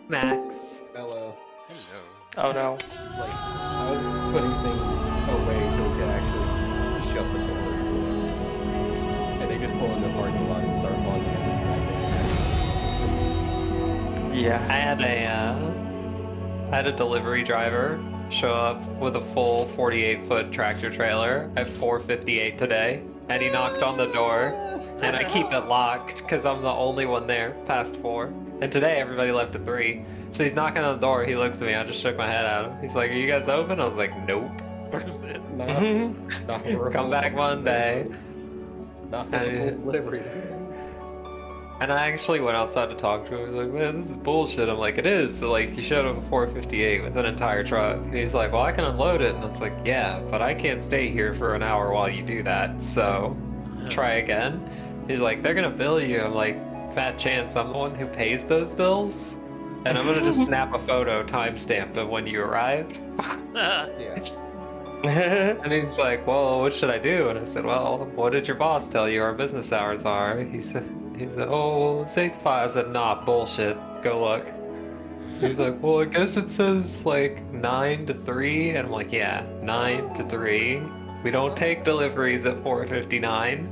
Max. Hello. Hello. Oh no. Like, I was putting things away so we could actually shut the door. And they just pull in the parking lot and start logging everything. Yeah. I had a delivery driver show up with a full 48-foot tractor trailer at 4:58 today, and he knocked on the door, and I keep it locked because I'm the only one there past 4. And today everybody left at 3. So he's knocking on the door, he looks at me, I just shook my head at him. He's like, "Are you guys open?" I was like, "Nope." Not for Come back Monday. Not for the full delivery. And I actually went outside to talk to him. He's like, "Man, this is bullshit." I'm like, "It is." So, like, you showed up at 4:58 with an entire truck. And he's like, "Well, I can unload it." And I was like, "Yeah, but I can't stay here for an hour while you do that. So, try again." He's like, "They're gonna bill you." I'm like, "Fat chance I'm the one who pays those bills? And I'm gonna just snap a photo timestamped of when you arrived." Yeah. And he's like, "Well, what should I do?" And I said, "Well, what did your boss tell you our business hours are?" He said, "Oh, well, it's 8 to 5. I said, "Nah, bullshit. Go look." He's like, "Well, I guess it says like 9 to 3. And I'm like, "Yeah, 9 to 3. We don't take deliveries at 4:59.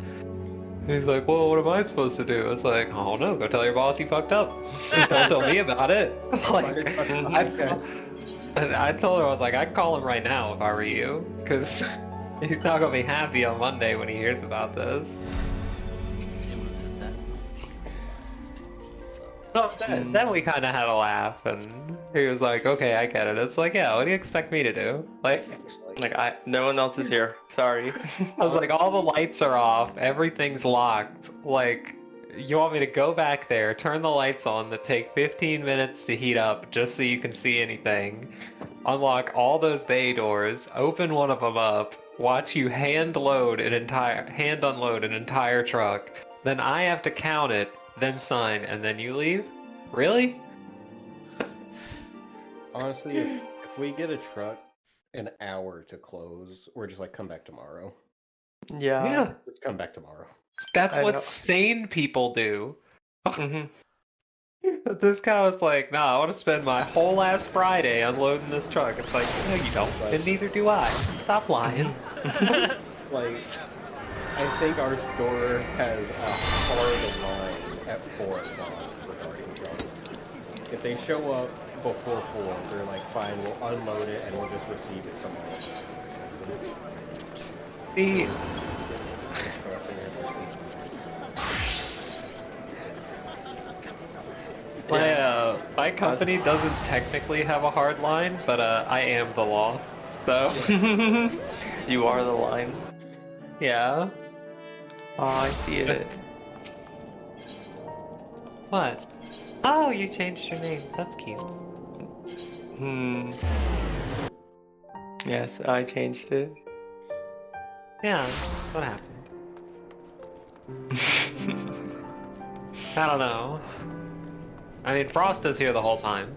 He's like, "Well, what am I supposed to do?" I was like, "I don't know. Go tell your boss you fucked up. Don't tell me about it." Like, I told her, I was like, "I'd call him right now if I were you, because he's not gonna be happy on Monday when he hears about this." Well, then we kind of had a laugh, and he was like, "Okay, I get it." It's like, "Yeah, what do you expect me to do?" Like no one else is here. Sorry. I was like, "All the lights are off, everything's locked. Like, you want me to go back there, turn the lights on that take 15 minutes to heat up just so you can see anything, unlock all those bay doors, open one of them up, watch you hand unload an entire truck, then I have to count it, then sign, and then you leave? Really?" Honestly, if we get a truck an hour to close, we're just like, "Come back tomorrow." Yeah. Let's come back tomorrow. That's I what know. sane people do. hmm But this guy was like, "Nah, I want to spend my whole ass Friday unloading this truck." It's like, "No, you don't, and neither do I. Stop lying." Like, I think our store has a hard line at 4 o'clock regarding trucks. If they show up before 4, they're like, "Fine, we'll unload it and we'll just receive it tomorrow." See, my company doesn't technically have a hard line, but I am the law. So, You are the line. yeah. Oh, I see it. What? Oh, you changed your name. That's cute. Yes, I changed it. Yeah, what happened? I don't know. I mean, Frost is here the whole time,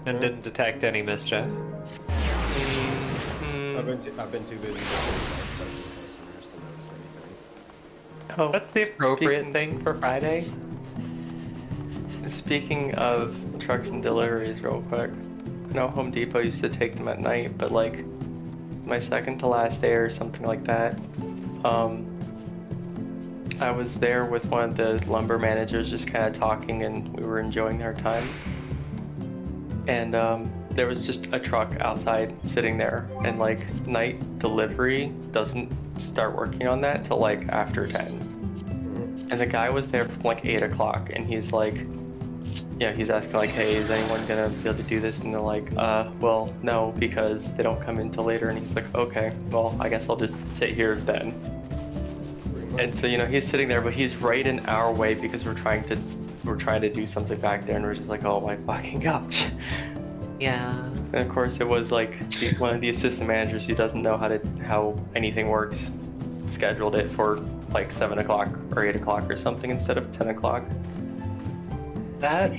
and didn't detect any mischief. I've been too busy customers to notice anything. Oh, That's the appropriate thing for Friday. Speaking of trucks and deliveries, real quick. I know Home Depot used to take them at night, but like my second to last day or something like that, I was there with one of the lumber managers just kind of talking, and we were enjoying our time. And there was just a truck outside sitting there, and like night delivery doesn't start working on that till like after 10. And the guy was there from like 8 o'clock, and he's like, yeah, he's asking like, "Hey, is anyone gonna be able to do this?" And they're like, well, no, because they don't come in till later." And he's like, "Okay, well, I guess I'll just sit here then." And so, you know, he's sitting there, but he's right in our way because we're trying to do something back there, and we're just like, "Oh my fucking gosh." Yeah. And of course, it was like one of the assistant managers who doesn't know how anything works, scheduled it for like 7 o'clock or 8 o'clock or something instead of 10 o'clock. That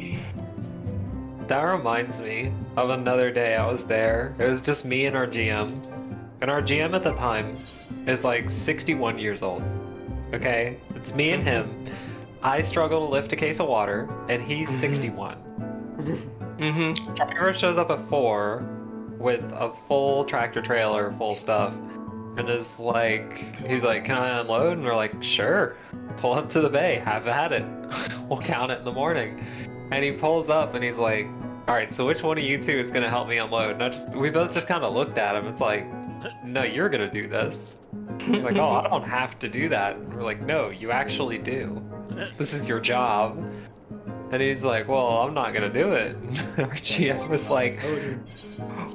reminds me of another day I was there. It was just me and our GM. And our GM at the time is like 61 years old. Okay? It's me and him. I struggle to lift a case of water, and he's 61. Driver shows up at 4 with a full tractor trailer full stuff, and is like, he's like, can I unload? And we're like, sure. Pull up to the bay, have at it. We'll count it in the morning. And he pulls up and he's like, all right, so which one of you two is gonna help me unload? And we both just kind of looked at him. It's like, no, you're gonna do this. He's like, oh, I don't have to do that. And we're like, no, you actually do. This is your job. And he's like, well, I'm not gonna do it. Our GM was like,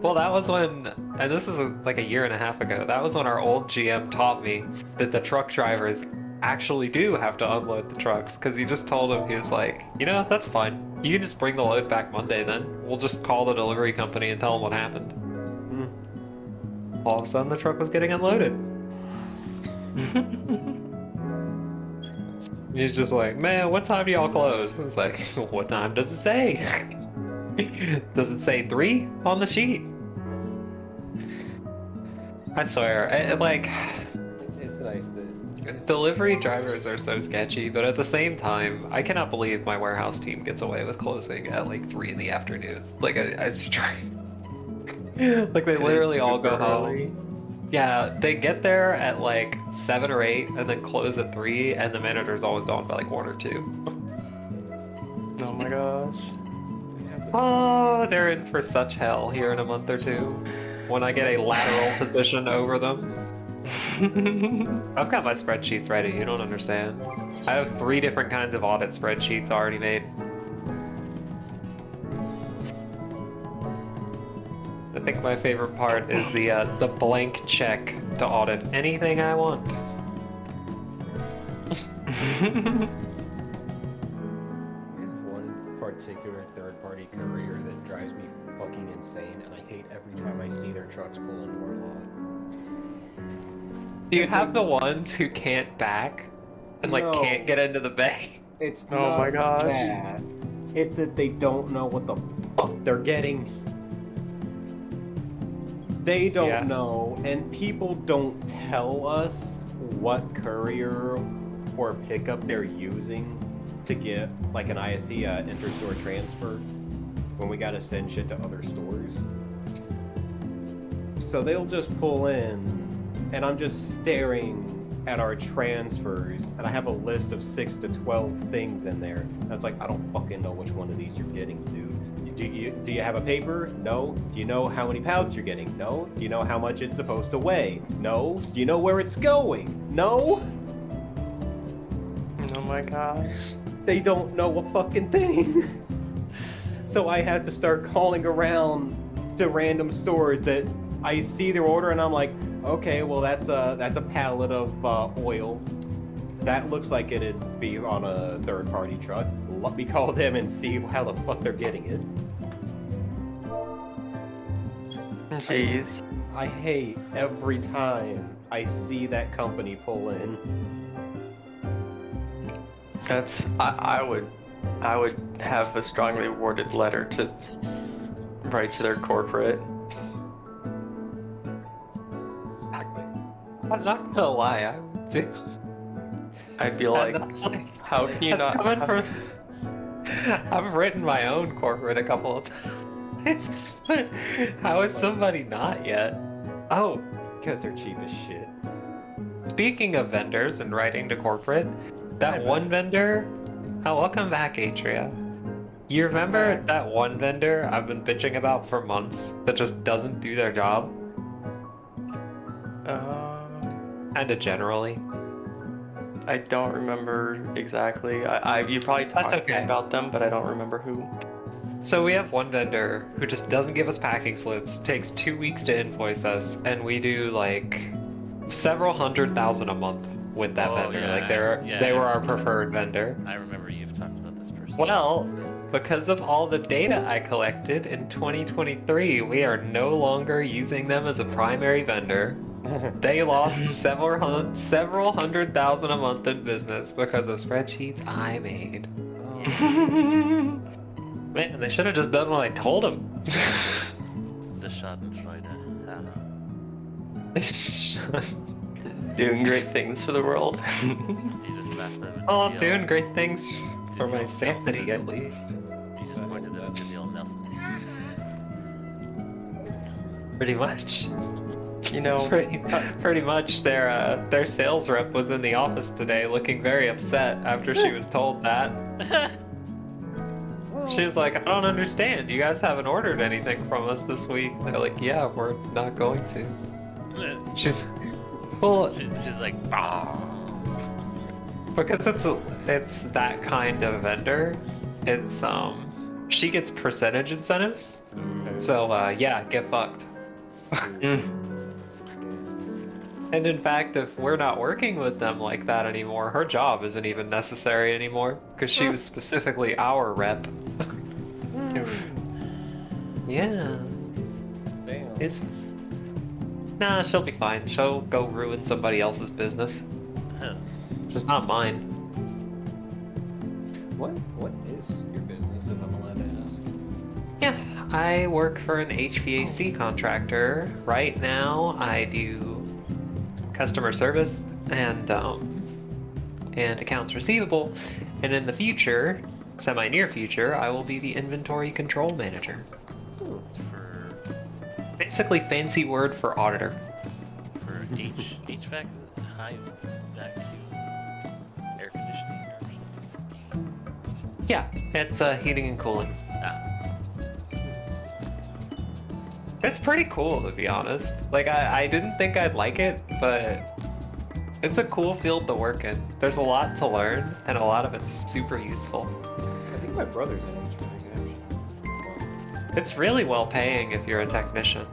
well, that was when, and this is like a year and a half ago, that was when our old GM taught me that the truck drivers actually do have to unload the trucks, because he just told him, he was like, you know, that's fine. You can just bring the load back Monday then. We'll just call the delivery company and tell them what happened. All of a sudden the truck was getting unloaded. He's just like, man, what time do y'all close? It's like, what time does it say? Does it say 3 on the sheet? I swear, It's nice that delivery drivers are so sketchy, but at the same time, I cannot believe my warehouse team gets away with closing at like 3 in the afternoon. Like, I just try. Like, they literally all go home. Yeah, they get there at like 7 or 8 and then close at 3, and the manager's always gone by like 1 or 2. Oh my gosh. Oh, they're in for such hell here in a month or 2 when I get a lateral position over them. I've got my spreadsheets ready, you don't understand. I have 3 different kinds of audit spreadsheets already made. I think my favorite part is the blank check to audit anything I want. I have one particular third-party courier that drives me fucking insane, and I hate every time I see their trucks pull into our lot. Do you have the ones who can't back and like No. can't get into the bay? It's Oh not my gosh. that. It's that they don't know what the fuck they're getting. They don't know, and people don't tell us what courier or pickup they're using to get like an ISC inter-store transfer when we gotta send shit to other stores. So they'll just pull in, and I'm just staring at our transfers, and I have a list of 6 to 12 things in there. And it's like, I don't fucking know which one of these you're getting, dude. Do you have a paper? No. Do you know how many pallets you're getting? No. Do you know how much it's supposed to weigh? No. Do you know where it's going? No. Oh my gosh. They don't know a fucking thing. So I have to start calling around to random stores that I see their order, and I'm like, okay, well that's a pallet of oil. That looks like it'd be on a third-party truck. Let me call them and see how the fuck they're getting it. Jeez. I hate every time I see that company pull in. That's I would have a strongly worded letter to write to their corporate. Exactly. I'm not gonna lie, I do. I'd be like, That's like, how can you that's not? coming from... I've written my own corporate a couple of times. How is somebody not yet? Oh, Because they're cheap as shit. speaking of vendors and writing to corporate, that one vendor... Oh, welcome back, Atria. You remember that one vendor I've been bitching about for months that just doesn't do their job? Kinda generally. I don't remember exactly. You probably talked to me okay. about them, but I don't remember who. So we have one vendor who just doesn't give us packing slips, takes 2 weeks to invoice us, and we do like several $100,000 a month with that vendor. Yeah, Like they were our preferred vendor. I remember you've talked about this person. Well, because of all the data I collected in 2023, we are no longer using them as a primary vendor. They lost several $100,000 a month in business because of spreadsheets I made. Man, they should have just done what I told them. The Schadenfreude. Doing great things for the world. You just left them in Oh, the I'm deal. doing great things for Did my you sanity, also- at least. You just pointed them to the old Nelson. Pretty much. You know, Pretty much. Their sales rep was in the office today, looking very upset after she was told that. She was like, "I don't understand. You guys haven't ordered anything from us this week." They're like, "Yeah, we're not going to." She's, well, She's like, bah. because it's that kind of vendor. It's she gets percentage incentives. So yeah, get fucked. And in fact, if we're not working with them like that anymore, her job isn't even necessary anymore because she was specifically our rep. Yeah, Damn. it's nah. She'll be fine. She'll go ruin somebody else's business, Huh. just not mine. What is your business, if I'm allowed to ask? Yeah, I work for an HVAC contractor. Right now, I do customer service and accounts receivable, and in the future, semi-near future, I will be the inventory control manager. It's for Basically, fancy word for auditor. HVAC, high vacuum air conditioning or something. Yeah, it's heating and cooling. Ah, It's pretty cool, to be honest. Like, I didn't think I'd like it, but it's a cool field to work in. There's a lot to learn, and a lot of it's super useful. I think my brother's in HVAC, actually. It's really well paying if you're a technician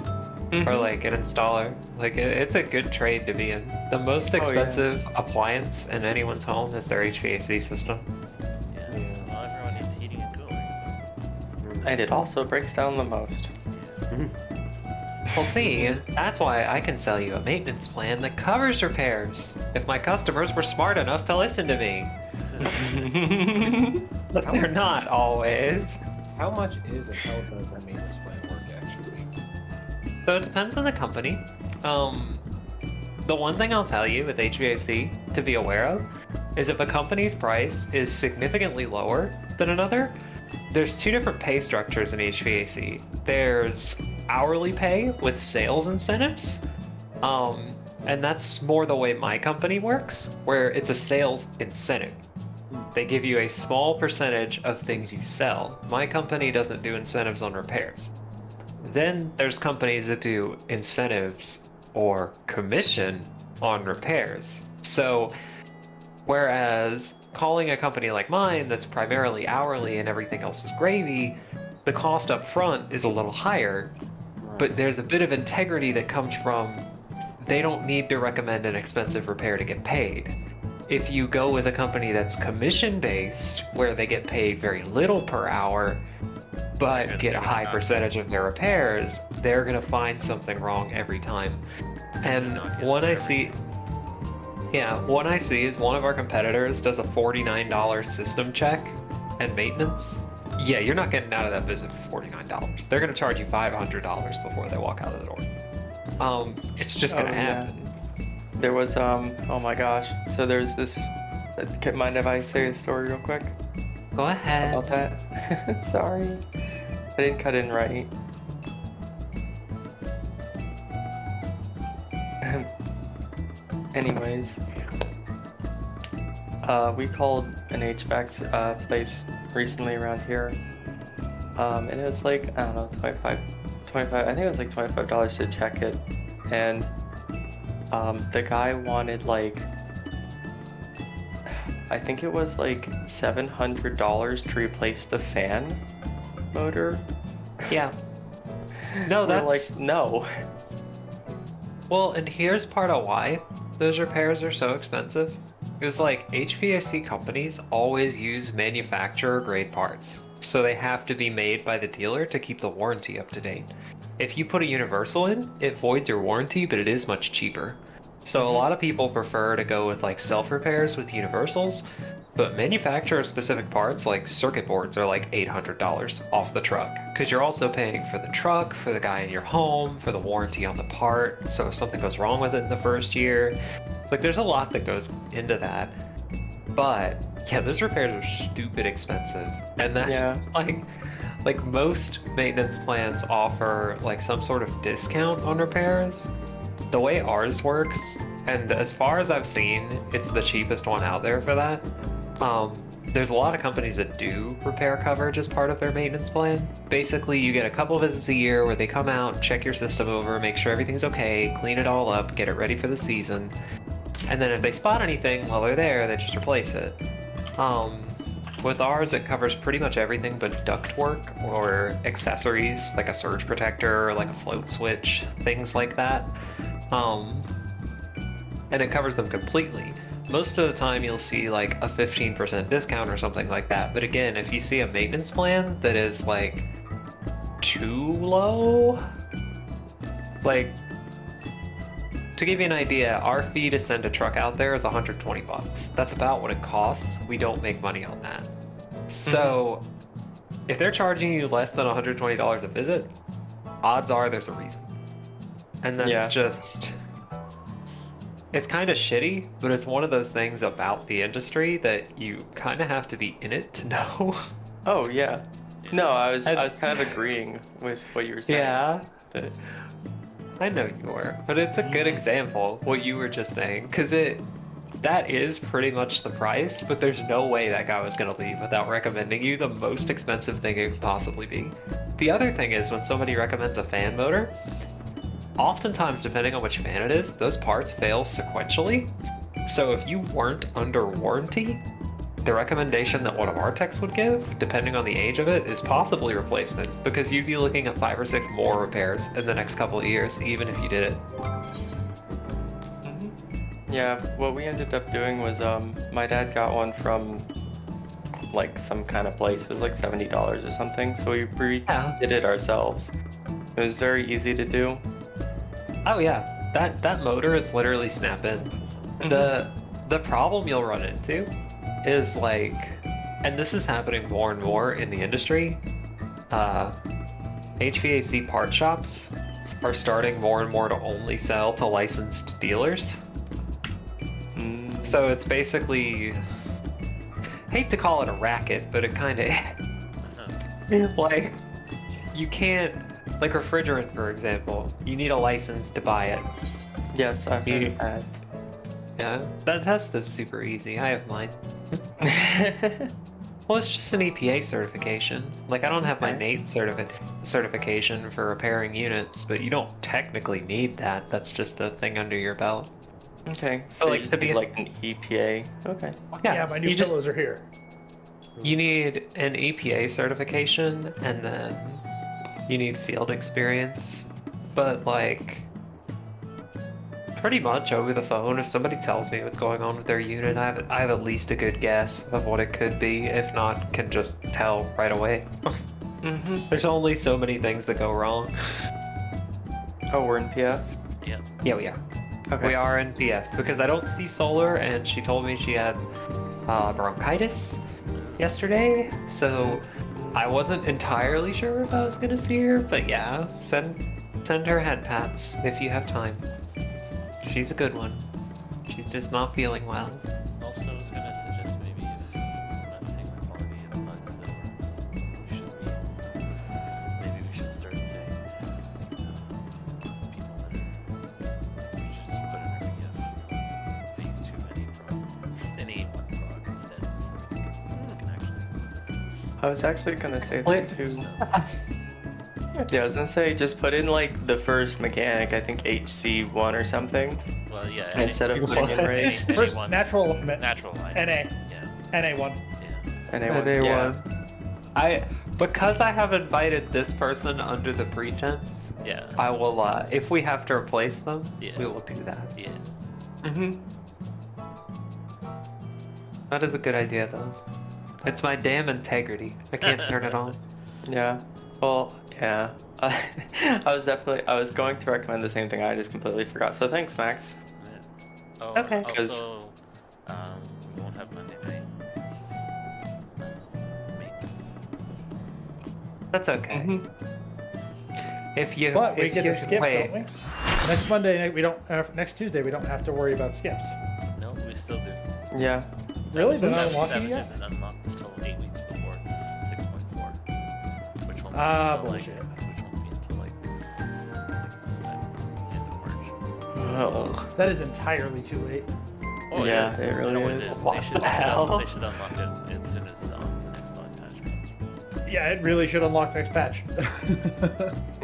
or like an installer. Like, it's a good trade to be in. The most Oh, yeah. expensive appliance in anyone's home is their HVAC system. yeah. Yeah. Well, everyone needs heating and cooling, and it also breaks down the most. Well, see, that's why I can sell you a maintenance plan that covers repairs if my customers were smart enough to listen to me. But they're not always. How much is and how does that maintenance plan work, actually? So it depends on the company. The one thing I'll tell you with HVAC to be aware of is if a company's price is significantly lower than another, there's two different pay structures in HVAC. There's hourly pay with sales incentives, and that's more the way my company works, where it's a sales incentive. They give you a small percentage of things you sell. My company doesn't do incentives on repairs. Then there's companies that do incentives or commission on repairs. So whereas calling a company like mine that's primarily hourly and everything else is gravy, the cost up front is a little higher, but there's a bit of integrity that comes from they don't need to recommend an expensive repair to get paid. If you go with a company that's commission based, where they get paid very little per hour, but get a high percentage of their repairs, they're gonna find something wrong every time. And what I see is one of our competitors does a $49 system check and maintenance. Yeah, you're not getting out of that visit for $49. They're gonna charge you $500 before they walk out of the door. It's just gonna Oh, yeah. happen. There was oh my gosh. So there's this. Mind if I say a story real quick Go ahead. about that? Sorry, I didn't cut in right. Anyways, we called an HVAC place recently around here, and it was like, I don't know, 25. I think it was like $25 to check it, and the guy wanted like, I think it was like $700 to replace the fan motor. Yeah. No, We're that's like, no. Well, and here's part of why those repairs are so expensive. Because like HVAC companies always use manufacturer grade parts. So they have to be made by the dealer to keep the warranty up to date. If you put a universal in, it voids your warranty, but it is much cheaper. So a lot of people prefer to go with like self repairs with universals. But manufacturer-specific parts like circuit boards are like $800 off the truck, because you're also paying for the truck, for the guy in your home, for the warranty on the part, so if something goes wrong with it in the first year, like there's a lot that goes into that. But yeah, those repairs are stupid expensive, and that's like most maintenance plans offer like some sort of discount on repairs. The way ours works, and as far as I've seen, it's the cheapest one out there for that. There's a lot of companies that do repair coverage as part of their maintenance plan. Basically, you get a couple visits a year where they come out, check your system over, make sure everything's okay, clean it all up, get it ready for the season. And then if they spot anything while they're there, they just replace it. With ours, it covers pretty much everything but ductwork or accessories, like a surge protector, or like a float switch, things like that. And it covers them completely. Most of the time you'll see like a 15% discount or something like that. But again, if you see a maintenance plan that is like too low, like to give you an idea, our fee to send a truck out there is 120 bucks. That's about what it costs. We don't make money on that. So if they're charging you less than $120 a visit, odds are there's a reason. And that's just, it's kind of shitty, but it's one of those things about the industry that you kind of have to be in it to know. Oh yeah. No, I was kind of agreeing with what you were saying. Yeah. I know you were, but it's a good example, what you were just saying, because that is pretty much the price, but there's no way that guy was going to leave without recommending you the most expensive thing it could possibly be. The other thing is when somebody recommends a fan motor, oftentimes, depending on which fan it is, those parts fail sequentially. So if you weren't under warranty, the recommendation that one of our techs would give, depending on the age of it, is possibly replacement, because you'd be looking at 5 or 6 more repairs in the next couple of years, even if you did it. Yeah, what we ended up doing was, my dad got one from like some kind of place. It was like $70 or something, so we did it ourselves. It was very easy to do. Oh yeah, that motor is literally snap-in. The problem you'll run into is like, and this is happening more and more in the industry, HVAC part shops are starting more and more to only sell to licensed dealers. So it's basically, hate to call it a racket, but it kind of, like, you can't, like refrigerant, for example, you need a license to buy it. Yes, I've heard of that. Yeah, that test is super easy. I have mine. Well, it's just an EPA certification. Like, I don't have my NATE certification for repairing units, but you don't technically need that. That's just a thing under your belt. Okay. So, So like, you to just be need, like an EPA. Okay. Yeah, my new pillows are here. You need an EPA certification, and then you need field experience. But, like, pretty much over the phone, if somebody tells me what's going on with their unit, I have at least a good guess of what it could be. If not, can just tell right away. There's only so many things that go wrong. Oh, we're in PF? Yeah. Yeah, we are. Okay. We are in PF because I don't see solar, and she told me she had bronchitis yesterday, so I wasn't entirely sure if I was gonna see her. But yeah, send her head pats if you have time. She's a good one. She's just not feeling well. Also, I was gonna suggest maybe if we're not seeing the quality of the buds that maybe we should start saying people that we just put in a phase 2 any one prog instead, so we can actually. I was actually gonna say Wait. that too. Yeah, I was gonna say just put in like the first mechanic, I think HC1 or something. Well, yeah. Instead of putting in rate. First, natural line. NA. Yeah. NA1. Yeah. And it was, yeah. Because I have invited this person under the pretense, Yeah. I will, if we have to replace them, Yeah. we will do that. Yeah. That is a good idea, though. It's my damn integrity. I can't turn it on. Yeah. Well, yeah. I was going to recommend the same thing, I just completely forgot. So thanks, Max. Yeah. Oh, Okay. Also, we won't have Monday night. That's okay. Mhm. If you, But we if get you to skip, wait, don't we? Next Monday night we don't. Next Tuesday we don't have to worry about skips. No, we still do. Yeah. Really? They're not Seven unlocking yet? isn't unlocked until 8 weeks before 6.4. Which won't be Ah, until like, bullshit. which won't be until like sometime end of March. Oh. That is entirely too late. Oh, Yeah, is. it really always is. What They should, the hell? they should unlock it as soon as the next dog patch comes. Yeah, it really should unlock next patch.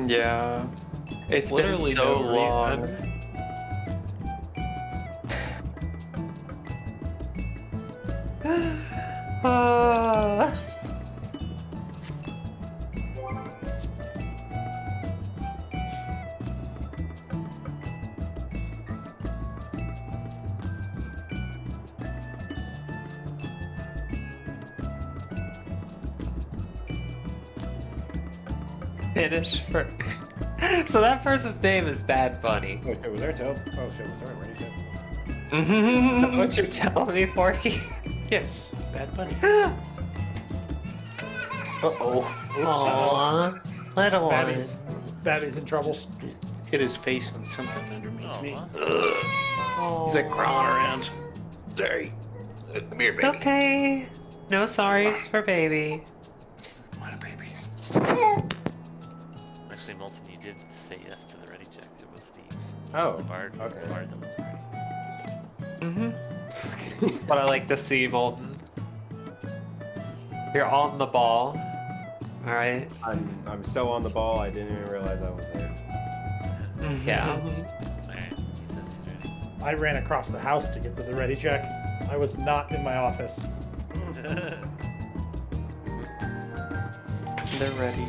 Yeah. It's literally been so no long. reason. Ah. Finish for. So that person's name is Bad Bunny. Oh shit, was there a tail? Oh shit, was there a ready shit? What you telling me, Forky? Yes, Bad Bunny. Uh-oh. Aww, little Babby's, one. Babby's in trouble. Just hit his face on something underneath me. Aw. He's like crawling around. Sorry. Come here, baby. Okay. No sorries for baby. Come on, baby. Actually, Molten, you did say yes to the ready check. It was the Oh, bard. It was the okay. bard that was ready. What I like to see, Molten. You're on the ball. Alright? I'm so on the ball. I didn't even realize I was there. Yeah. Alright, he says he's ready. I ran across the house to get to the ready check. I was not in my office. They're ready.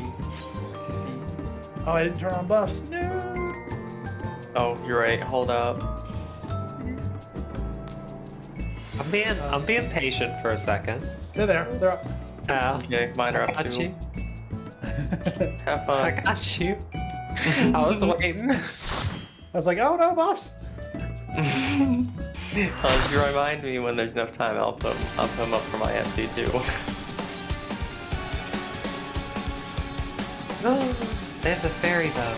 Oh, I didn't turn on buffs. No. Oh, you're right. Hold up. I'm being patient for a second. They're there. They're up. Oh, Okay, mine are I up got too. you. Have I fun. got you. I was waiting. I was like, oh no, buffs. If you remind me when there's enough time, I'll put them up for my MC too. There's a fairy bow.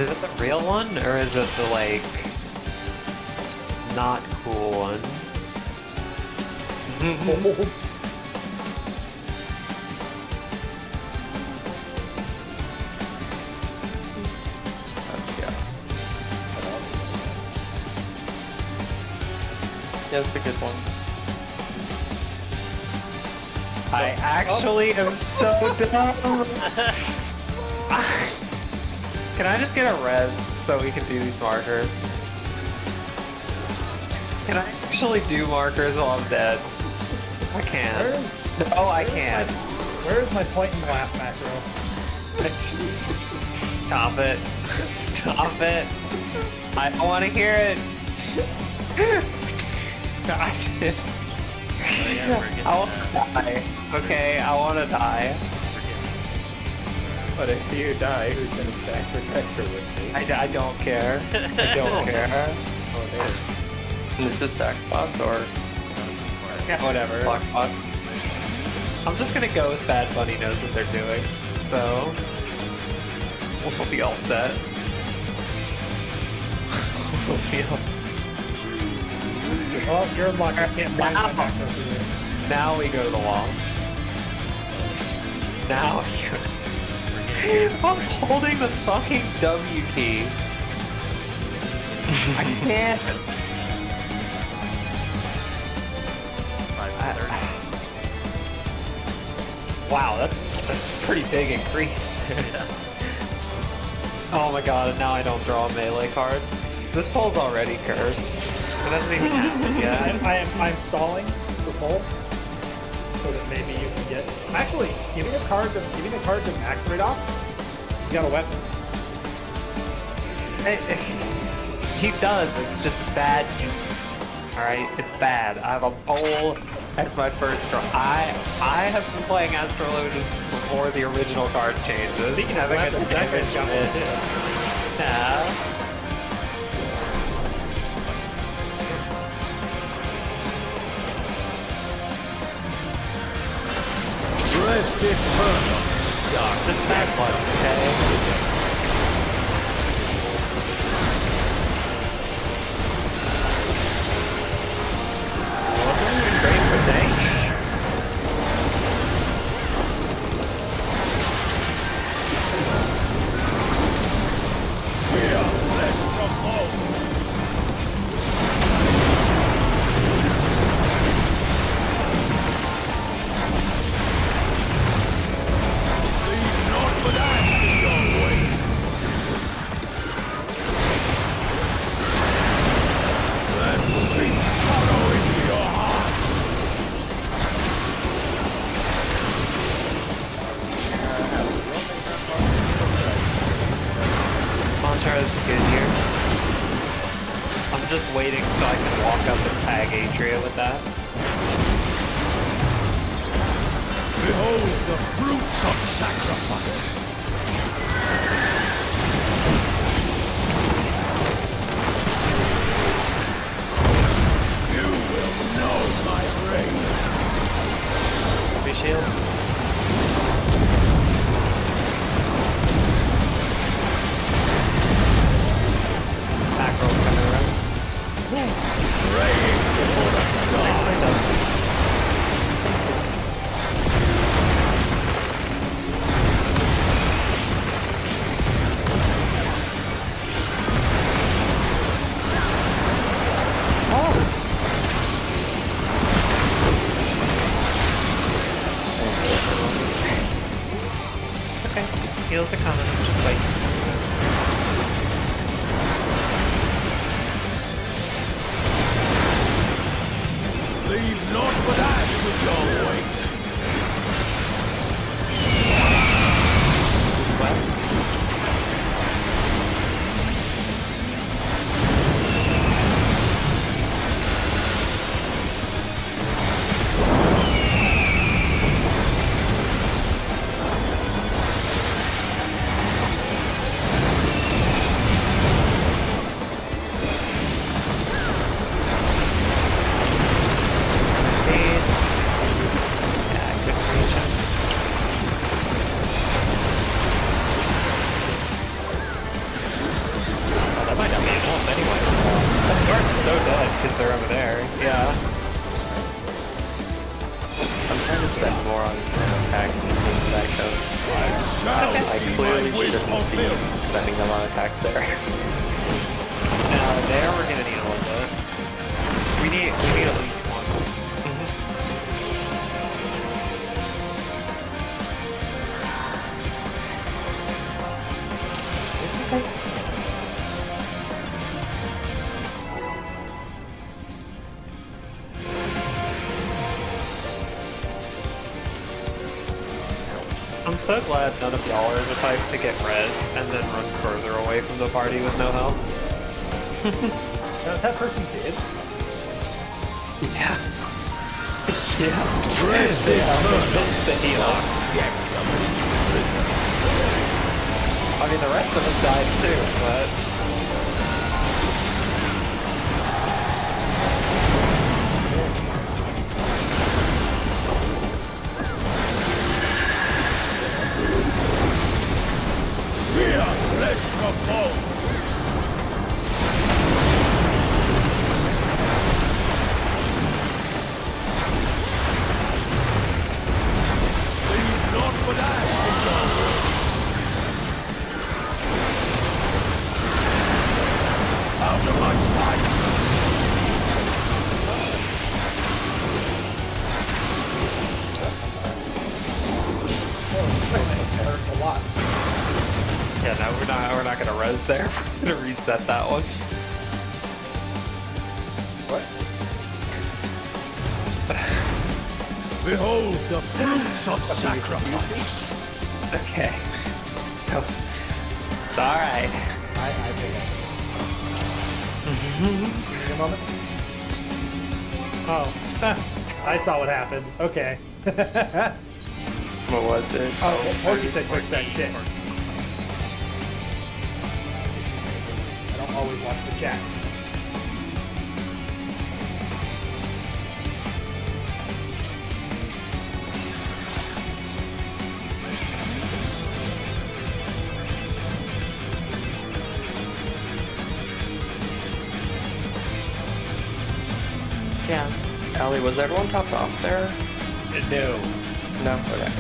Is it the real one, or is it the, like, not cool one? Yeah. Yeah, it's a good one. I actually am so dumb. Can I just get a res so we can do these markers? Can I actually do markers while I'm dead? I can't. No, I can't. Where's my point and laugh macro? Stop it. Stop it. I don't want to hear it. Gosh. Oh, yeah, we're getting, I want to die. Okay, I want to die. But if you die, who's gonna stack protector with me? I don't care. I don't care. Oh damn. This is stack spots or Yeah, whatever. block spots? I'm just gonna go with Bad Bunny knows what they're doing. So we'll be all set. We'll be all set. Oh, you're unlocked. I can't find my macro either. Now we go to the wall. Now you. I'm holding the fucking W key. I can't. 5:30. Wow, that's a pretty big increase. Oh my god, and now I don't draw a melee card. This poll's already cursed. It hasn't even happened yet. I'm stalling the poll so that maybe you can get. Actually, giving a card to max right off, you got a weapon. He does, it's just bad use. Alright, it's bad. I have a bowl as my first draw. I have been playing Astrologian before the original card changes. Speaking of Having a weapons, that guy's got one too. Yeah. Rest eternal. Just bad luck, okay? Great for tanks. Fear less from home. Leave not but ash in your way. That will bring sorrow into your heart. Montrose is good here. I'm just waiting so I can walk up and tag Atria with that. Behold the fruits of sacrifice. You will know my rage. Be shield. Macro coming around. Praying before the gods. Okay, heals are coming. Just wait. Leave naught but ash with your weight. Because they're over there. Yeah. I'm trying to spend more on attacks and seeing what that goes. I clearly shouldn't be spending a lot of attacks there. There we're gonna need a little bit. We need at least one. I'm so glad none of y'all are the type to get red and then run further away from the party with no health. That person did. Yeah. Yeah. Rest eternal. The healer. Get somebody's prison. I mean, the rest of us died too, but... Fear flesh from bone. Leave naught but ash in your way. Out of my sight. Hurt a lot. Yeah, no, we're not gonna res there. We're gonna reset that one. What? Behold the fruits of sacrifice. Okay. No. It's alright. I think I Give me a moment. Oh, I saw what happened. Okay. What was it? Oh, Morgan said quick that shit. I don't always watch the chat. Ellie, was everyone topped off there? No. No? Okay.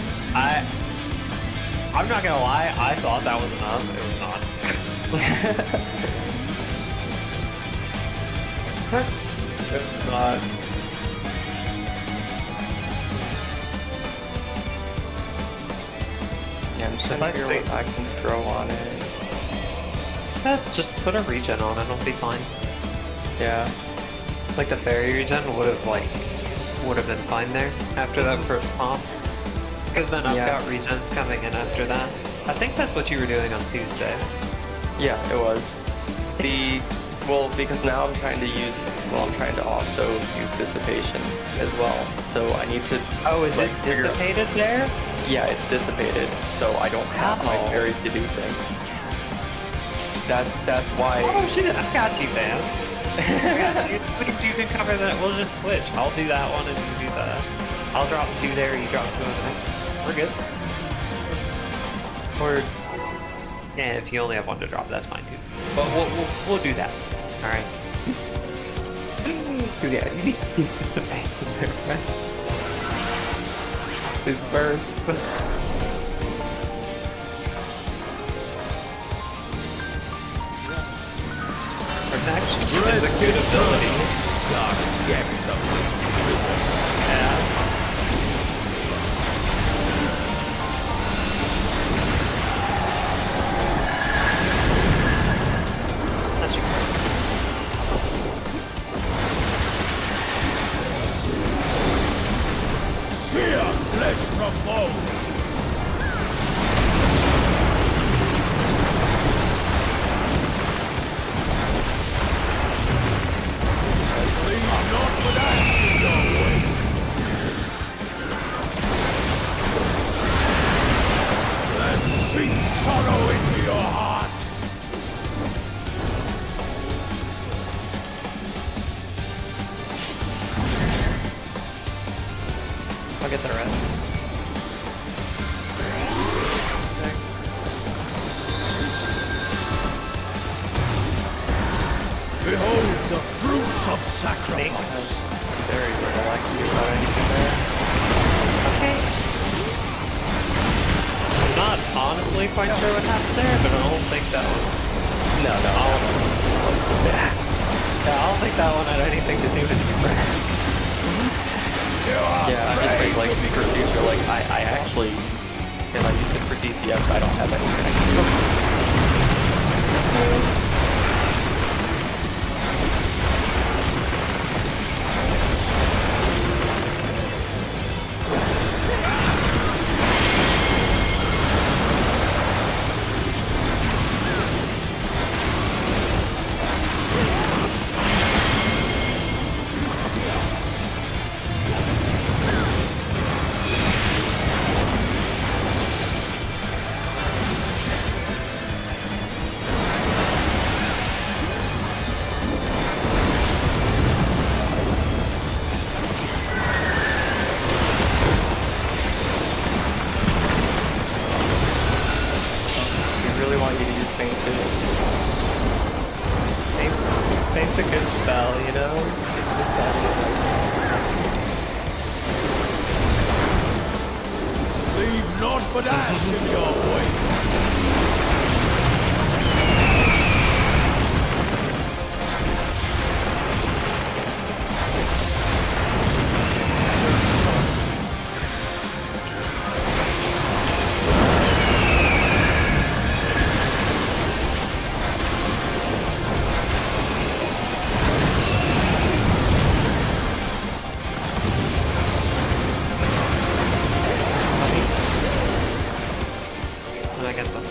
I'm not gonna lie, I thought that was enough. It was not. It was not. Yeah, I'm just trying to figure out what I can throw on it. Just put a regen on it, it'll be fine. Yeah. Like the fairy regen would have been fine there after that first pop. Because then I've got regens coming in after that. I think that's what you were doing on Tuesday. Yeah, it was. Well, because now I'm trying to also use dissipation as well. So I need to. Oh, is it dissipated there? Yeah, it's dissipated, so I don't have my fairy to do things. That's why. Oh shit! I got you, man. I got you. You can cover that. We'll just switch. I'll do that one and you do that. I'll drop 2 there. You drop 2 on the next. We're good. Or yeah, if you only have 1 to drop, that's fine too. But we'll do that. All right. Yeah, you need to use the bank there, right? His burst. Protection is a good ability. Yeah. That's your Sear flesh from bone. Leave not with ash in your way. Then sink sorrow into your heart. I'll get the rest. Behold the fruits of sacrifice. Very good. I like you about anything there. Okay. I'm not honestly quite sure what happened there, but I don't think that was... No. Yeah, I don't think that one had anything to do with you, Brad. Yeah, I'm just like for future, like I actually, if I use it for DPS, I don't have anything. Faint's a good spell, you know? Leave naught but ash in your wake. I get this one.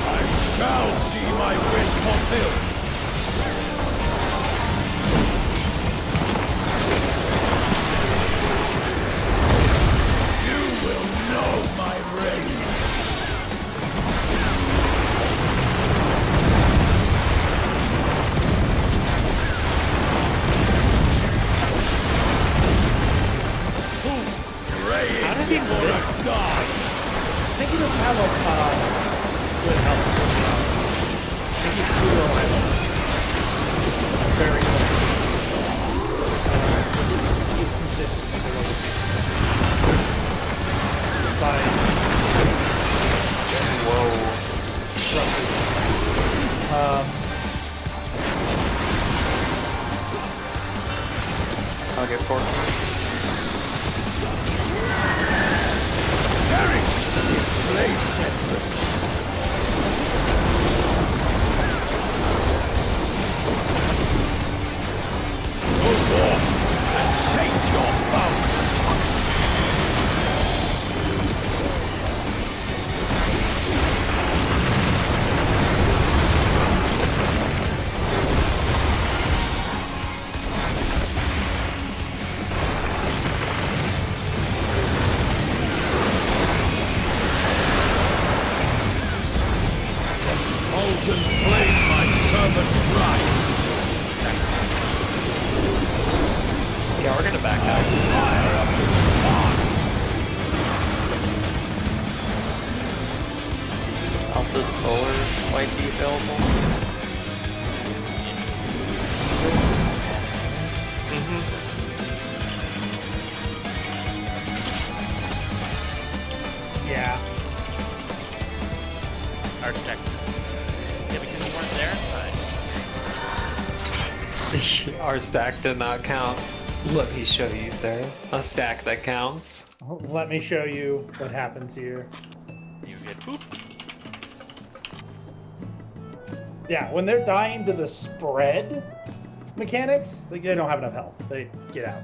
I shall see my wish fulfilled. You will know my rage. think he doesn't have like good health. I think he's too low health. Very low. He's consistently below the Whoa. I'll get 4. Yeah, we're gonna back out. Alpha Solar might be available. Yeah. Architect. Yeah, because you weren't there inside. Our stack did not count. Let me show you, sir. A stack that counts. Let me show you what happens here. You get pooped. Yeah, when they're dying to the spread mechanics, like they don't have enough health. They get out.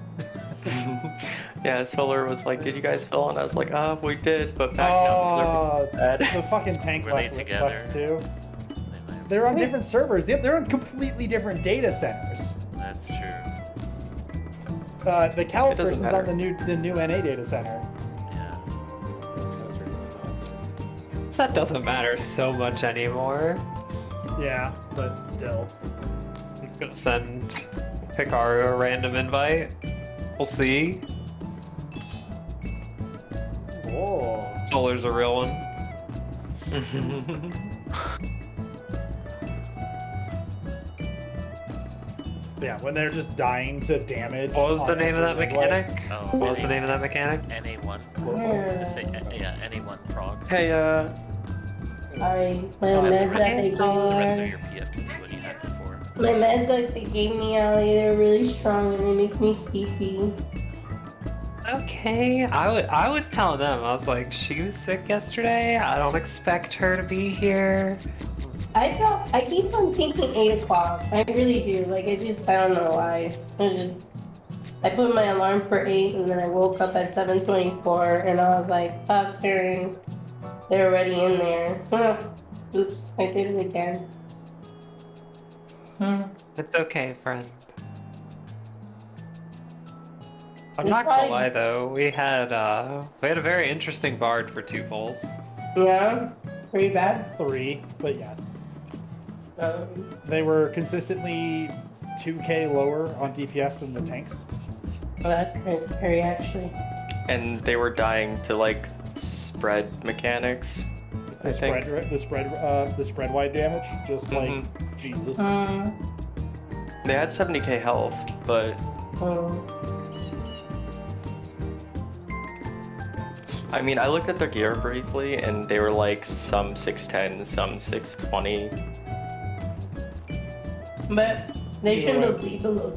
Yeah, Solar was like, "Did you guys fill?" And I was like, we did, but back down. The fucking tank Were they left together? too. They might have- They're on different servers. They're on completely different data centers. That's true. The Cal It doesn't person's on matter. the new NA data center. Yeah. That doesn't matter so much anymore. Yeah, but still. I'm gonna send Hikaru a random invite. We'll see. Oh. Solar's a real one. Yeah, when they're just dying to damage. What was the on name of that every, like- mechanic? Oh, What was the name of that mechanic? NA1. Just say, yeah, NA1 prog. Hey, Sorry, my The meds that they rest of gave your PF can be what you had before. me, my meds that they gave me, Ali, they're really strong and they make me sleepy. Okay, I was telling them, I was like, she was sick yesterday. I don't expect her to be here. I keep on thinking 8 o'clock. I really do. Like, I don't know why. I put my alarm for 8 and then I woke up at 7:24 and I was like, fuck, they're already in there. Oops, I did it again. It's okay, friend. I'm It's not gonna fine. lie though, we had a very interesting bard for 2 pulls. Yeah? Pretty bad? 3, but yeah. They were consistently 2k lower on DPS than the tanks. Well, that's kind of scary, actually. and they were dying to like spread mechanics. I think. The spread wide damage, just like Mm-hmm. Jesus. They had 70k health, but I mean, I looked at their gear briefly, and they were like some 610, some 620. But they shouldn't be below.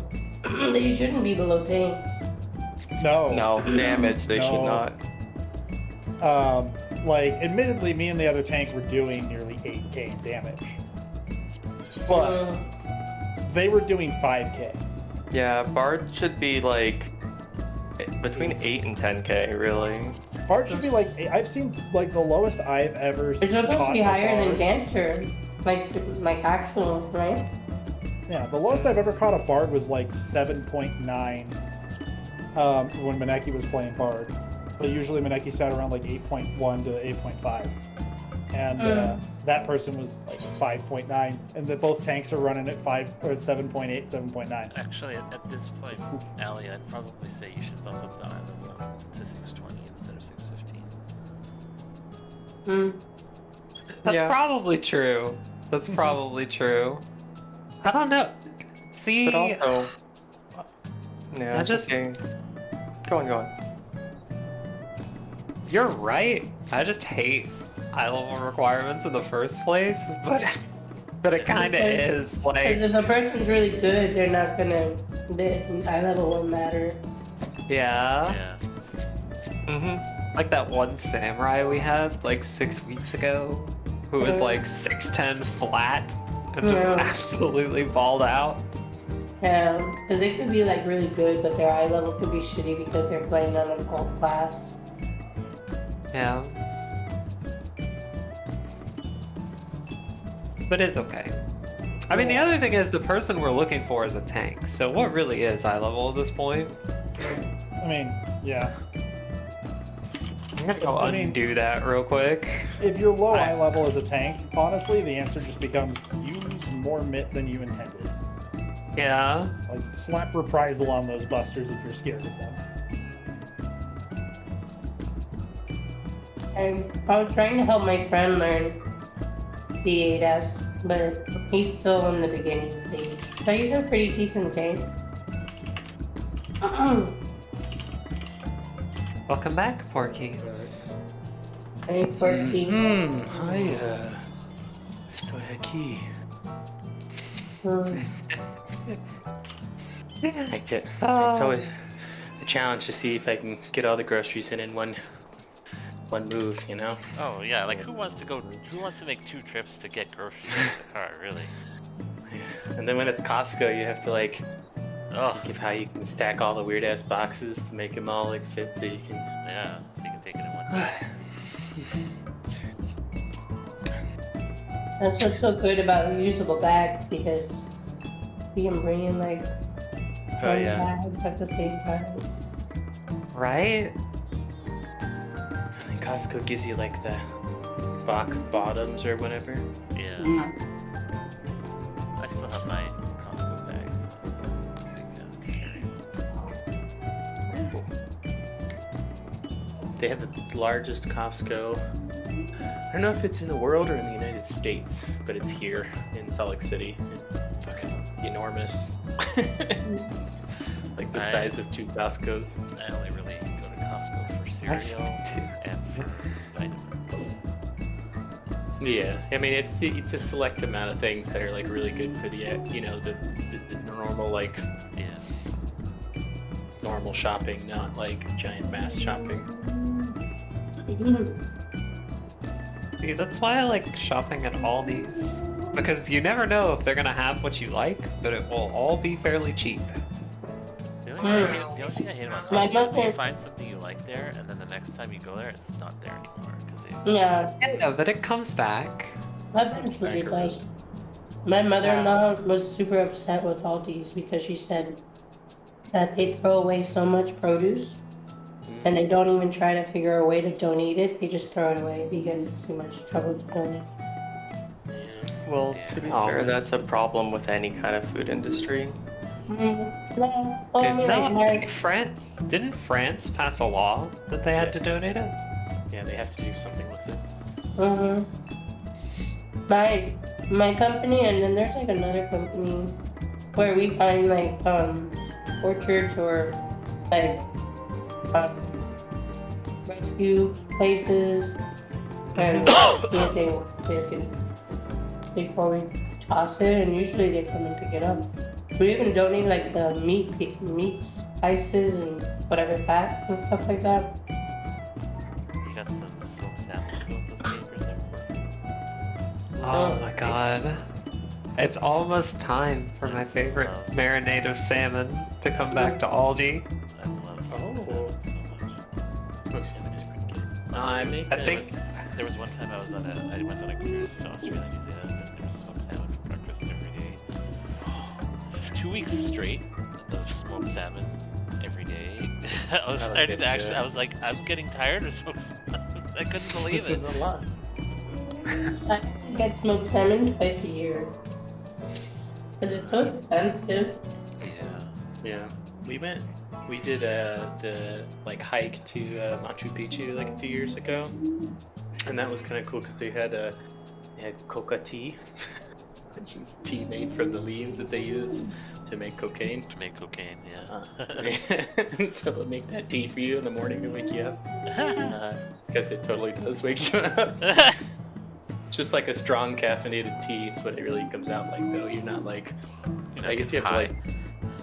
They shouldn't be below tanks. No. No, damage, they should not. Like, admittedly, me and the other tank were doing nearly 8k damage. But they were doing 5k. Yeah, Bard should be like between 8 and 10k, really. Bard should be like, I've seen like the lowest I've ever It's supposed to caught be a higher Bard. than Dancer, like actual, right? Yeah, the lowest I've ever caught a Bard was like 7.9 when Maneki was playing Bard. But usually Maneki sat around like 8.1 to 8.5. And that person was like 5.9. And both tanks are running at 5 or 7.8, 7.9. Actually, at this point, Ali, I'd probably say you should bump up the eye level to 620 instead of 615. That's Yeah. probably true. That's probably true. I don't know. See, But also, yeah, I just- okay. Go on. you're right. I just hate eye level requirements in the first place, but it kind of is Because like, if a person's really good, they're not gonna. The eye level won't matter. yeah. Yeah. Like that one samurai we had like 6 weeks ago, who was like 6'10" flat and just Yeah. absolutely balled out. Yeah, because they could be like really good, but their eye level could be shitty because they're playing on an alt class. Yeah. But it's okay. I mean, the other thing is the person we're looking for is a tank. So what really is eye level at this point? I mean, yeah. I'm gonna go I mean- undo that real quick. If you're low eye level as a tank, honestly, the answer just becomes use more MIT than you intended. Yeah. Like, slap reprisal on those busters if you're scared of them. I was trying to help my friend learn the 8S, but he's still in the beginning stage. So he's a pretty decent tank. Welcome back, Porky. Hey, Porky. Hi, estoy aquí. It's always a challenge to see if I can get all the groceries in one move, you know? Oh yeah, like who wants to make 2 trips to get groceries in the car, really? And then when it's Costco, you have to like Oh, think of how you can stack all the weird ass boxes to make them all like fit so you can. yeah, so you can take it in one. That's what's so good about reusable bags because you can bring in like Oh 20 yeah. bags at the same time. Right? And Costco gives you like the box bottoms or whatever. Yeah, I still have my Costco bags. I think, carry ones. They have the largest Costco. I don't know if it's in the world or in the United States, but it's here in Salt Lake City. It's fucking enormous. It's like the size of 2 Costcos. I only really go to Costco for cereal and for vitamins. Yeah, I mean it's a select amount of things that are like really good for the the normal like Yeah. normal shopping, not like giant mass shopping. See, that's why I like shopping at Aldi's. Because you never know if they're gonna have what you like, but it will all be fairly cheap. The only thing I hate about My Costco is you mother- find something you like there, and then the next time you go there, it's not there anymore. Cause Yeah, Yeah, but it comes back. eventually it does. My mother-in-law was super upset with Aldi's because she said that they throw away so much produce and they don't even try to figure a way to donate it. They just throw it away because it's too much trouble to donate. Well, to be fair, that's a problem with any kind of food industry. No. Oh, I mean, It's not like, like France. Didn't France pass a law that they had to Yes. donate it? Yeah, they have to do something with it. my company, and then there's like another company where we find like orchards or like rescue places and see if they can before we toss it, and usually they come and pick it up. We even donate like the meat spices and whatever fats and stuff like that. you got some smoked salmon to go with those papers there. Oh my god. It's almost time for my favorite marinade of salmon to come back to Aldi. I love smoked Oh. salmon so much. Smoked salmon is pretty good. I make I think There was one time I went on a cruise to Australia and New Zealand, and there was smoked salmon for breakfast every day. 2 weeks straight of smoked salmon every day. I was I like starting it, to actually, yeah. I was getting tired of smoked salmon. I couldn't believe this it. is a lot. I get smoked salmon twice a year. Cause it's so expensive. Yeah. Yeah, we did the like hike to Machu Picchu like a few years ago, And that was kind of cool because they had coca tea, which is tea made from the leaves that they use to make cocaine. To make cocaine, yeah. So they'll make that tea for you in the morning to wake you up. Because it totally does wake you up. It's just like a strong caffeinated tea. It's what it really comes out like, though. You're not like. I guess you have to like.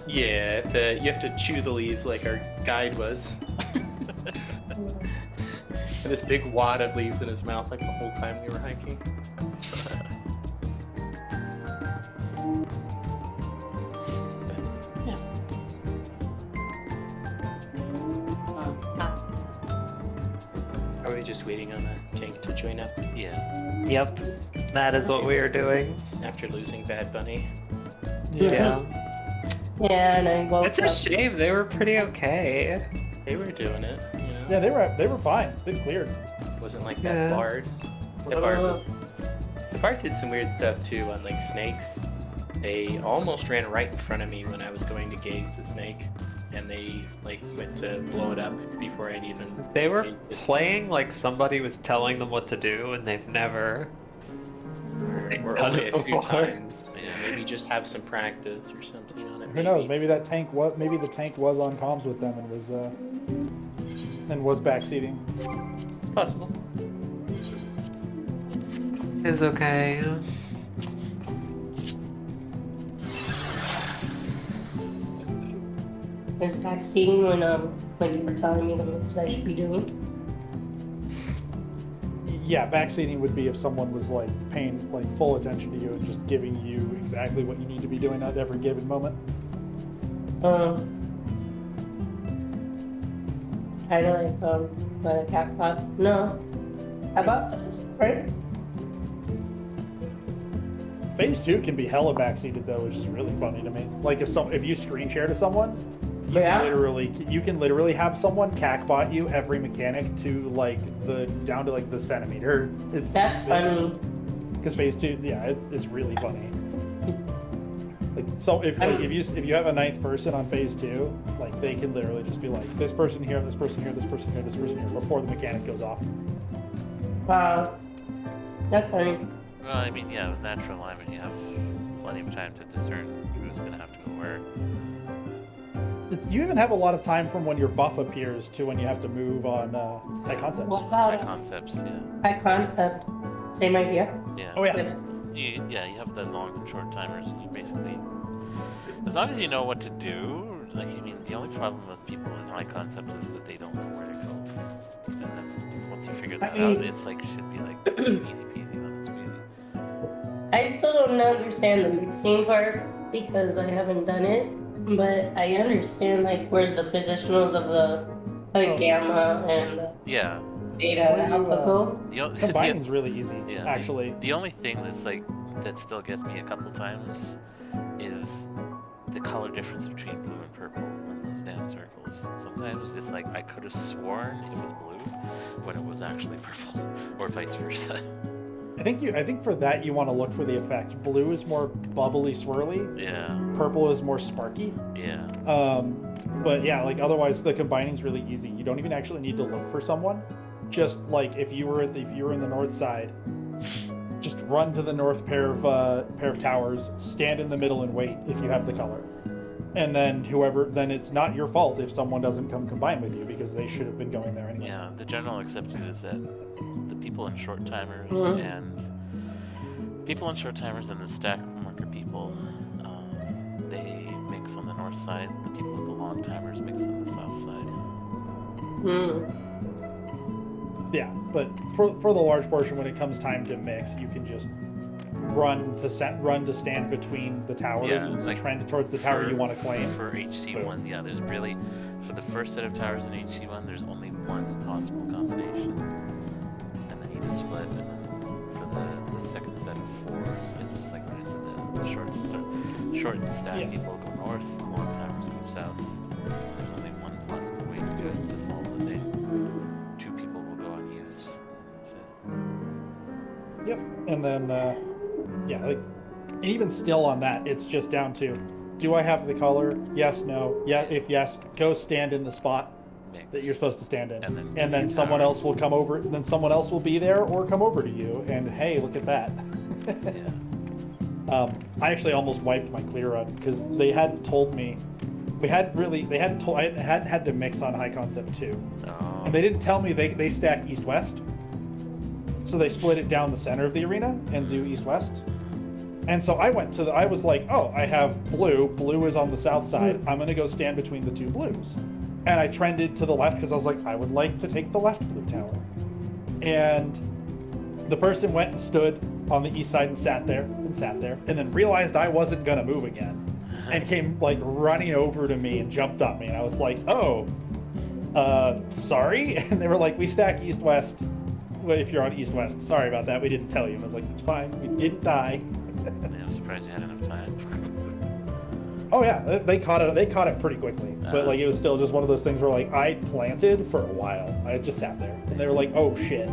Yeah, you have to chew the leaves like our guide was. And this big wad of leaves in his mouth like the whole time we were hiking. Are we just waiting on the tank to join up? Yeah. Yep, that is what we are doing. After losing Bad Bunny. Yeah. Yeah, and I woke It's a up. shame, they were pretty okay. They were doing it. Yeah, they were fine. They cleared. Wasn't like that Yeah. Bard. The Bard did some weird stuff too on like snakes. They almost ran right in front of me when I was going to gaze the snake, and they like went to blow it up before I'd even. They were gazed it. playing like somebody was telling them what to do, and they've never. Or done only it a few before. times. Yeah, maybe just have some practice or something on it. Who knows? Maybe the tank was on comms with them and was backseating. Possible. It's okay. Is vaccine when you were telling me the moves I should be doing? Yeah, backseating would be if someone was like paying like full attention to you and just giving you exactly what you need to be doing at every given moment. Kind of like cat pod. No. How about this, right? Phase 2 can be hella backseated though, which is really funny to me. Like if you screen share to someone, you can literally have someone cackbot you every mechanic to like down to like the centimeter. That's funny. Because Phase 2, yeah, it's really funny. Like so if you have a ninth person on Phase 2, like they can literally just be like this person here, this person here, this person here, this person here before the mechanic goes off. Wow. That's funny. Well, I mean, yeah, with natural alignment, you have plenty of time to discern who's gonna have to go where. You even have a lot of time from when your buff appears to when you have to move on high concepts. What about High concepts, yeah. high concept? Same idea. Yeah. Oh yeah. Good. You have the long and short timers, and you basically, as long as you know what to do. Like, I mean, the only problem with people in high concepts is that they don't know where to go. And then once you figure that out, it's like should be like easy peasy, lemon squeezy. I still don't understand the mixing part because I haven't done it, but I understand like where the positionals of the gamma and the Yeah. beta and alpha go. Combining's really easy, Yeah, actually. The only thing that still gets me a couple times is the color difference between blue and purple in those damn circles. Sometimes it's like I could have sworn it was blue when it was actually purple, or vice versa. I think for that you want to look for the effect. Blue is more bubbly, swirly. Yeah. Purple is more sparky. Yeah. But yeah, like otherwise the combining's really easy. You don't even actually need to look for someone. Just like if you were in the north side, just run to the north pair of towers, stand in the middle and wait if you have the color. And then then it's not your fault if someone doesn't come combine with you because they should have been going there anyway. Yeah. The general accepted is that the people in short timers and the stack marker people, they mix on the north side. The people with the long timers mix on the south side. Yeah, but for the large portion, when it comes time to mix, you can just run to stand between the towers and like trend towards the tower you want to claim. For HC1, yeah, there's really, for the first set of towers in HC1, there's only one possible combination, and then you just split. And then for the second set of 4, it's just like what I said, the short stack people go north, the long timers go south. There's only one possible way to do it to solve the thing. 2 people will go unused, and that's it. Yep, and then like, and even still on that, it's just down to, do I have the color? Yes, no. Yeah, if yes, go stand in the spot mix. that you're supposed to stand in, And then and then your someone tower. else will come over. Then someone else will be there or come over to you, and hey, look at that. Yeah. I actually almost wiped my clear run because they hadn't told me. They hadn't told. I hadn't had to mix on High Concept 2, Oh. and they didn't tell me they stack east-west. So they split it down the center of the arena and do east-west. And so I was like, oh, I have blue. Blue is on the south side. I'm gonna go stand between the two blues. And I trended to the left because I was like, I would like to take the left blue tower. And the person went and stood on the east side and sat there, and then realized I wasn't gonna move again. And came like running over to me and jumped on me. And I was like, oh, sorry? And they were like, we stack east-west. Well, if you're on east-west, sorry about that. We didn't tell you. And I was like, it's fine. We didn't die. Yeah, I'm surprised you had enough time. Oh yeah, they caught it. They caught it pretty quickly. But like, it was still just one of those things where like I planted for a while. I just sat there, and they were like, "Oh shit!"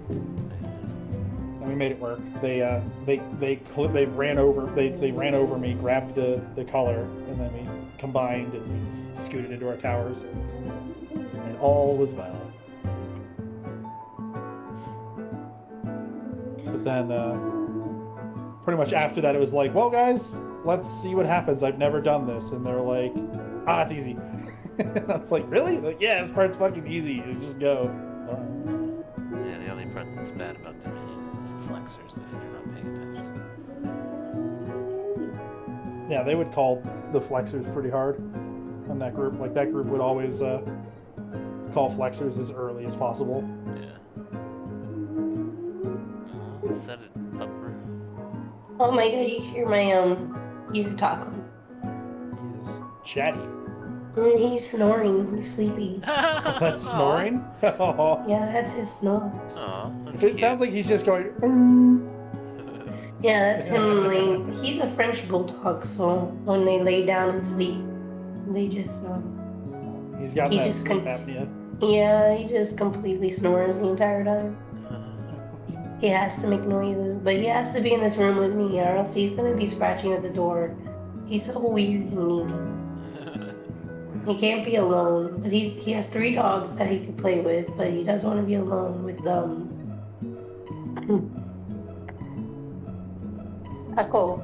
And we made it work. They ran over. They ran over me, grabbed the color, and then we combined and we scooted into our towers, and all was well. But then, pretty much after that, it was like, well, guys, let's see what happens. I've never done this. And they're like, it's easy. And I was like, really? Like, yeah, this part's fucking easy. You just go. Yeah, the only part that's bad about Dominion is the flexors if you're not paying attention. Yeah, they would call the flexors pretty hard on that group. Like, that group would always call flexors as early as possible. Yeah. Set it up. Oh my god, you hear my you talk. He's chatty. He's snoring. He's sleepy. That's snoring? Yeah, that's his snores. Aw, that's It cute. sounds like he's just going, Yeah, that's him laying. He's a French bulldog, so when they lay down and sleep, they just he's got He that just sleep con- apnea. yeah, he just completely snores the entire time. He has to make noises, but he has to be in this room with me, or else he's gonna be scratching at the door. He's so weird and needy. He can't be alone, but he has 3 dogs that he could play with, but he doesn't want to be alone with them. Taco.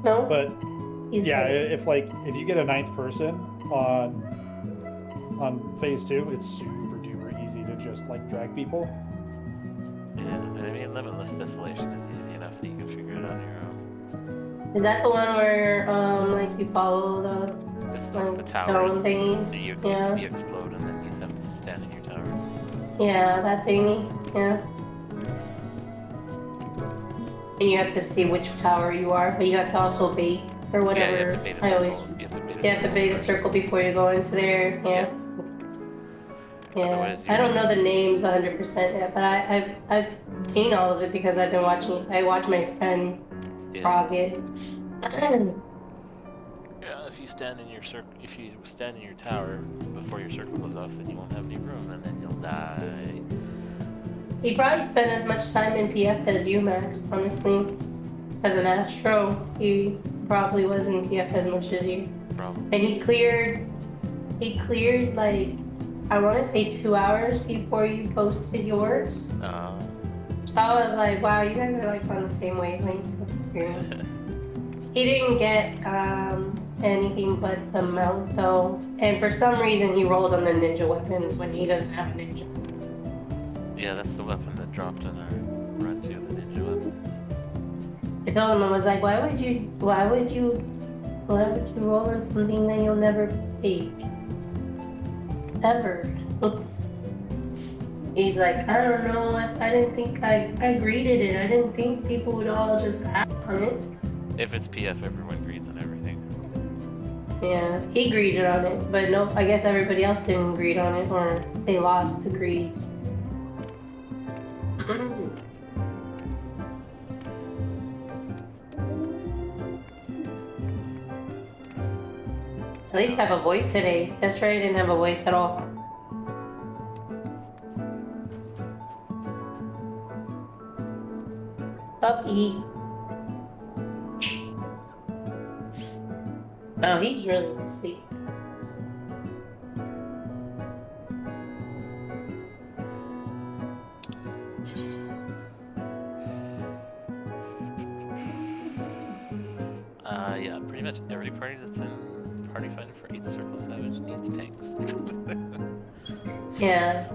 No? But He's yeah, nice. if you get a 9th person on phase 2, it's super duper easy to just like drag people. Yeah, I mean, Limitless Desolation is easy enough that you can figure it out on your own. Is that the one where like you follow the It's the like towers. stone things? You Yeah. explode and then you just have to stand in your tower. Yeah, that thingy. Yeah. And you have to see which tower you are, but you have to also bait or whatever. Yeah, you have to bait a I circle. always. You have to bait a You have to circle bait a first. circle before you go into there. Yeah. Yeah. Otherwise, I don't you're know the names 100% yet, but I've seen all of it because I've been watching. I watch my friend Yeah. prog it. Yeah, if you stand in your tower before your circle goes off, then you won't have any room, and then you'll die. He probably spent as much time in PF as you, Max, honestly. As an Astro, he probably was in PF as much as you. Probably. And he cleared like, I want to say 2 hours before you posted yours. So I was like, wow, you guys are like on the same wavelength. He didn't get anything but the mount though. And for some reason he rolled on the ninja weapons when he doesn't have a ninja. Yeah, that's the weapon that dropped in our run too, the ninja weapons. I told him, I was like, why would you roll on something that you'll never beat? Ever. He's like, I don't know, I didn't think I greeted it. I didn't think people would all just act on it. If it's PF, everyone greets on everything. Yeah, he greeted on it, but nope, I guess everybody else didn't greet on it, or they lost the greets. At least have a voice today. Yesterday I didn't have a voice at all. Puppy. Oh, he's really asleep. Yeah, pretty much every party that's in Party Finder for 8 Circle Savage needs tanks. Yeah.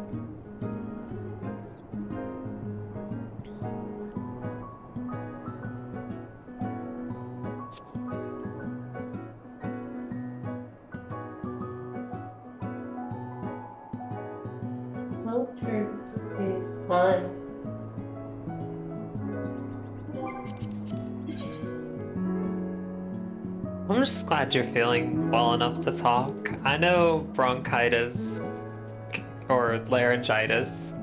Filters is fun. I'm just glad you're feeling well enough to talk. I know bronchitis or laryngitis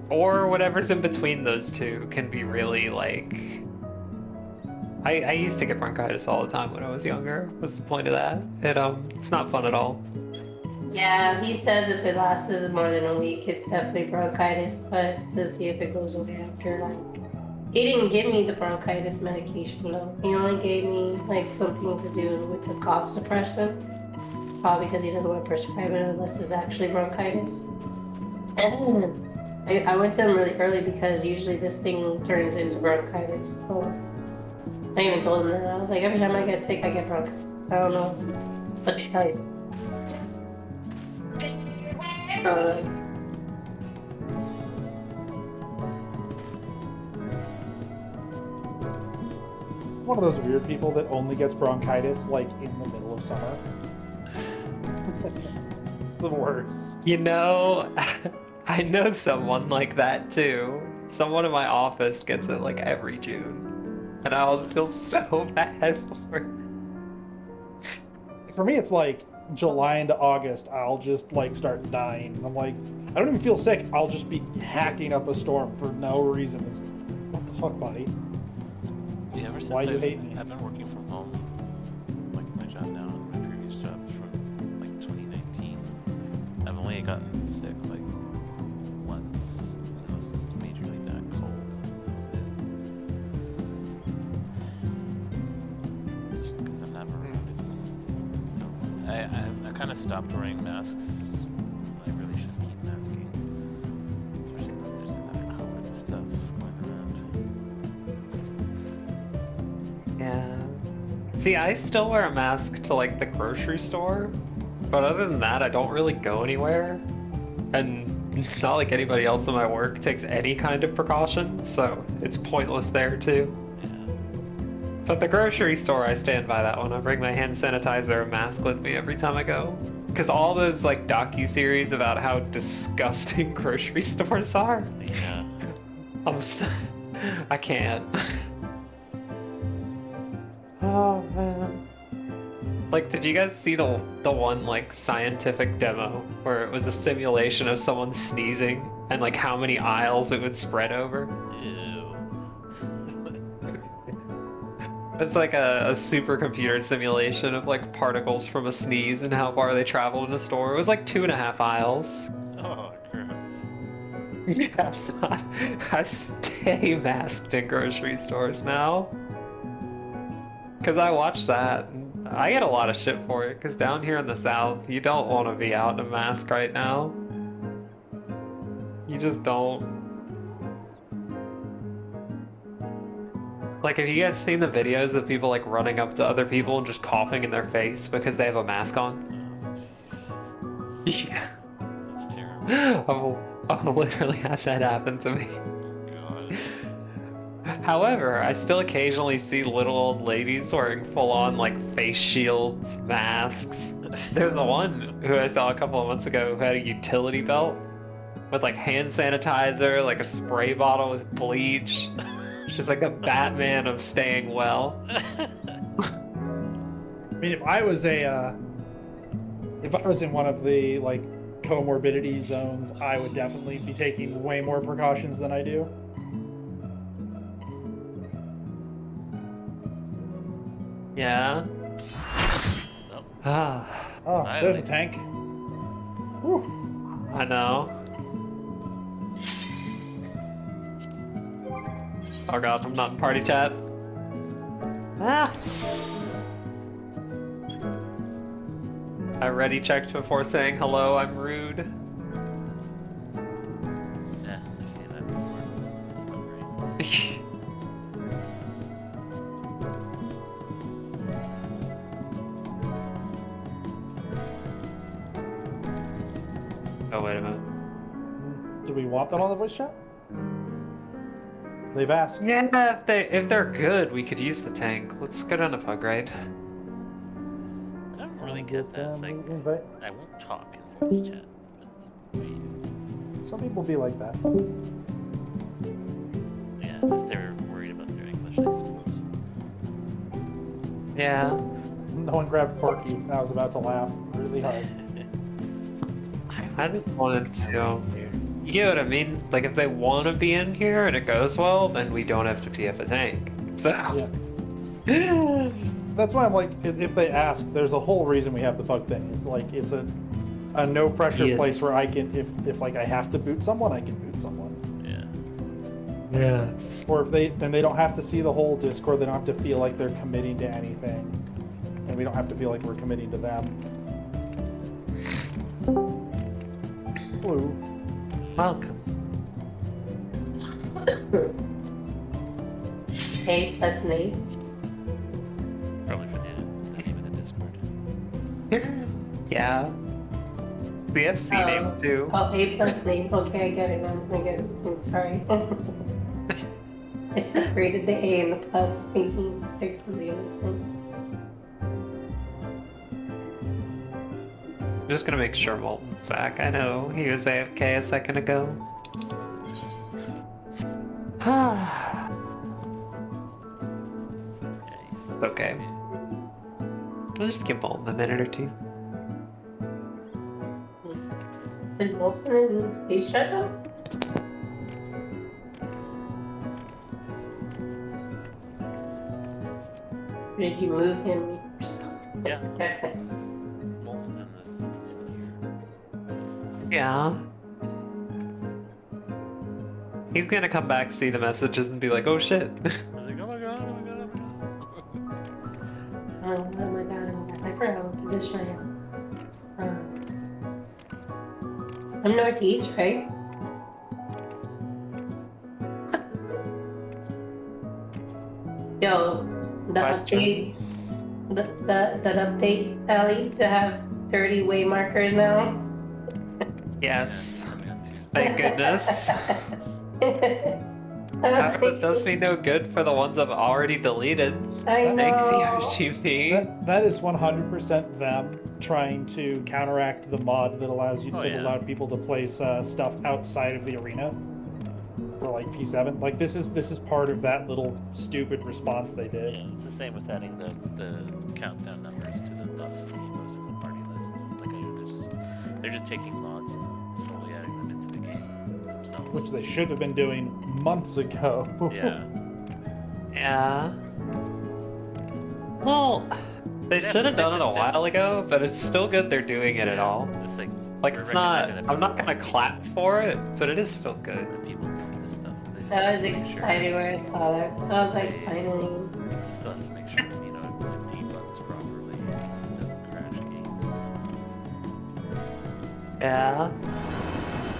or whatever's in between those two can be really like. I used to get bronchitis all the time when I was younger. What's the point of that? It's not fun at all. Yeah, he says if it lasts more than a week, it's definitely bronchitis, but to see if it goes away after, like, he didn't give me the bronchitis medication though. He only gave me like something to do with the cough suppressant, probably because he doesn't want to prescribe it unless it's actually bronchitis. And I went to him really early because usually this thing turns into bronchitis. So I even told him that. I was like, every time I get sick, I get bronchitis. I don't know what to tell you. One of those weird people that only gets bronchitis like in the middle of summer. It's the worst. You know, I know someone like that too. Someone in my office gets it like every June. And I always feel so bad for it. For me, it's like July into August, I'll just like start dying. I'm like, I don't even feel sick. I'll just be hacking up a storm for no reason. It's, what the fuck, buddy? Yeah, ever since Why do you hate me? I've been working from home, like my job now and my previous job from like 2019. I've only gotten sick like once, and it was just a majorly bad cold. That was it. Just because I'm never around it. I kind of stopped wearing masks. I really should keep masking, especially when there's another COVID stuff going around. Yeah. See, I still wear a mask to like the grocery store, but other than that, I don't really go anywhere. And it's not like anybody else in my work takes any kind of precaution, so it's pointless there too. But the grocery store, I stand by that one. I bring my hand sanitizer and mask with me every time I go. Because all those like docu-series about how disgusting grocery stores are. Yeah. I can't. Oh man. Like, did you guys see the one like scientific demo where it was a simulation of someone sneezing and like how many aisles it would spread over? Ew. It's like a supercomputer simulation of like particles from a sneeze and how far they traveled in a store. It was like 2.5 aisles. Oh, gross. Yeah, I stay masked in grocery stores now. Because I watch that. And I get a lot of shit for it, because down here in the South, you don't want to be out in a mask right now. You just don't. Like, have you guys seen the videos of people like running up to other people and just coughing in their face because they have a mask on? Oh, jeez. Yeah. That's terrible. I've literally had that happen to me. God. However, I still occasionally see little old ladies wearing full-on like face shields, masks. There's the one who I saw a couple of months ago who had a utility belt with like hand sanitizer, like a spray bottle with bleach. She's like a Batman of staying well. I mean, if I was in one of the like comorbidity zones, I would definitely be taking way more precautions than I do. Yeah. Nope. Ah, Oh, there's a Finally. tank. Whew. I know. Oh god, I'm not in party chat. Ah! I already checked before saying hello, I'm rude. Yeah, I've seen that before. It's not great. Oh, wait a minute. Do we want them on the voice chat? They've asked. Yeah, if they're good, we could use the tank. Let's go down to Pug Raid. I don't really get that. It's like, Invite. I won't talk in voice chat. But Some people be like that. yeah, if they're worried about their English, I suppose. Yeah. No one grabbed Porky, and I was about to laugh really hard. I just wanted to. You get what I mean? Like, if they want to be in here and it goes well, then we don't have to TF a tank. So. Yeah. That's why I'm like, if they ask, there's a whole reason we have the Pug thing. It's like, it's a no pressure Yes. place where I can, if like I have to boot someone, I can boot someone. Yeah. Yeah. Or if then they don't have to see the whole Discord, they don't have to feel like they're committing to anything. And we don't have to feel like we're committing to them. Hello. Welcome. Hey, that's me. Probably for the name of the Discord. Yeah. The FC name too. Oh, A plus name. Okay, I get it now. I get it. I'm sorry. I separated the A and the plus, thinking it's fixed with the other thing. I'm just gonna make sure Molten's back. I know he was AFK a second ago. Yeah, he's Okay. I'll just give Molten a minute or two. Is Bolton in space chat now? Did you move him yourself? Yeah. Okay. Molten's in here. Yeah. He's gonna come back, see the messages, and be like, oh shit. I was like, oh my god, oh my god, oh my god. Oh my god, I forgot what position I am. I'm northeast, right? Yo, the Western. update, that update, Ellie, to have 30 way markers now. Yes. Yeah, coming on Tuesday. Thank goodness. That does me no good for the ones I've already deleted. I know. Thanks, Yoshi. That is 100% them trying to counteract the mod that allows you to Oh, yeah. allow people to place stuff outside of the arena for like P7. Like this is part of that little stupid response they did. Yeah, it's the same with adding the countdown numbers to the buffs and emotes in the party lists. Like they're just taking mods and slowly adding them into the game themselves. Which they should have been doing months ago. Yeah. Yeah. Well, they should have done it a while ago, but it's still good they're doing it at all. It's like Like, we're it's not, recognizing that I'm not people- gonna clap for it, but it is still good. that people do this stuff. They just I was make sure- excited when I saw that. I was like, finally. He still has to make sure, you know, it debugs properly, it doesn't crash games. Yeah.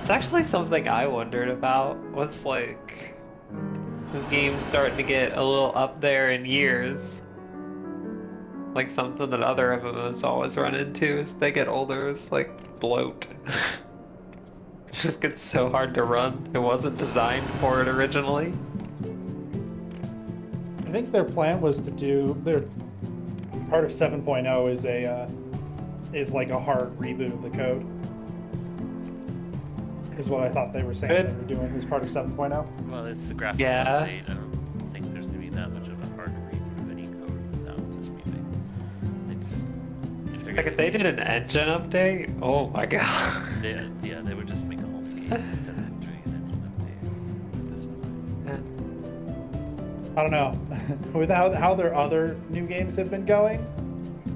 It's actually something I wondered about, was like, this game's starting to get a little up there in years. Like something that other MMOs always run into as they get older is like bloat. It just gets so hard to run. It wasn't designed for it originally. I think their plan was to do their part of 7.0 is like a hard reboot of the code. Is what I thought they were saying Good. they were doing as part of 7.0. Well, it's the graphical Yeah. update. I don't think there's going to be that much of a hard reboot of any code without disputing. If they're Like gonna if they did an engine update, oh my god. they would just make a whole new game instead of doing an engine update at this point. I don't know. With how their other new games have been going,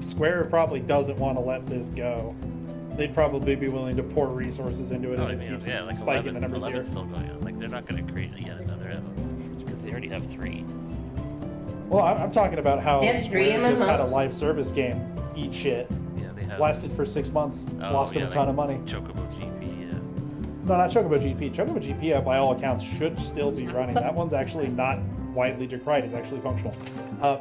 Square probably doesn't want to let this go. They'd probably be willing to pour resources into it Oh, I and mean, keep yeah, like spiking 11, the numbers 11's here. still going on. Like, they're not going to create yet another MMO because they already have 3. Well, I'm talking about how They have 3 Square just had a MMOs? live service game eat shit. Yeah, they have lasted for 6 months, lost them a ton of money. Chocobo GP, yeah. No, not Chocobo GP. Chocobo GP, by all accounts, should still be running. That one's actually not widely decried. It's actually functional.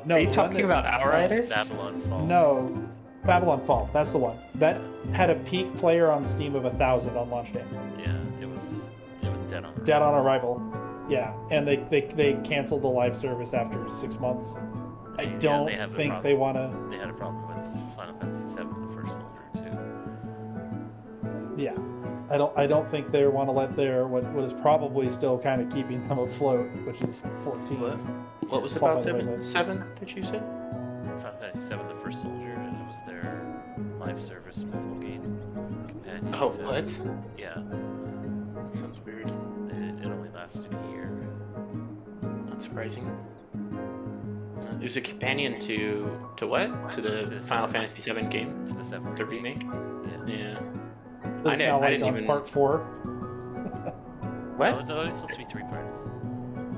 No, Are you talking about Outriders? Babylon Fall. No, Babylon Fall. That's the one. That had a peak player on Steam of 1,000 on launch day. Yeah, it was dead on. Dead on arrival. Yeah, and they canceled the live service after 6 months. I don't think they want to. They had a problem with Final Fantasy VII: The First Soldier too. Yeah, I don't think they want to let their what is probably still kind of keeping them afloat, which is 14. What was about 7 that you said? Final Fantasy VII: The First Soldier, and it was their live service mobile game companion. Oh, what? Yeah. That sounds weird. It only lasted a year. Not surprising. It was a companion to what? To the Final Fantasy VII game? To the 7 The remake? Yeah. It's I now, like, didn't on even. part 4. What? Oh, it's always supposed to be 3 parts.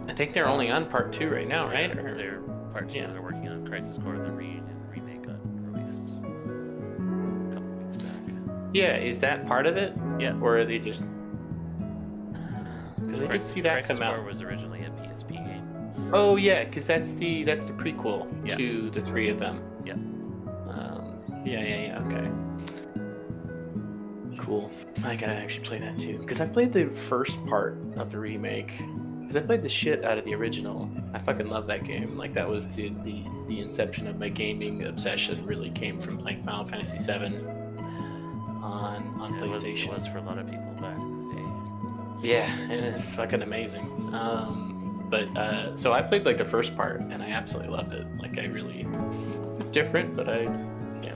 I think they're only on part 2 right now, right? Yeah, they're part 2. They're working on Crisis Core. The remake got released a couple weeks back. Yeah, is that part of it? Yeah. Or are they just? Because I did see that Crisis come out. Core was originally a PSP game. Oh yeah, because that's the prequel Yeah. to the 3 of them. Yeah. Yeah. Okay. Cool. I gotta actually play that too. Because I played the first part of the remake. Because I played the shit out of the original. I fucking love that game. Like that was the inception of my gaming obsession. Really came from playing Final Fantasy VII on PlayStation. It was for a lot of people back in the day. Yeah, and it's fucking amazing. So I played like the first part, and I absolutely loved it. Like it's different, but yeah.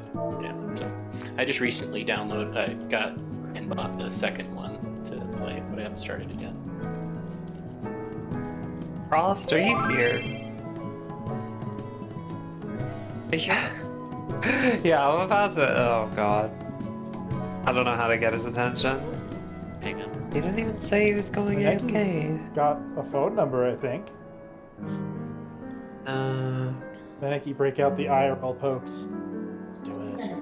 So I just recently got and bought the second one to play it, but I haven't started it yet. Frost, are you here? Yeah. Yeah, I'm about to. Oh god. I don't know how to get his attention. Ping him. He didn't even say he was going AFK. Got a phone number, I think. Maneki, break out the IRL pokes. Do it.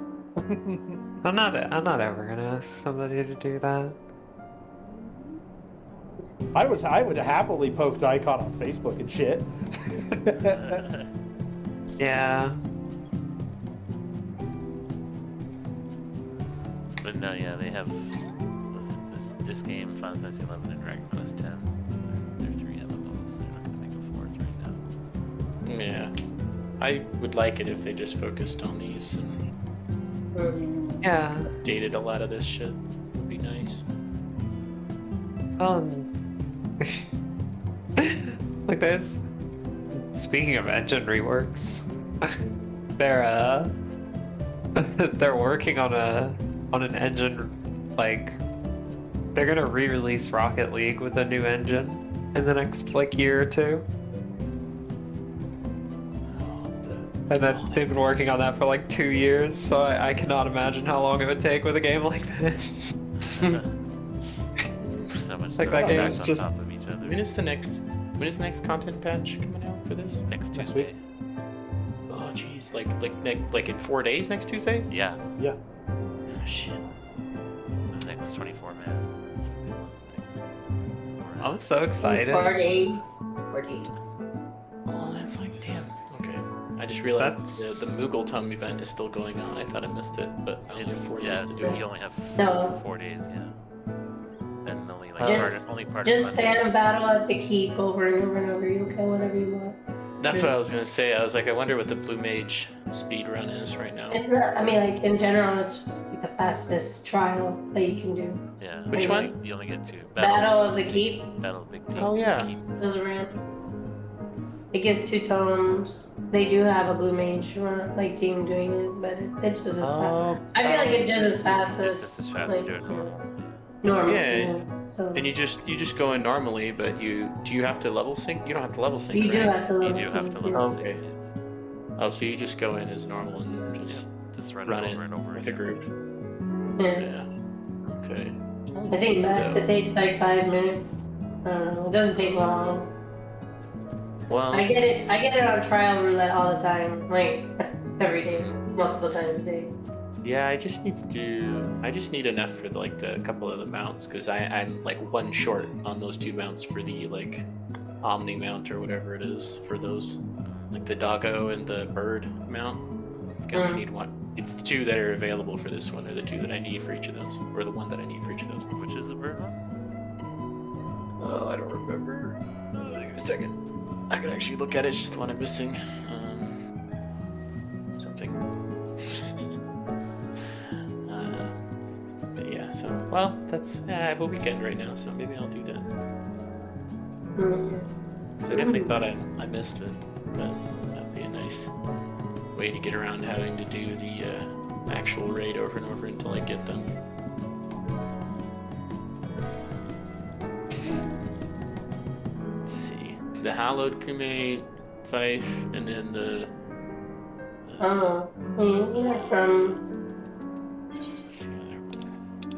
I'm not ever gonna ask somebody to do that. I would happily poke Icon on Facebook and shit. Yeah. But no, yeah, they have this game, Final Fantasy XI and Dragon Quest X. They're 3 MMOs. They're not gonna make a 4th right now. Yeah. I would like it if they just focused on these and Yeah. updated a lot of this shit. Would be nice. Like this. Speaking of engine reworks, they're working on an engine, like they're gonna re-release Rocket League with a new engine in the next like year or 2. And then they've been working on that for like 2 years, so I cannot imagine how long it would take with a game like this. So much Like that stuff game's stacked just- on top of each other. When is the next content patch coming out for this? Next Next Tuesday. Oh jeez, like in 4 days next Tuesday? Yeah, Yeah. Oh shit. the next 24 man. It's gonna be a long thing. I'm so excited. 4 days. 4 days. Oh, that's like damn. Okay. I just realized That's- the Moogle Tum event is still going on. I thought I missed it, but I only have 4 Yeah, days to it's, do you it. only have No. 4 days, yeah. And only like Just- only part Just of Monday. fan battle at the keep over and over and over. You can whatever you want. That's what I was gonna say. I was like, I wonder what the Blue Mage speed run is right now. It's not. I mean, like in general, it's just like the fastest trial that you can do. Yeah. Which you one? only- You only get 2. Battle of the keep. Battle of Big Peak. Oh, yeah. Keep. Goes around. It gives 2 totems. They do have a blue mage like team doing it, but it's just as Oh, fast. I feel like it's just as fast It's as just as fast like, as do it normal. normal. Yeah. you know, So And you just go in normally, but do you have to level sync? You don't have to level sync. you do right? have to You level do have to sync, level yeah. sync. Okay. Yes. Oh, so you just go in as normal and just Just run run it it over and over with a again. group. Yeah. Yeah. Okay. I think max Yeah. it takes like 5 minutes. I don't know. It doesn't take long. Well, I get it on trial roulette all the time, like every day, multiple times a day. Yeah, I just need enough for like the couple of the mounts because I'm like one short on those 2 mounts for the like Omni mount or whatever it is for those, like the doggo and the bird mount. I only need one. It's the 2 that are available for this one, or the 2 that I need for each of those, or the 1 that I need for each of those. Which is the bird one? Oh, I don't remember. Give me a second. I could actually look at it. It's just the one I'm missing. Something. But yeah, so well, that's I have a weekend right now, so maybe I'll do that. Because I definitely thought I missed it, but that'd be a nice way to get around having to do the actual raid over and over until I get them. Let's see. The Hallowed Kume Fife, and then the yeah, from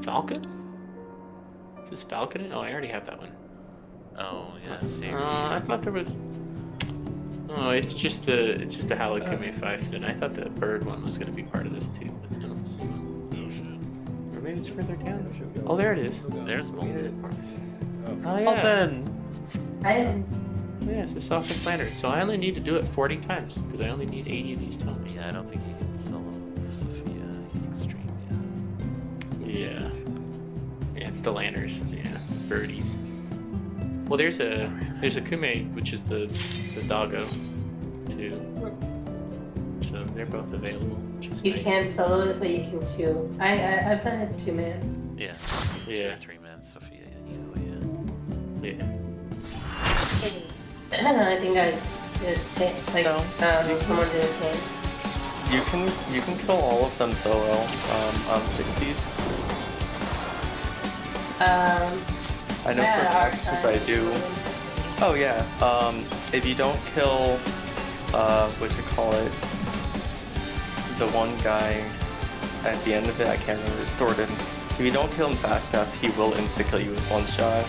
Falcon? Is this Falcon? Oh, I already have that one. Oh yeah, same. I thought there was. Oh, it's just the Hallowed Kume Fife. Then I thought the bird one was going to be part of this too, but I don't see one. Oh shit. Or maybe it's further down. Oh, there it is. There's Molten. Oh yeah. Molten! Yeah, it's the Soft Planner. So I only need to do it 40 times because I only need 80 of these tomes. Yeah, I don't think you can solo Sophia Extreme. Yeah. Yeah, it's the lanners. Yeah, birdies. Well, there's a Kume, which is the doggo, too. So they're both available. Which is you nice. can't solo it, but you can 2. I've done it 2 man. Yeah. Yeah. 3-man Sophia easily. Yeah. I think I just like someone did a tank. You can kill all of them solo on 60s. I know for a fact since I do. Oh yeah. If you don't kill, what you call it, the one guy at the end of it, I can't remember, Thornton. If you don't kill him fast enough, he will insta kill you with 1 shot,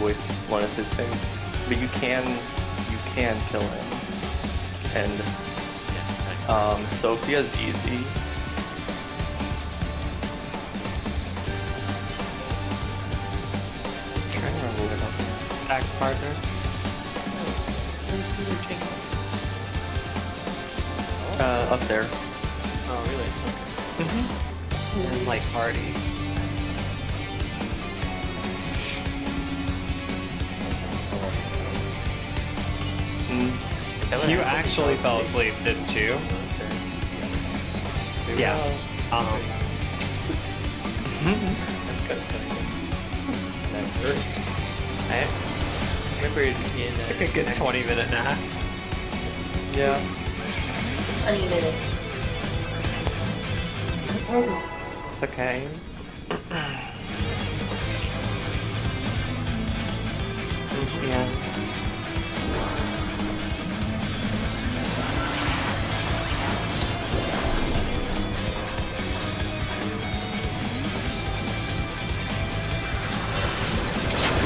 with one of his things. But you can kill him. And Sophia's easy. I'm trying to remember what else. Attack partner. Up there. Oh, really? And like parties. You actually fell asleep, didn't you? Yeah. I remember in Like a good 20-minute nap. Yeah. 20 minutes. It's okay. Yeah.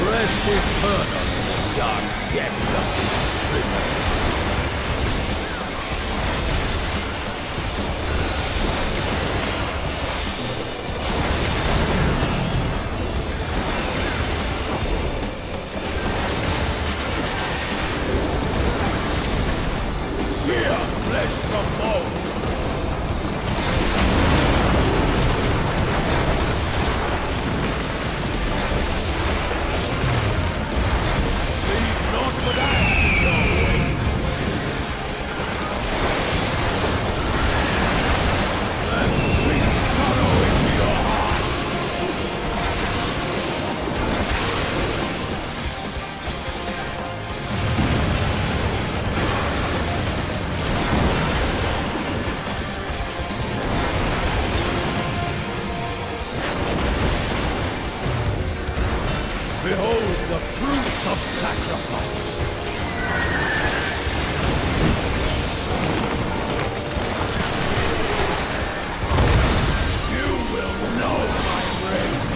Rest eternal in the dark depths of this prison. Sear flesh from bone. Not with ash in your way. And sink sorrow into your heart. Behold the fruits of sacrifice. You will know my rage.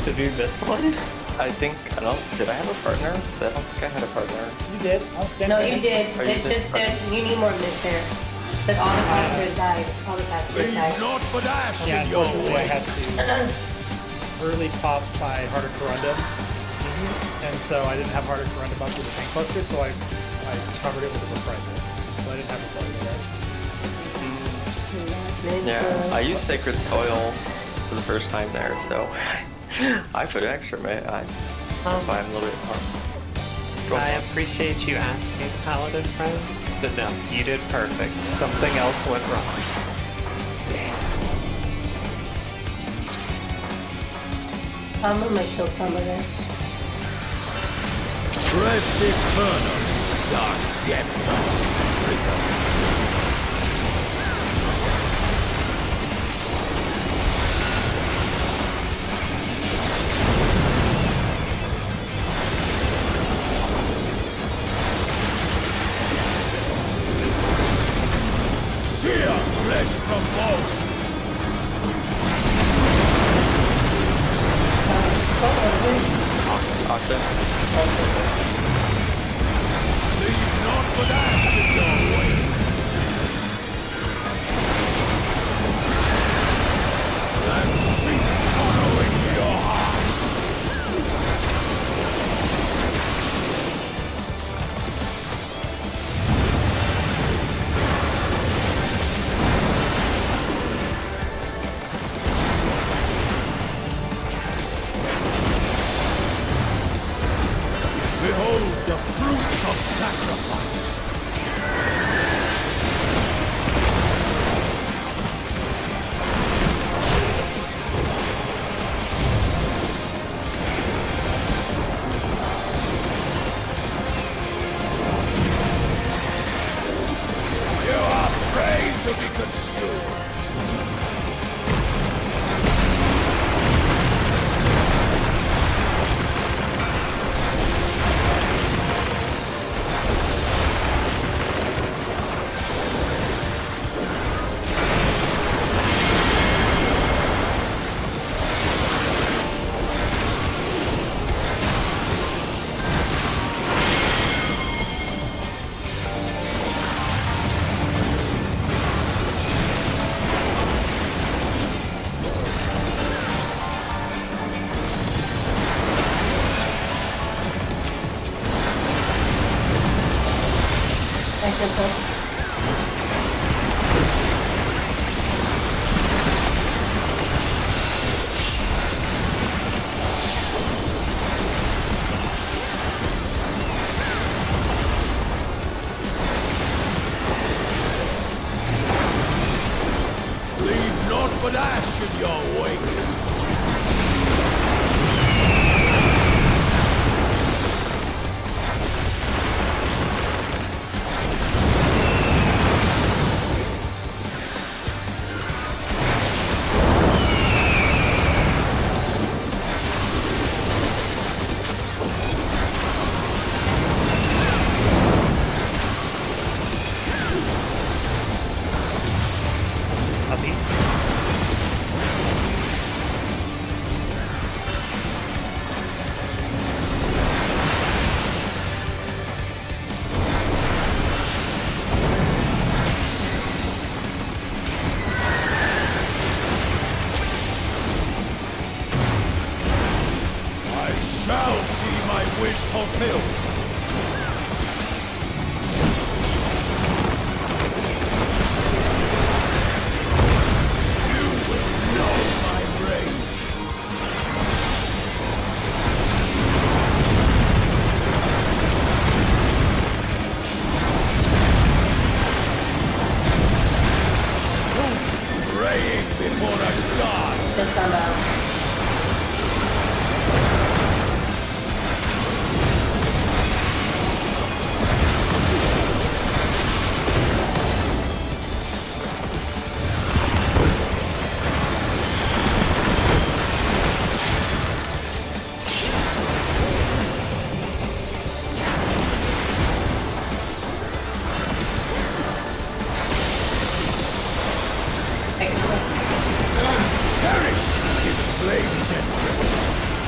to do this one? I think, did I have a partner? I don't think I had a partner. You did. I'll stand No, by you it. did. Oh, you It's did? just that you need more mids there. Because all the passengers died. All the passengers Leave died. not but ash Yeah, in your unfortunately, I way. had to early pop my Harder Corundum. And so I didn't have Harder Corundum up with the tank cluster, so I covered it with a reprisal. So I didn't have a failure there. Yeah, I used Sacred Soil for the first time there, so I put extra mid. I'm a little bit Go I on. appreciate you asking, Paladin friend, but no, you did perfect. Something else went wrong. I'm gonna make sure come over there. Rest eternal, dark depths of prison. Seer flesh from bones. Octa. Leave not but ash in your way. And sweet sorrow in your heart. Behold the fruits of sacrifice. You are prey to be consumed. Thank you, sir. Leave naught but ash in your wake. Nothing. I shall see my wish fulfilled. You will know my rage. Praying before a god. Just come out. Perish in flames and rivers.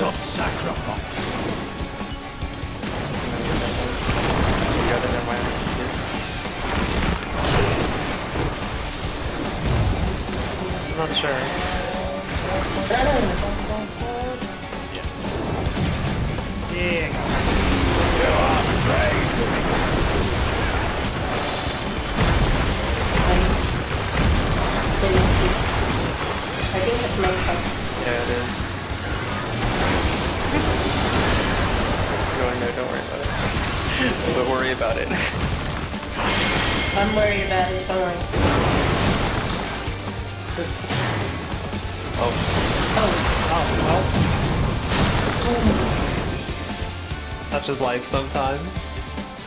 of sacrifice. I'm not sure. I think it's my cup. Yeah, it is. Go in there, don't worry about it. But worry about it. I'm worried about it, don't worry. Such is life sometimes.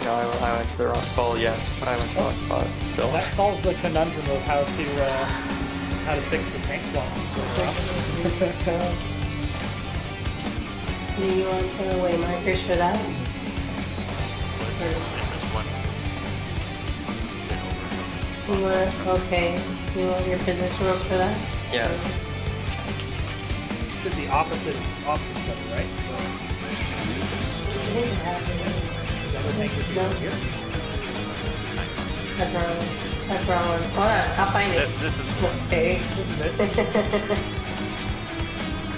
No, I went to the wrong spot. Yeah, I went to the wrong spot. Still. That solves the conundrum of how to fix the tank swap. Do you want to weigh markers for that? This is one. You want, okay. You want your positionals for that? Yeah. It's the opposite of it, right? I think I have it. Is that what tank would be over here? That's wrong. That's wrong one. Hold on, I'll find it. This is Okay.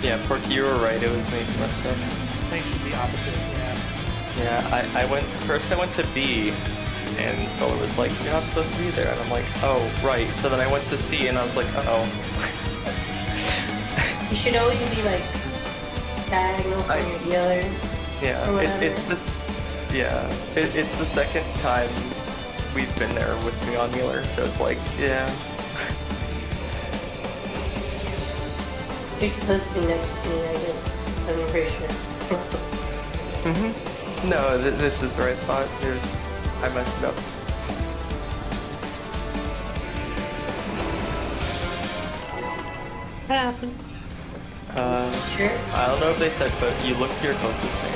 Yeah, Porky, you were right. It was me who messed up. Tank should be opposite, yeah. Yeah, I went to B, and Solar was like, "You're not supposed to be there," and I'm like, "Oh, right." So then I went to C, and I was like, "Oh." You should always be like diagonal from your dealer. Yeah, Or whatever. it's the second time we've been there with me on Mueller, so it's like, yeah. You're supposed to be next to me, I'm pretty sure. No, this is the right spot. I messed it up. What happened? Sure. I don't know if they said, but you look to your closest thing.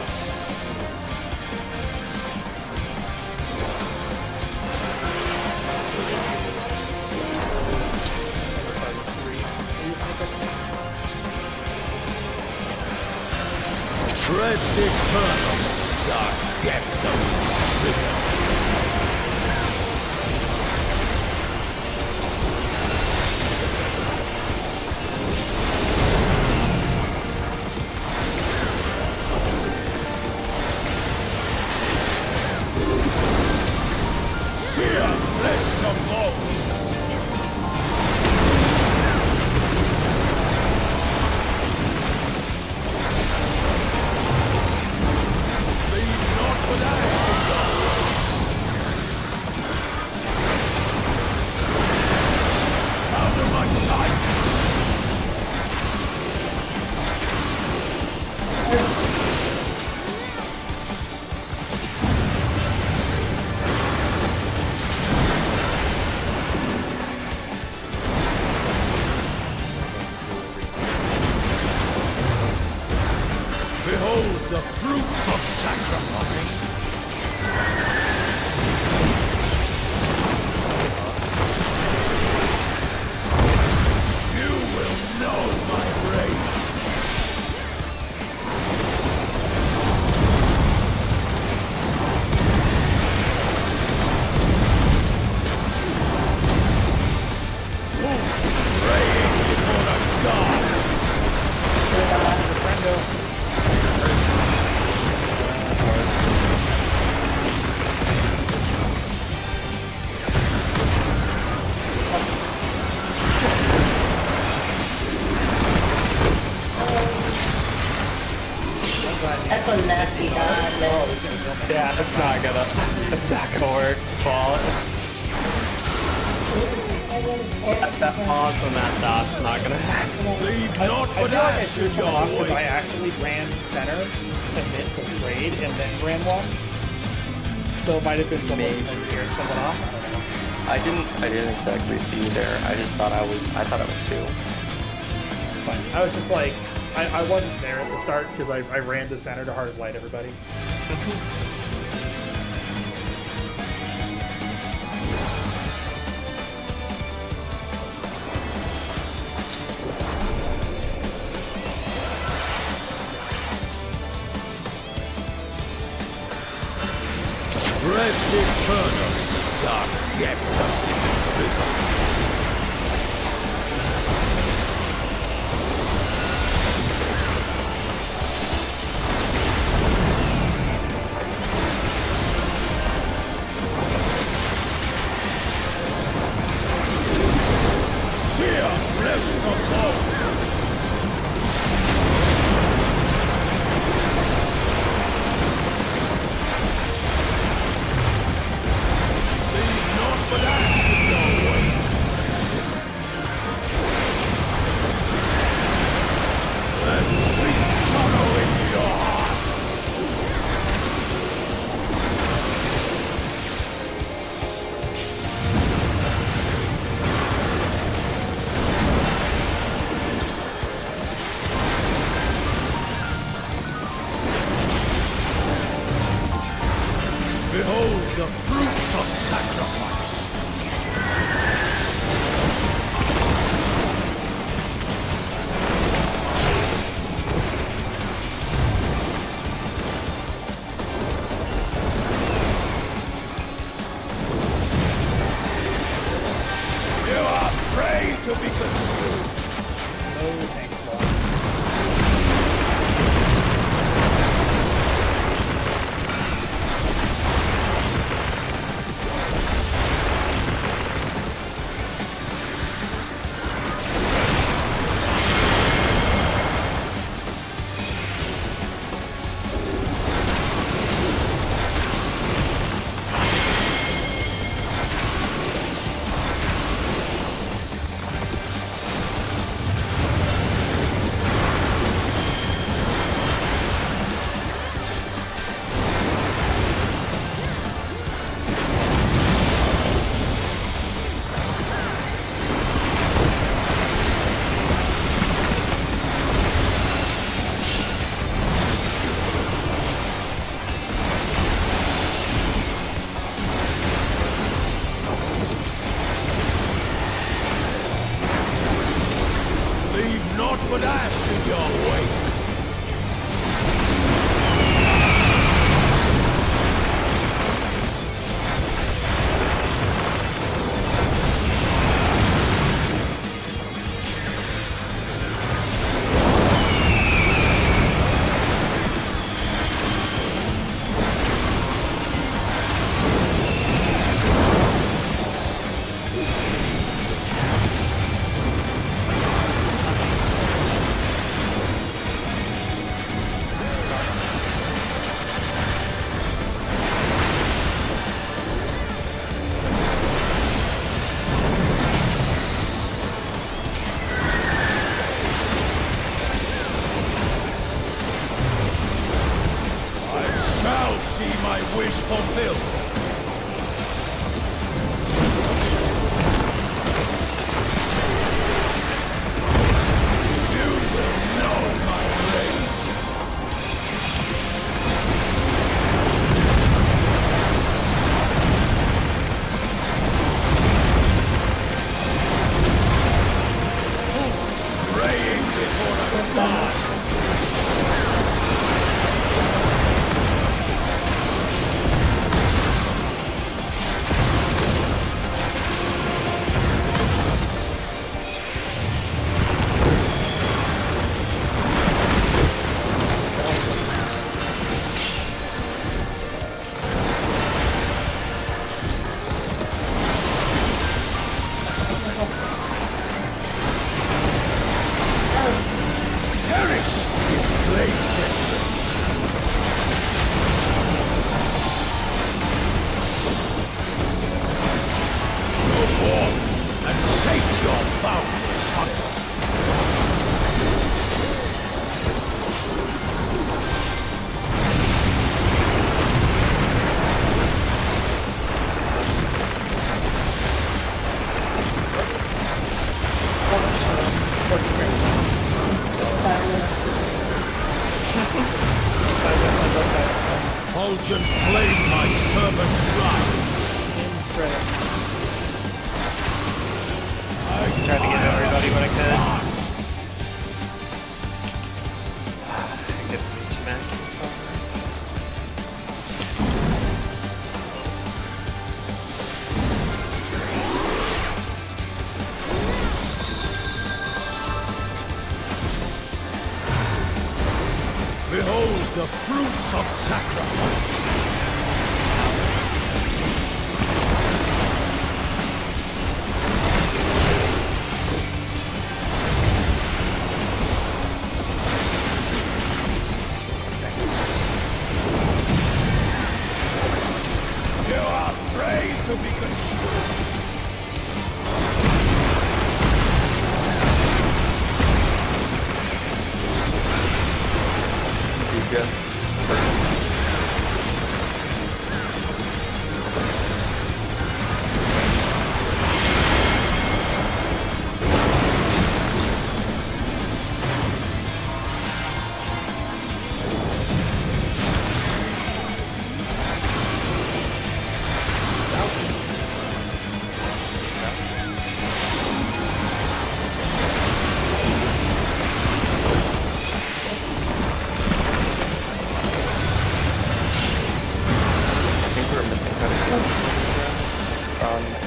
Rest eternal in the dark depths of prison. Fear, flesh of bone. Behold the fruits of sacrifice! You will know my rage! Praying before the god! That's a nasty dodge, man. Yeah, it's not gonna work. Fall. That pause and that dot's not gonna happen. Leave I not feel but like I ash threw in someone your off because I void! actually ran center to mid to trade and then ran one. So it might have been someone like scared someone off. I don't know. I didn't exactly see you there. I just thought I was two. But I was just like, I wasn't there at the start because I ran to center to hard light everybody. eternal in the dark depths of this prison. Sear flesh to bone. Leave naught but ash in your wake. And sweet sorrow in your heart. Behold the fruits of sacrifice. You are prey to be consumed. No tank spot. Leave naught but ash in your wake. I shall see my wish fulfilled. You will know my rage. Praying before a god. Perish in flame vengeance. Go forth and sate your boundless hunger. Fulgent flame, my servants rise. I Tried to get everybody when I could. pass. Get some matches. Behold the fruits of sacrifice! You are afraid to be consumed!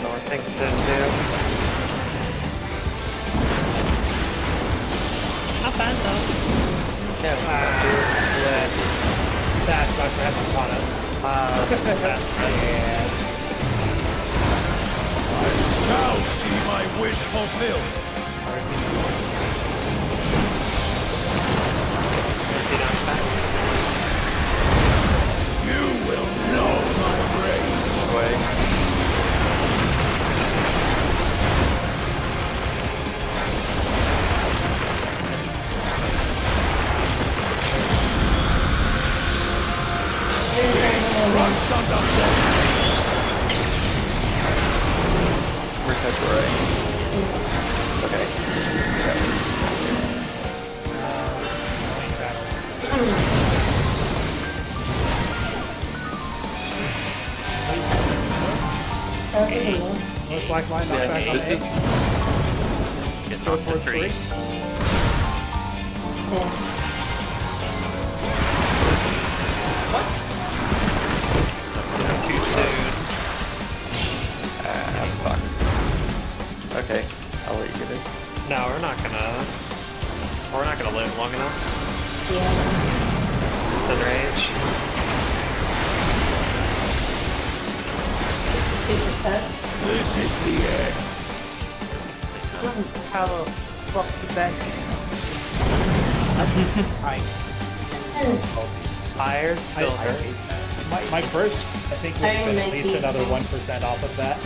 I think so too. Not bad though. That's not for having caught up. Shall see my wish fulfilled! You will know my rage! Crushed under Okay. Most black line knockback on this A. is Get knocked to 3. Yeah. Too soon. fuck. Okay, I'll let you get it. No, we're not gonna live long enough. Yeah. Within range. 2%. This is the end! How the fuck did that? Tires still hurt. My first, I think, would have been at least another 1% off of that.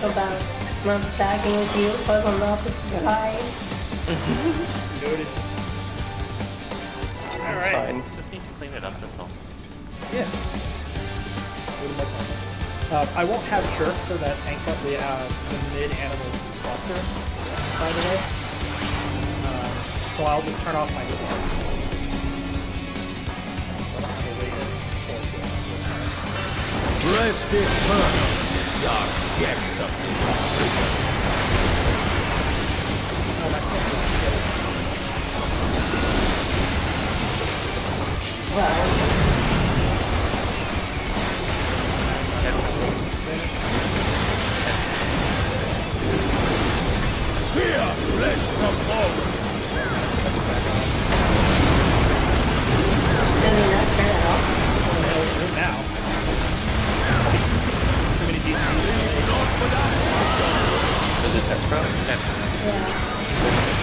About not stacking with you because I'm not high. Noted. Alright. Fine. Just need to clean it up, that's all. Yeah. I won't have Shirk for that tank up the mid-animal cluster, by the way. So I'll just turn off my spark. Rest eternal in the dark depths of this prison. Fear rest upon you. I mean, that's turn it off. Now. Too many DCs. Is it Tesla? Yeah.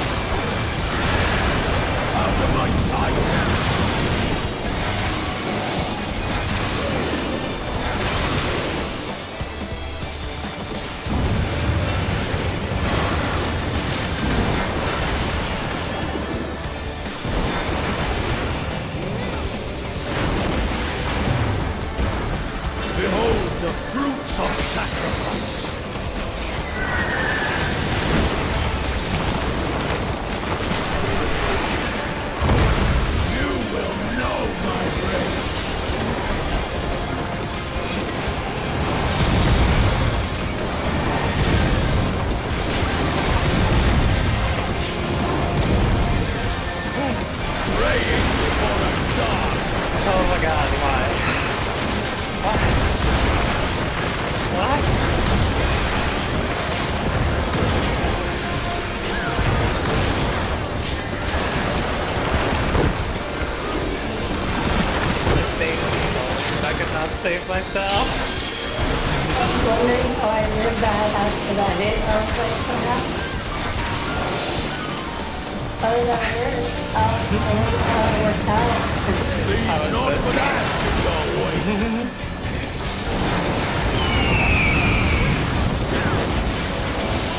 save myself. I was wondering how I lived that after that hit. I was like, what happened? How did that work? How it worked out? Leave not for that, Yahweh.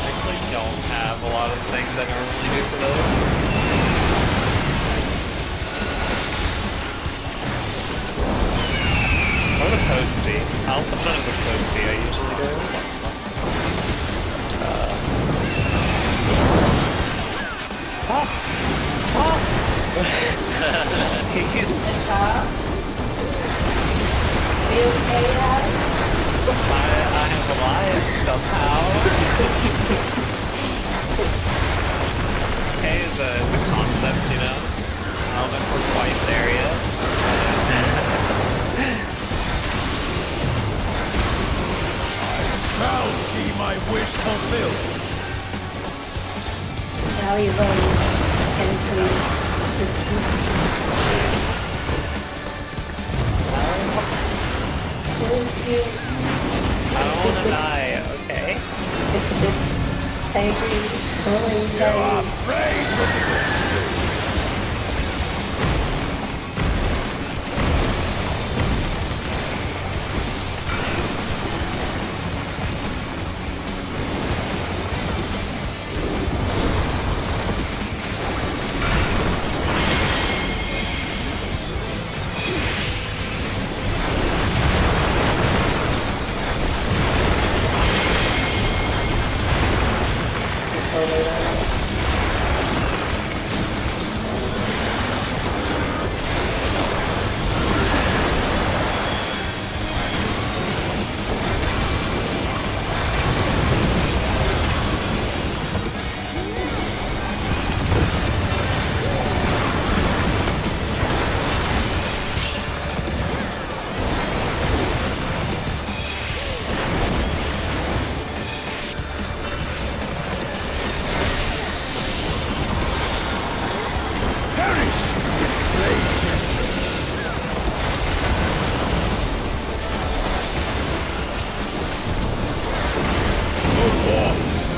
Actually don't have a lot of things I normally do for those. What a posty. I'll put that as a posty I usually do. Good job. Are you okay, Dad? I am alive somehow. Okay, is a concept, you know? I don't know if we're quite there yet. Shall see my wish fulfilled. Now you're going I don't want to die, okay? I agree. You are afraid.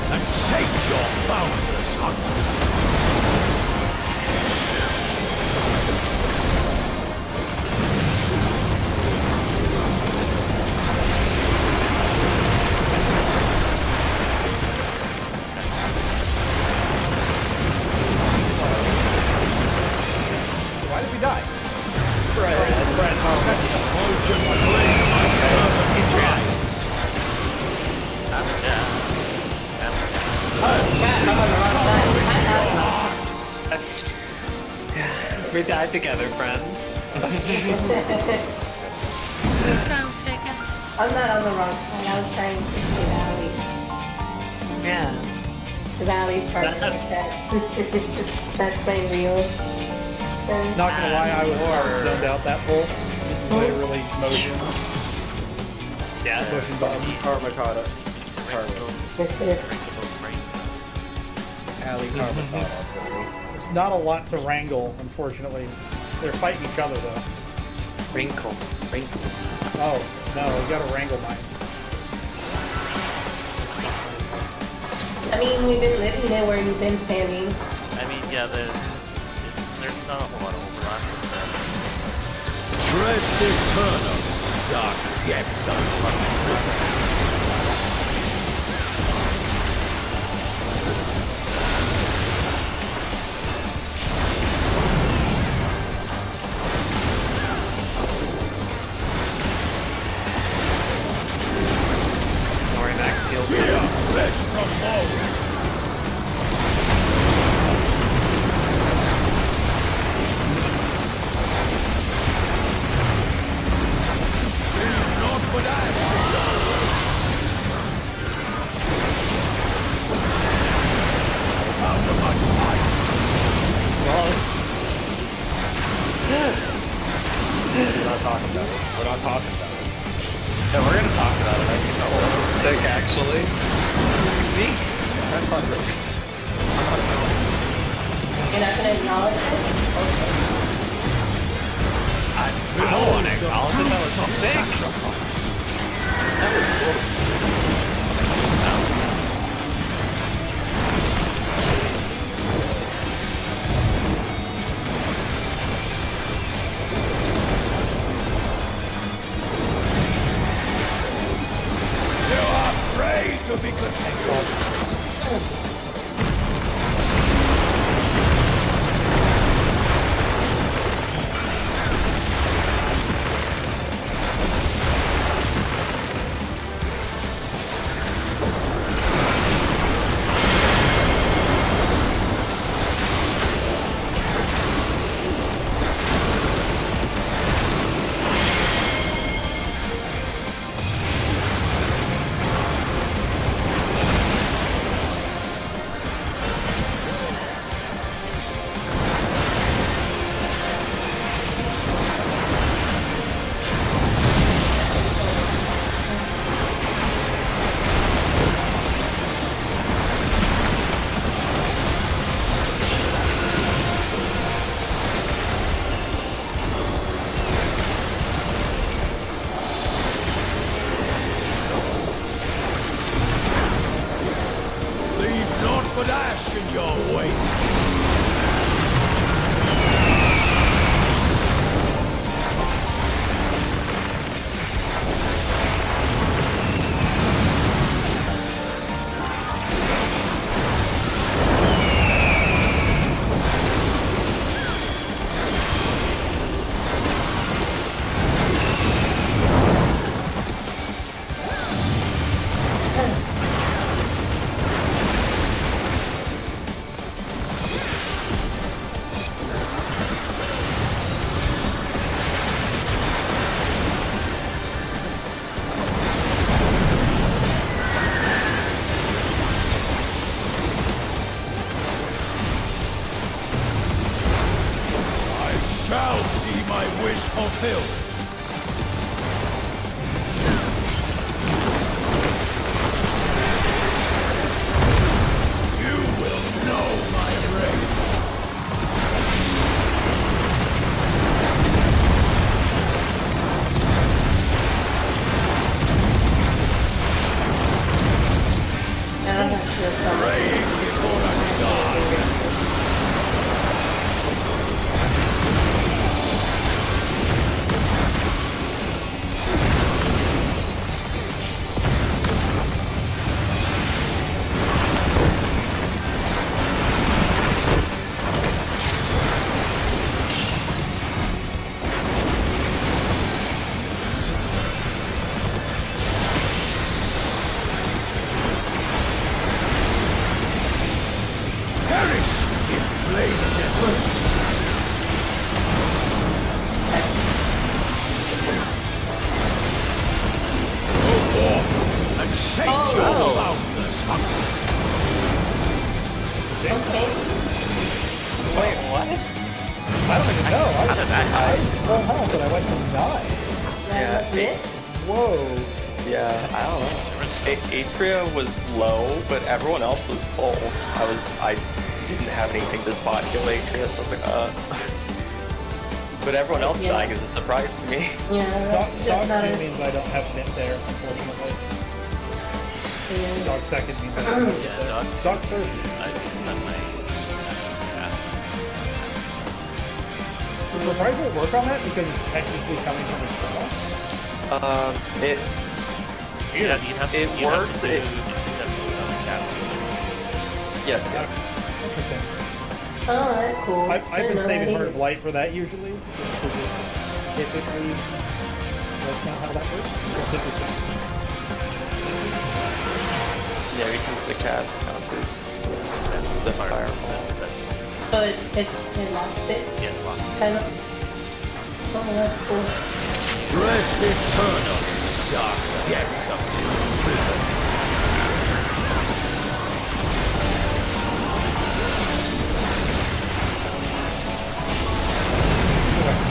And shake your boundless hunger. Why did we die? We died together, friend. I'm not on the wrong side. I was trying to fix the valley. Yeah. The valley's part of that. That's my real. Not gonna lie, I was zoned out that pull. Really, really motion. Yeah. Motion button. Karmakata. Ali Karmakata. There's not a lot to wrangle, unfortunately. They're fighting each other though. Wrinkle. Oh, no, we gotta wrangle mine. I mean, we've been living there where you've been standing. I mean, yeah, there's not a whole lot of overlap with that. Rest eternal, dark depths of prison. Sorry, Max healed me. Fear fled from all. Not but found a much light. We're not talking about it. We're not talking about it. Yeah, we're gonna talk about it. I think that will sick, actually. Me? That's fun. You're not gonna acknowledge it? I I don't want to acknowledge it. That was sick. That was cool. You are afraid to be continued. Leave naught but ash in your wake. I shall see my wish fulfilled. You will know my rage. Now that's just Praying before a god. Perish in flames and burns. Go forth and shake your boundless hunger. okay. Wait, what? I don't even know. How did that happen? Full house and I went to 9. Yeah, This? Whoa. Yeah, I don't know. Atria was low, but everyone else was full. I didn't have anything to spot kill Atria, so I was like, But everyone else Yeah. dying is a surprise to me. Yeah, Dog, that's dog just not 2 a... means I don't have Nit there, unfortunately. Yeah. Dog 2nd means I don't have Nit Yeah, there. dog. Dog 1st. I think that might. Does Reprisal work on that because it's technically coming from external? It You'd have to, It you'd have works, to it- cast yes, Interesting. Oh, that's cool. I've I didn't been know saving that Heart either. of Light for that usually. Just because it typically that's not how that works. It's interesting. yeah, we can the cast counters. That's the fireball. So it locks it, Yeah, lock. kind of. Oh, that's cool. Rest eternal in dark depths of this prison.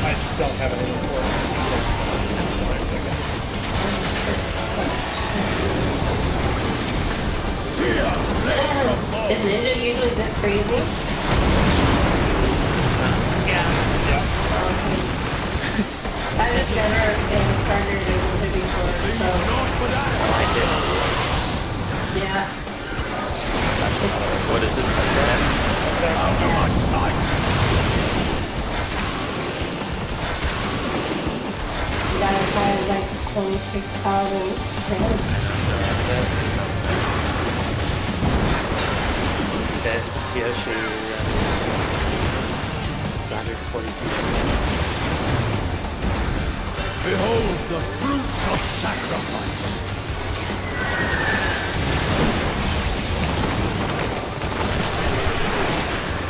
I just don't have it anymore. Seer flame of all. Is Ninja usually this crazy? Yeah. Yeah. I Then Yoshi 142. Behold the fruits of sacrifice.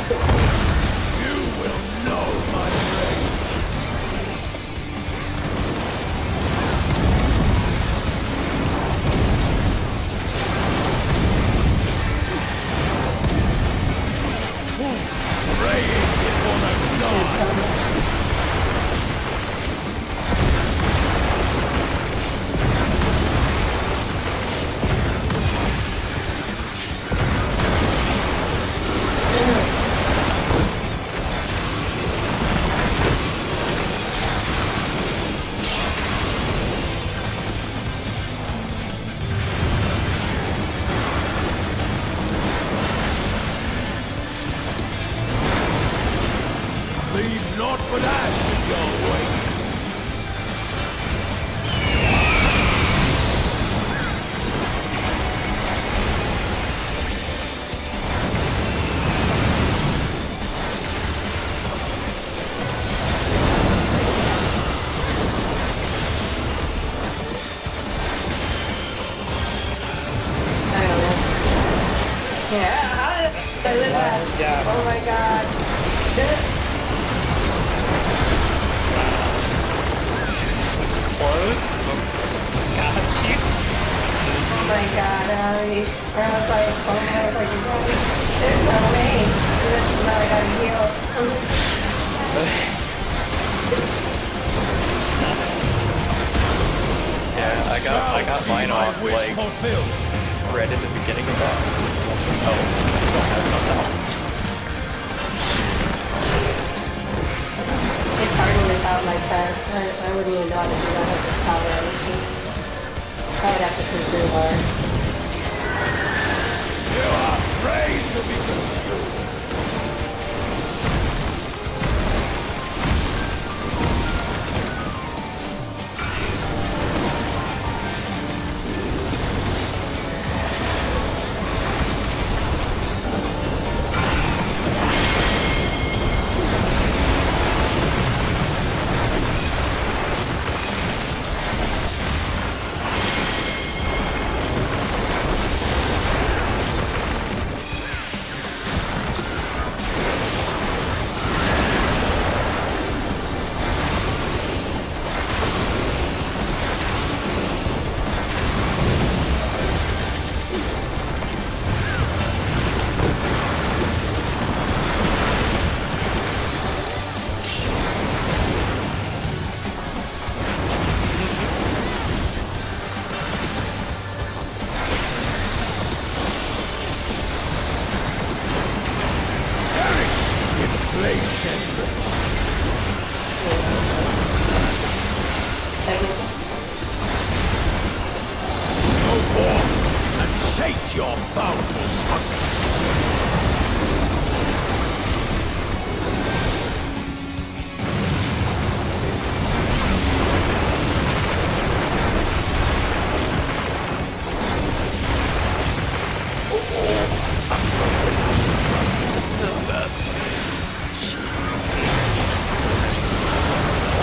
You will know my rage. Praying before the gods. Leave not but ash in your wake. Yeah, how did I do that? Yeah. Oh my god. Close? Got you. Oh my god, Abby. I was like, oh my god, there's no way. This is not like I'm healed. Yeah, I got mine off like right at the beginning of that. Oh, It's hard without like that. I wouldn't even know how to do that with this power or anything. I would have to think really hard. You are afraid to be consumed. Go forth and sate your boundless hunger.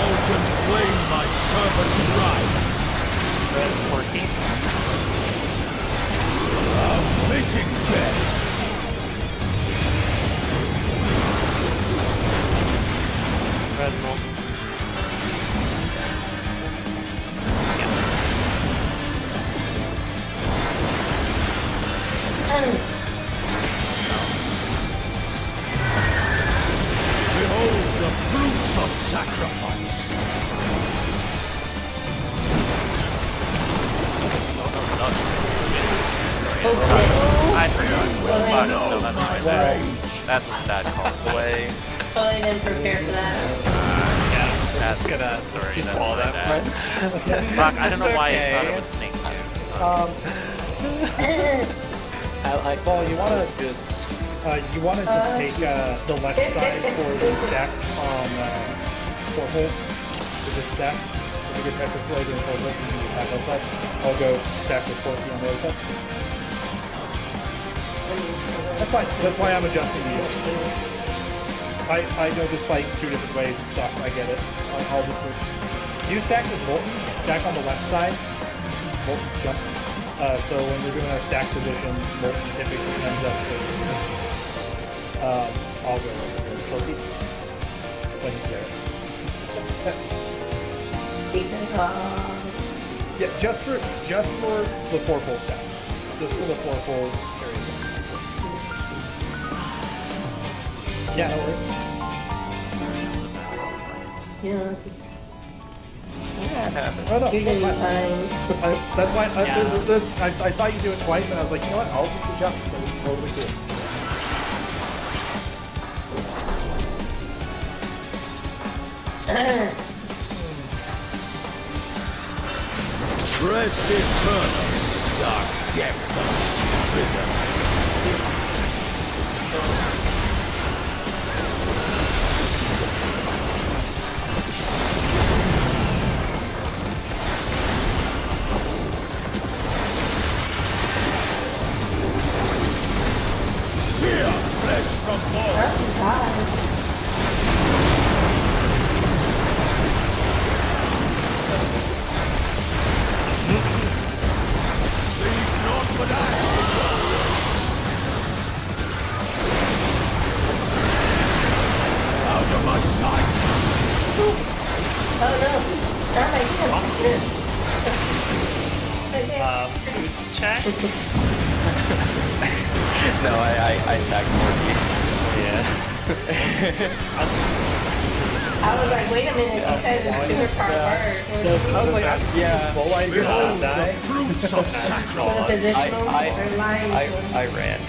Alton claim my servant's rights. Red 14. A fitting death. Red roll. Behold the fruits of sacrifice. I forgot. Fuck, no, that's right there. Rage. That's a bad call. Away. Totally didn't prepare for that. Yeah, that's Gonna sorry. just That's fall my that bad. much. Fuck, I don't know It's why okay. I thought it was Snake too. Well, you want to just take the left side for the deck on porthole. For this deck, if you get Tetris Blade and full book and you have that side, I'll go stack with Forky on the other side. That's fine. That's why I'm adjusting you. I know this fight two different ways and stuff. I get it. I'll just you stack with Bolton. Stack on the left side. Bolton jump. So when we're doing our stack position, Bolton typically ends up with. I'll go with Forky when he's there. Yeah, just for the 4-pole stack. Just for the 4-pole area. Yeah, no worries. Yeah. Oh, no, You're doing fine. that's why I saw you do it twice, and I was like, you know what? I'll just adjust. So it's totally cool. Rest eternal, dark depths of prison. Sheer flesh from bone. Leave not but out of my sight. Oh no. Not my goodness. Food check? No, I attacked Morty. Yeah. I was like, wait a minute, you guys are super far apart. I was like, Yeah. well, why Behold the die? fruits of The sacrifice. positional or lying. I ran.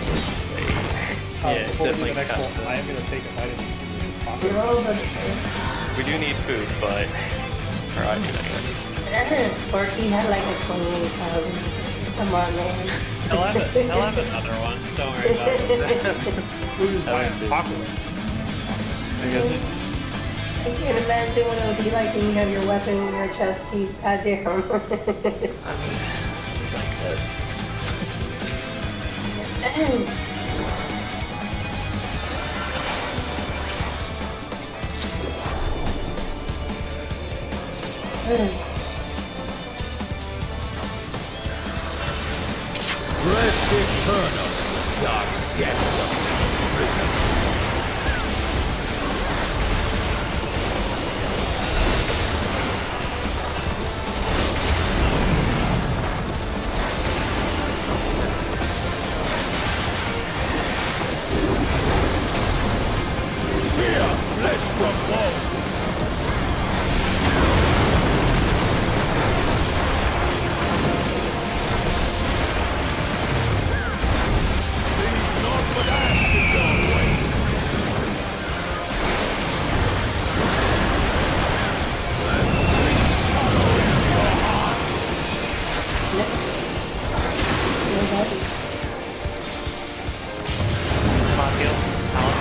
Yeah, Before we do the definitely next cut. one, I am going to take a bite of this. Roll the We do need food, but alright, anyway. Forky had like a 28,000. Come on, man. He'll have another one. Don't worry about it. Food is popular. I can't imagine what it would be like when you have your weapon in your chest piece. Goddamn. Rest eternal, dark depths of prison. Sheer flesh from bone. Leave not but ash in your way. Let grief sorrow in your heart. Come on, Gil. Alan.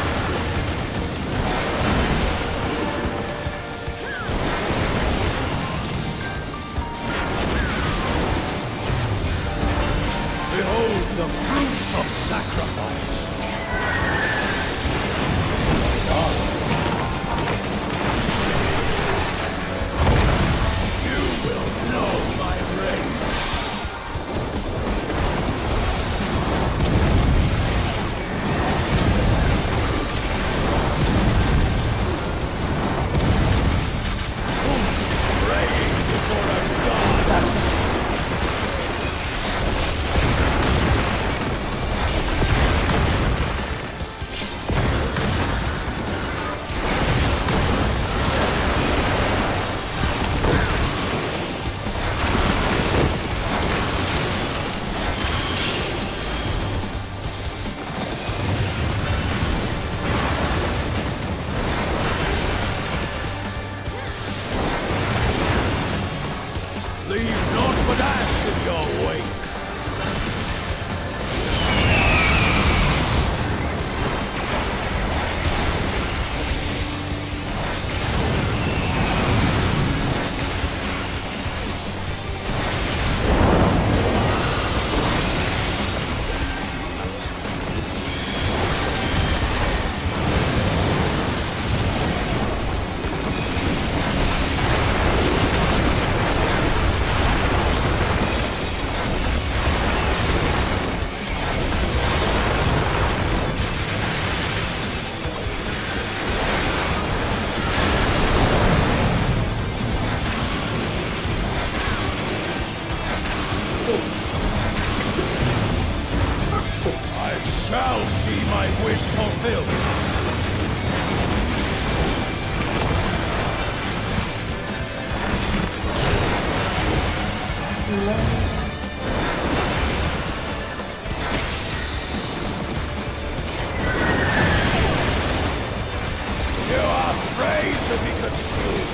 to be consumed.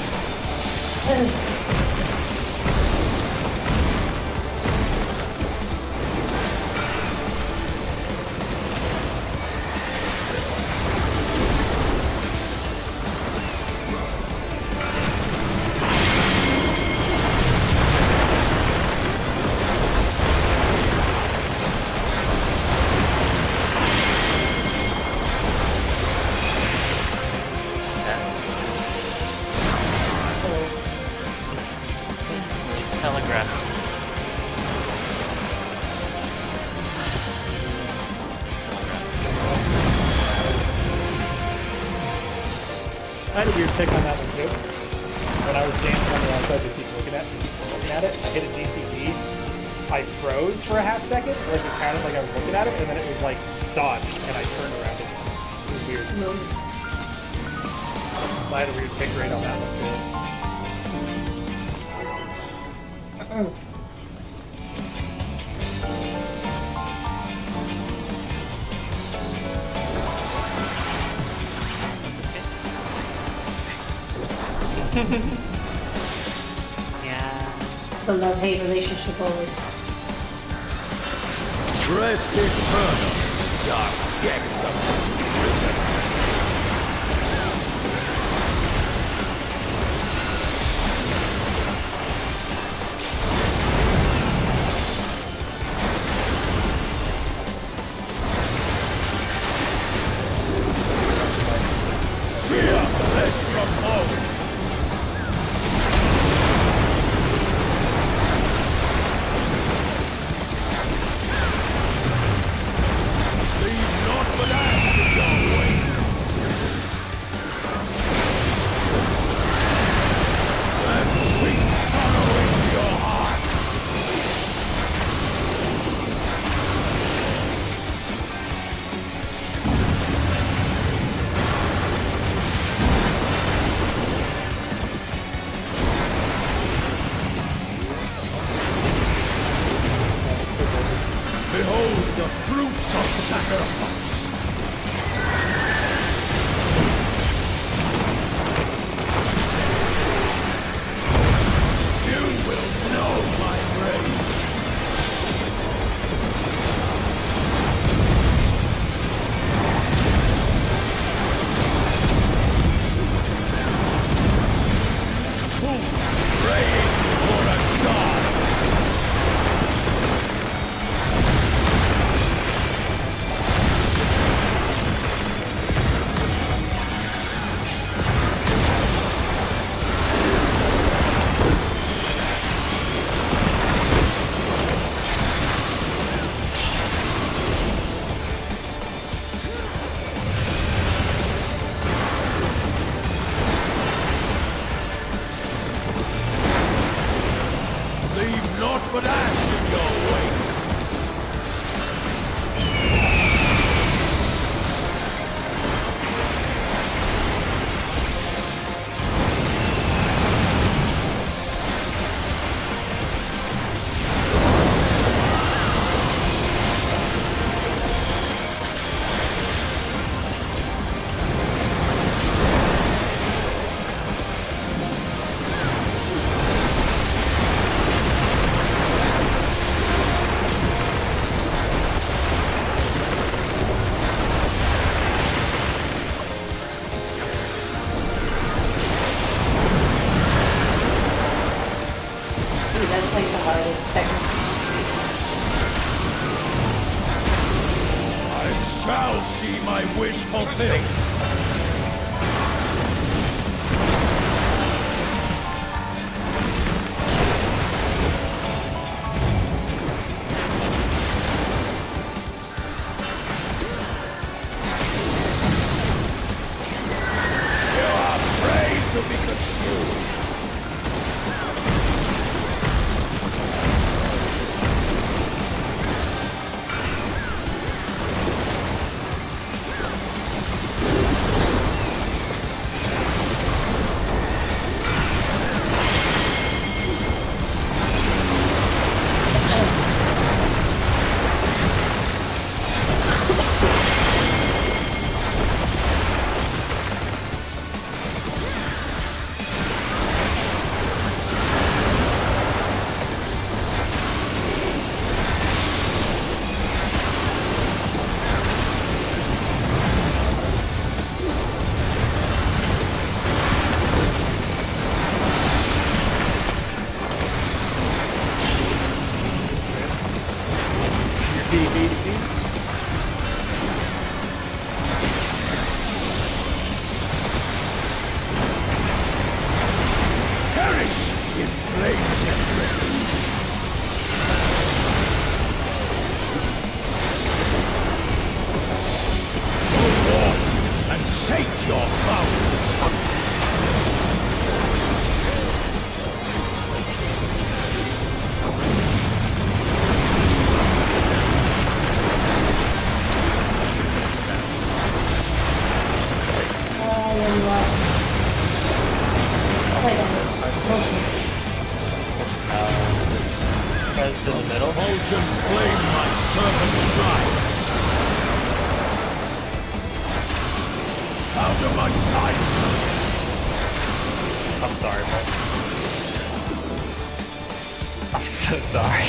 Telegraph. I had a weird pick on that one too. When I was dancing on the outside to keep looking at it, I hit a DCG. I froze for a half second, like it counted like I was looking at it, and then it was like dodged, and I turned around again. It was weird. I had a weird pick rate on that one too. Yeah. It's a love-hate relationship always. Rest eternal. Dark depths of prison. Fear less from home. Leave naught but ash in your wake. And sweet sorrow into your heart. Behold the fruits of sacrifice. You will know my rage. Who praying for a god? Leave naught but ash in your wake. Dude, that's like the hardest technique. I shall see my wish fulfilled. You are prey to be consumed. Legion claim my servant's lives. Out of my sight. I'm sorry, bro. I'm so sorry.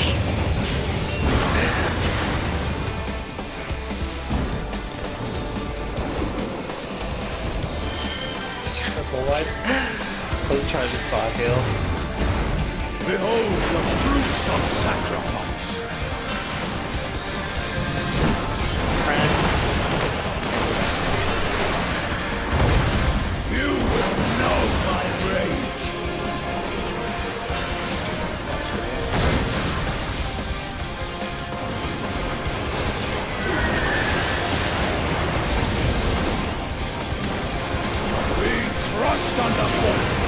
I was trying to spot heal. Behold the fruits of sacrifice. You will know my rage. We trust underfoot.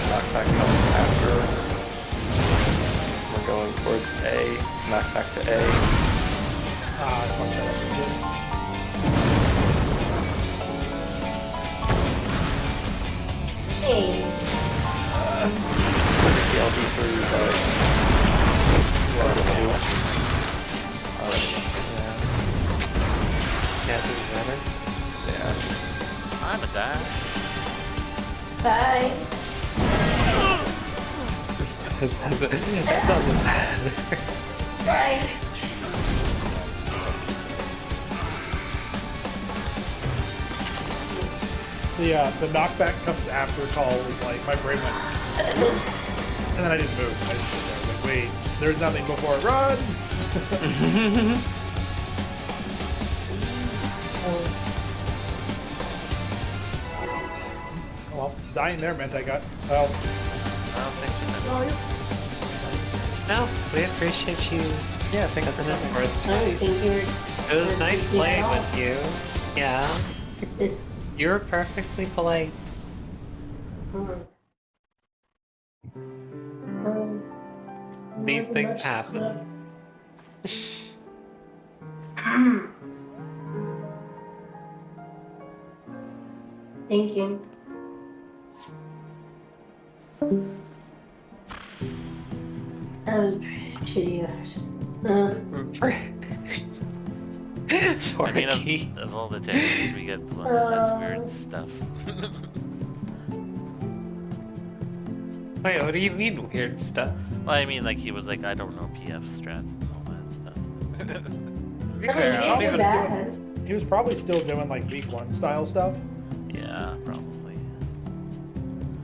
Knockback comes after. We're going towards A. Knockback to A. Fuck that Hey. DLB through level 2. Yeah, does it matter? Yeah. I'm a dash. Bye. It doesn't matter. Bye. The knockback comes after call was like my brain went, and then I didn't move. I just stood there like, wait, there's nothing before it. Run! Well, dying there meant I got well. Oh, thank you. No, we appreciate you. Yeah, I think that's Coming enough. for us I tonight. think you're. It was nice playing with you. Yeah, you were perfectly polite. These things happen. Thank you. That was shitty. For I mean, a key. of all the tanks, we get the one that has weird stuff. Wait, what do you mean weird stuff? Well, I mean, like, he was like, I don't know PF strats and all that stuff. To be I mean, fair, you I don't didn't do even bad. He was probably still doing like week 1 style stuff. Yeah, probably.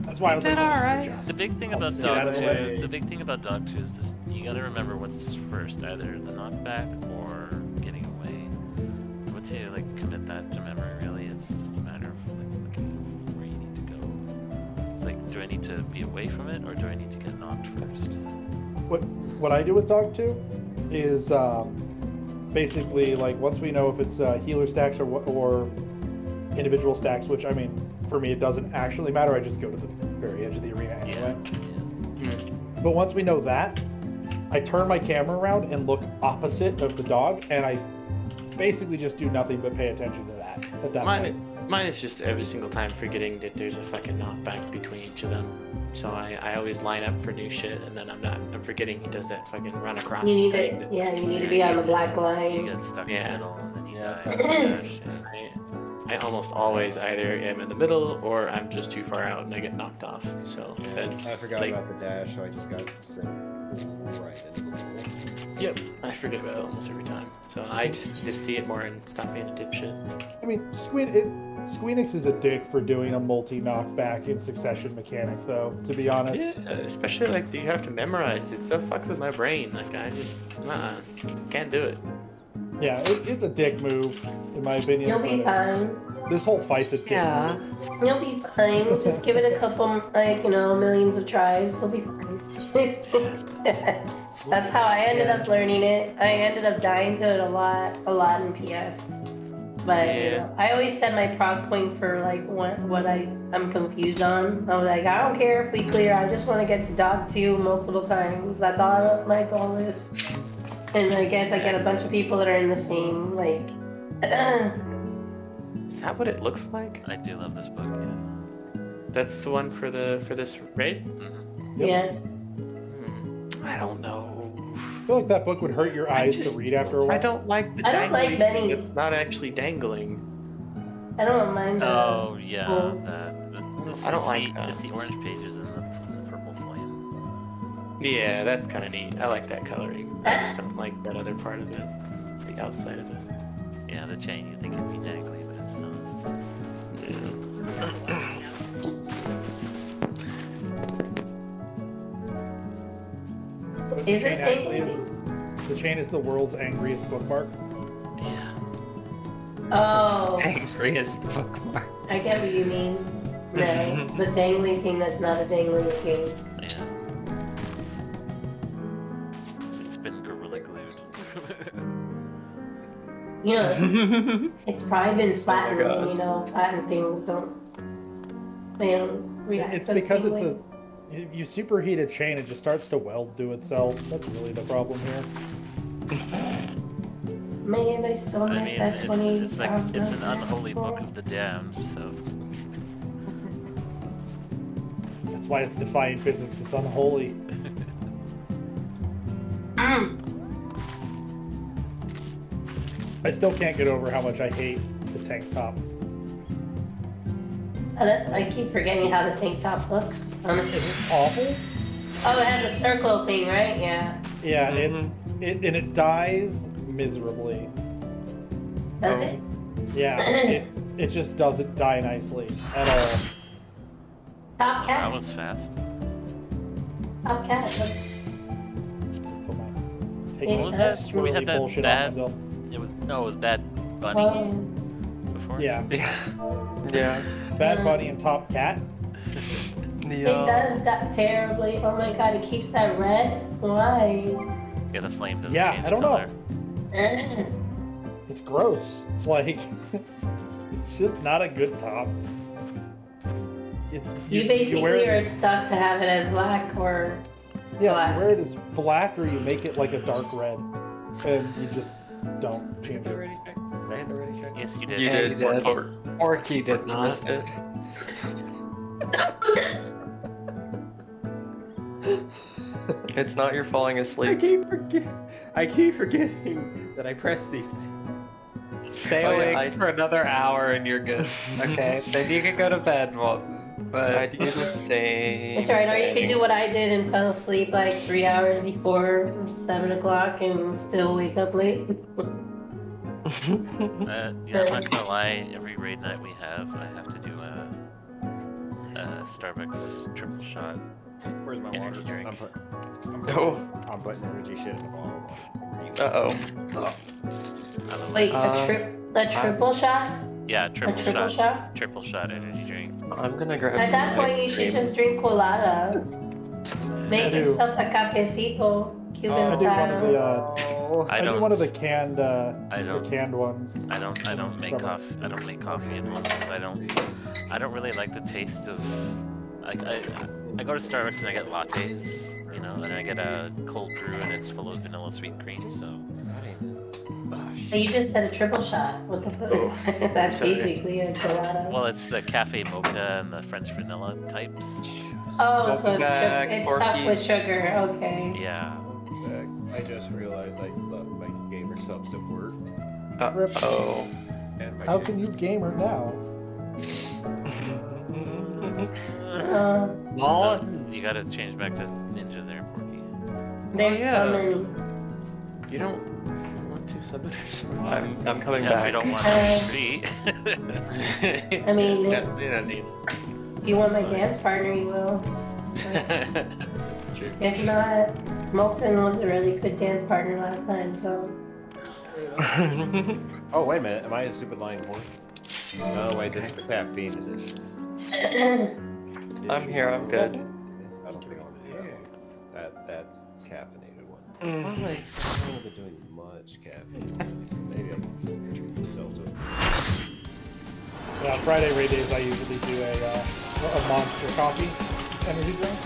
That's why I was Did like, oh, alright. good job. The big thing I'll about just get out Dog of the 2, way. the big thing about Dog 2 is just, you gotta remember what's first, either the knockback or getting away. Once you, like, commit that to memory, really, it's just a matter of, like, looking where you need to go. It's like, do I need to be away from it, or do I need to get knocked first? What I do with Dog 2 is basically like once we know if it's healer stacks or individual stacks, which I mean for me it doesn't actually matter. I just go to the very edge of the arena anyway. But once we know that, I turn my camera around and look opposite of the dog, and I basically just do nothing but pay attention to that at that point. Mine is just every single time forgetting that there's a fucking knockback between each of them. So I always line up for new shit, and then I'm forgetting he does that fucking run across You need thing. to, yeah, you need to be on the black You line. get stuck in Yeah. the middle, and then you Yeah. die. Dash, yeah. I almost always either am in the middle or I'm just too far out and I get knocked off. So that's I forgot like, about the dash, so I just got sent right into the pool. yep, I forget about it almost every time. So I just see it more and stop being a dipshit. I mean, Squeenix is a dick for doing a multi-knockback in succession mechanic, though, to be honest. Yeah, especially like you have to memorize it. So fucks with my brain. Like I just can't do it. Yeah, it's a dick move, in my opinion. You'll be but, fine. This whole fight's a dick Yeah. move. You'll be fine. Just give it a couple, like, millions of tries. You'll be fine. That's how I ended up learning it. I ended up dying to it a lot in PF. But Yeah. I always set my proc point for like what I'm confused on. I was like, I don't care if we clear. I just want to get to Dog 2 multiple times. That's all my goal is. And I guess I get a bunch of people that are in the same like. Is that what it looks like? I do love this book. Yeah. That's the one for this raid? Mm-hmm. Yeah. I don't know. I feel like that book would hurt your eyes to read after a while. I don't like the I don't like dangly many. thing. It's not actually dangling. I don't mind that. Oh yeah, Cool. I don't like that. It's the orange pages and the purple flame. Yeah, that's kind of neat. I like that coloring. I just don't like that other part of it, the outside of it. Yeah, the chain. You think it'd be dangly, but it's not. But Is the it chain actually dangly? the chain is the world's angriest bookmark. Yeah. Oh, Angriest bookmark. I get what you mean. No, the dangly thing that's not a dangly thing. Yeah. It's been gorilla glued. You know, it's probably been flattened, God. and you know, flattened things they don't react. It's the because same it's way. if you superheat a chain, it just starts to weld to itself. That's really the problem here. Man, I still I miss mean, that 20. it's like it's an unholy book of the damned. So That's why it's defying physics. It's unholy. I still can't get over how much I hate the tank top. I keep forgetting how the tank top looks. Honestly. It's awful. Oh, it has a circle thing, right? Yeah. Yeah, Mm-hmm. it dies miserably. Does it? Yeah, it just doesn't die nicely at all. Top that cat. was fast. Top cat. Taking What was that? extremely We had that bullshit bad- on myself. It was Bad Bunny before. Yeah, Yeah. Bad Bunny and Top Cat. It does that terribly. Oh my god, it keeps that red. Why? Yeah, the flame doesn't Yeah, change I don't color. know. It's gross. Like, it's just not a good top. It's You basically wear it are as- stuck to have it as black or yeah, black. you wear it as black or you make it like a dark red, and you just don't change it. Yes, you did. You Yeah, did. you did. Porky. Porky did not. missed it. It's not your falling asleep. I keep forgetting that I pressed these things. Stay Oh, yeah, awake for another hour and you're good. Okay, then you can go to bed, Walton. I But do the same. It's alright, or you could thing. do what I did and fell asleep like 3 hours before 7 o'clock and still wake up late. Yeah, I'm not gonna lie. Every raid night we have, I have to do a Starbucks triple shot. Where's my Energy water? drink. Oh. I'm putting energy shit in the bottle. Uh-oh. Otherwise- Wait, a triple shot? Yeah, A triple triple shot. shot? Triple shot energy drink. I'm gonna grab At some that point, ice you should cream. just drink colada. Make I do. yourself a cafecito, Cuban I do one of style. the I I do don't. one of the canned I the don't. canned ones. I don't make Starbucks. coffee. I don't make coffee in one because I don't really like the taste of. I go to Starbucks and I get lattes, you know, and I get a cold brew and it's full of vanilla sweet cream. So But you just said a triple shot. What the fuck? That's Sorry. basically a colada. well, it's the cafe mocha and the French vanilla types. Oh, so Welcome back, it's stuffed Porky. with sugar. Okay. Yeah. I just realized I left my gamer subs at work. Uh-oh. And my How can you gamer now? Walton, You gotta change back to Ninja there, Porky. There's yeah. so many. You don't want to sub it or something? I'm coming Yeah, if back. you don't want to be free. I mean, you don't need if you want my dance partner, you will. That's true. If not, Molten was a really good dance partner last time, so. Oh, wait a minute. Am I a stupid lying horse? No, wait, this is the caffeine edition. I'm here, I'm good. I don't think I'll do that one. That's caffeinated one. Mm. I haven't been doing much caffeine. Maybe I can treat myself to it. Yeah, Friday raid days I usually do a monster coffee energy drink.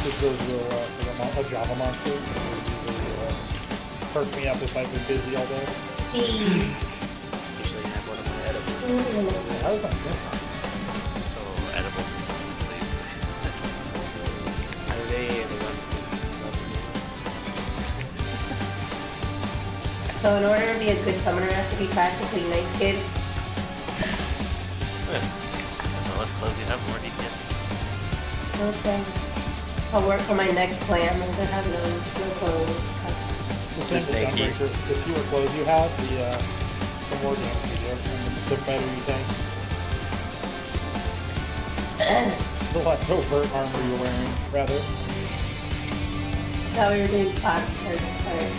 Which goes real well for a Java monster. It usually perk me up if I've been busy all day. How was my different? So edible sleep. Are they the ones So in order to be a good summoner, I have to be practically naked. The less clothes you have, the more DPS. Okay. I'll work for my next plan. I don't have no clothes. The thing with Gunbreaker, the fewer clothes you have, the more damage you do, and the better you tank. The less overt armor you're wearing, rather. Thought we were doing spots first. Alright.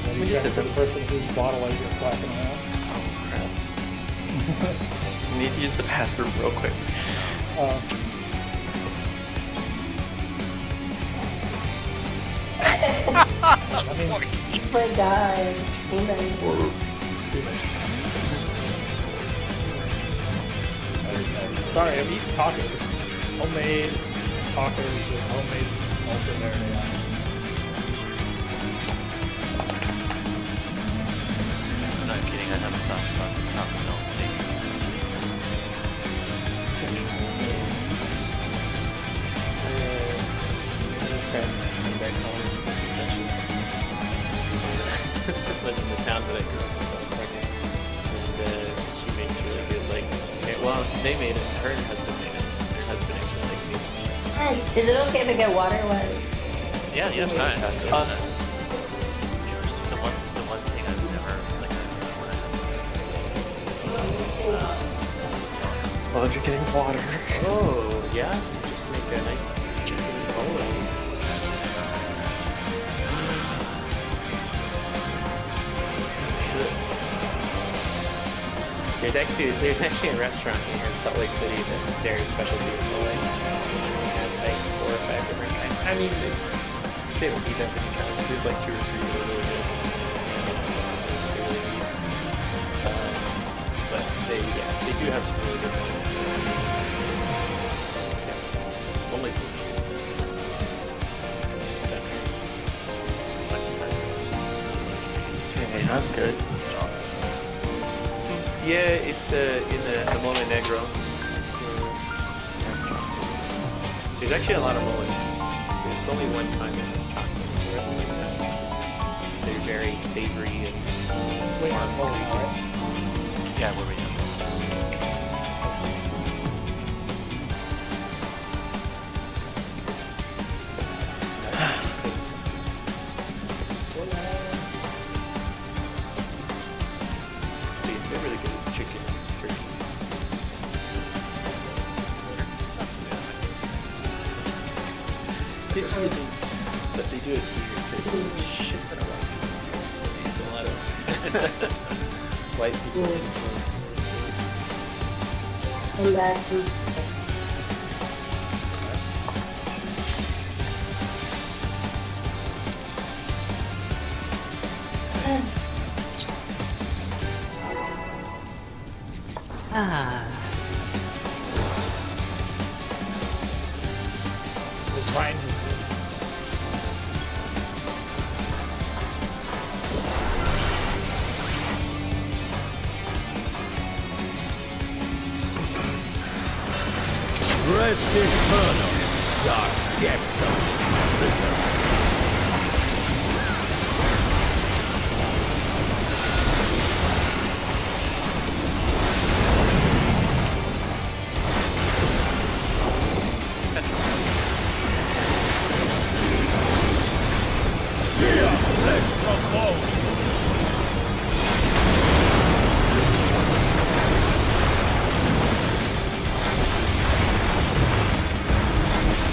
What do you check for the person whose bottle light you're flapping around? Oh crap. I need to use the bathroom real quick. I mean, Oh my god. sorry, I'm eating tacos. Homemade tacos with homemade ultra verde on it. I'm not kidding, I have a soft spot for continental steak. Went in the town that I grew up in, and she makes really good, like, well, they made it, her husband made it. Her husband actually likes it. Hey, is it okay if I get water? What? Yeah, it's fine. The one thing I've never, like, Oh, you're getting water. Oh, yeah? Just make a nice chicken bowl. There's actually a restaurant here in Salt Lake City that's their specialty is mole. They have like 4 or 5 different kinds. I mean, they don't eat that many kinds. There's like 2 or 3 that are really good. But they do have some really good ones. Yeah. Only Okay, that's good. yeah, it's in the Mole Negro. There's actually a lot of mole. It's only one time in chocolate. The rest of the time, they're very savory and Wait, warm. alright. yeah, we're reading this. They're really good at chicken and turkey. It isn't, but they do it here because it's shit in a lot. There's a lot of white people. I'm back. It's fine. Rest eternal, dark depths of this prison. Fear, flesh from bone.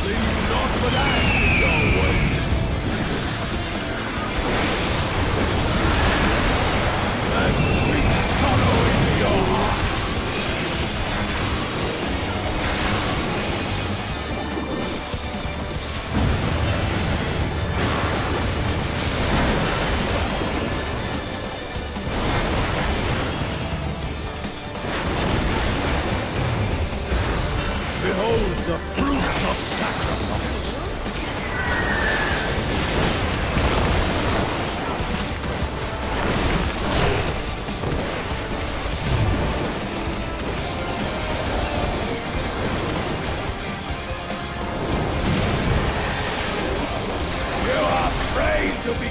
Leave not for that, go away.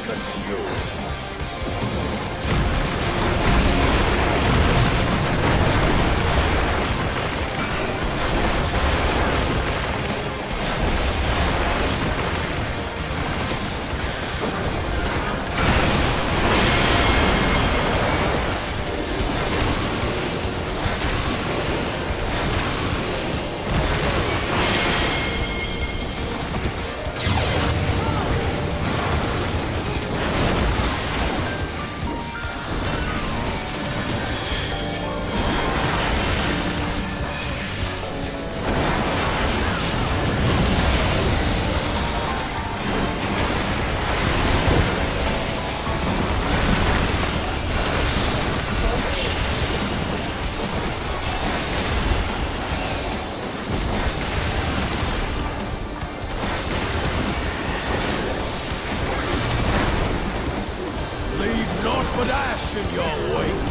that's yours. Leave naught but ash in your wake.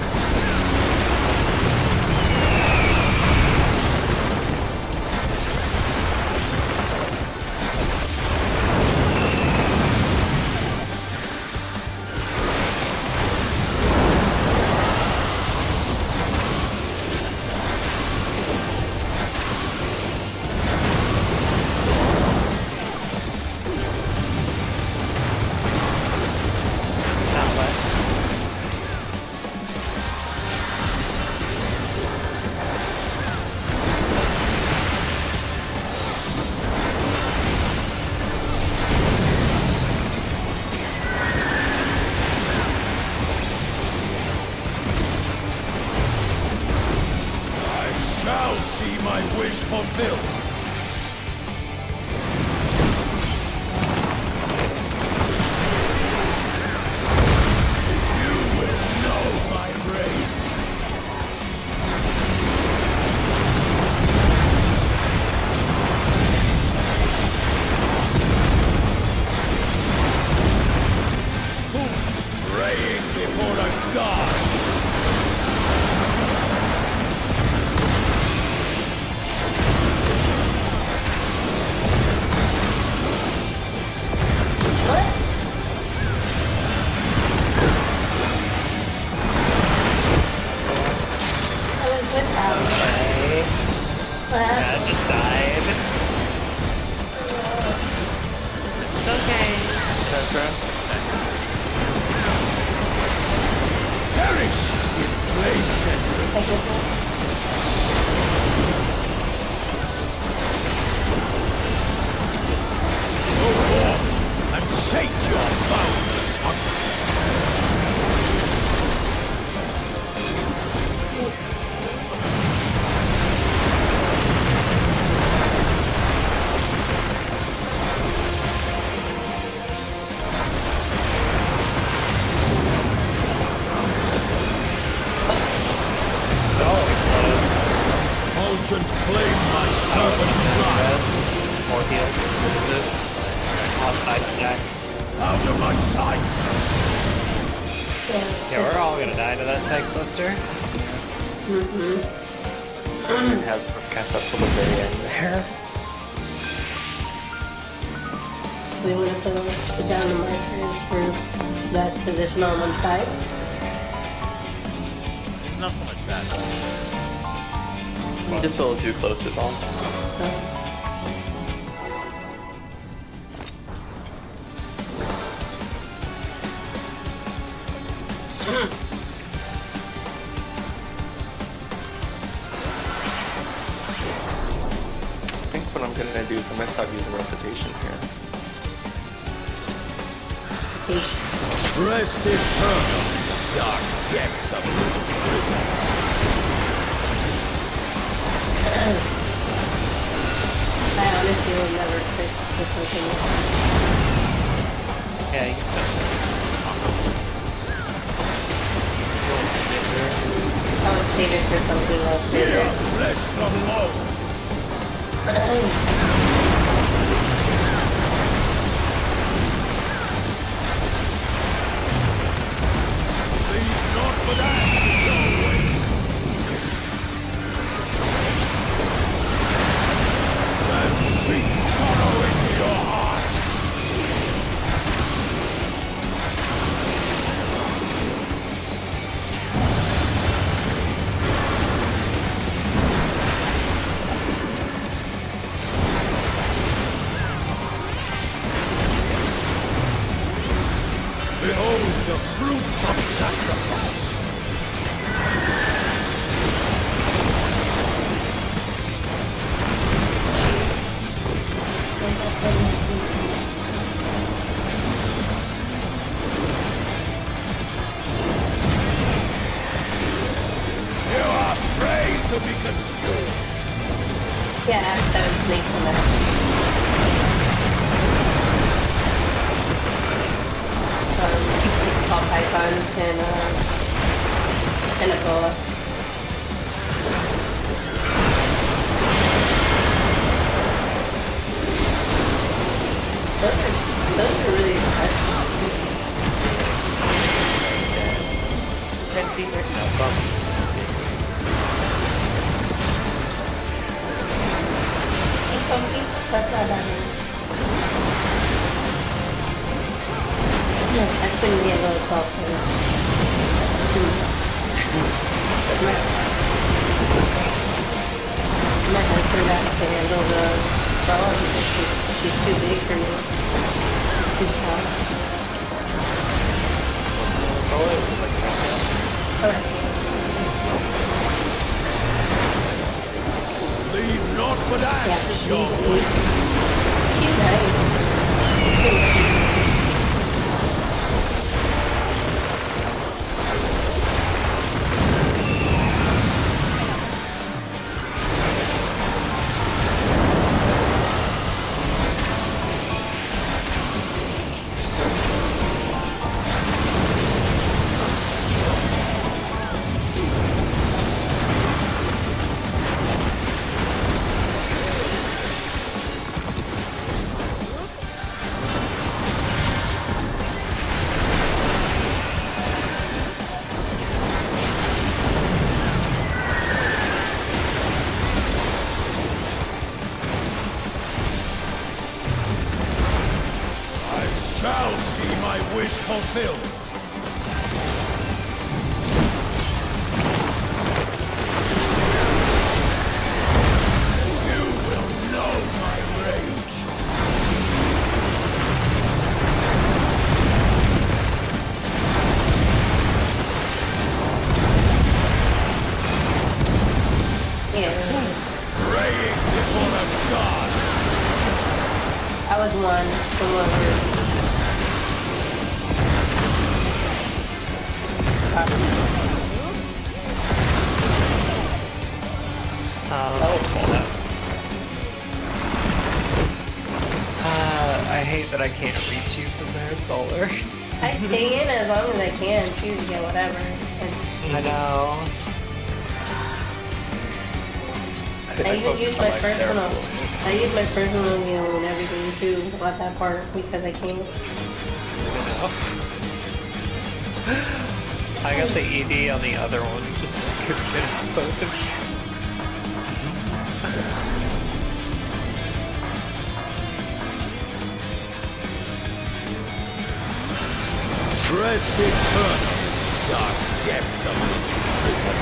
Shall see my wish fulfilled. You will know my rage. Praying before a god. I just died. It's okay. That's right. Perish in flames and go forth and sate your boundless hunger. Fulgent flame my servant's wrath. More heal. What is it? Outside attack. Out of my sight! Yeah, we're all gonna die to that tech cluster. It has kept up to the very end there. We would have put down the markers for that position on one side. It's not so much that. Just a little too close is all. I think what I'm gonna do is I'm gonna start using recitation here. Rest eternal in the dark depths of this prison. I honestly will never fix this one. Yeah, you can I would save it for something else. Sear flesh from low. Leave naught but ash in your wake. And seek sorrow into your heart. the fruits of sacrifice. You are prey to be consumed. Yeah, that was snakes on that. Ball pythons and a boa. Those are really expensive. 10 feet or so. That's not bad. Yeah, I couldn't be a little close. My husband has to handle the dog because she's too big for me. She's tall. Alright. Leave not for that. Yeah, she's nice. Shall see my wish fulfilled. You will know my rage. Yeah. Praying before a god. I was one from one group. I hate that I can't reach you from there, Solar. I stay in as long as I can, choose to get whatever. I know. I even use my personal. I use my personal heal and everything too about that part because I can't. I got the ED on the other one, just couldn't get both of you. Rest eternal, dark depths of this prison.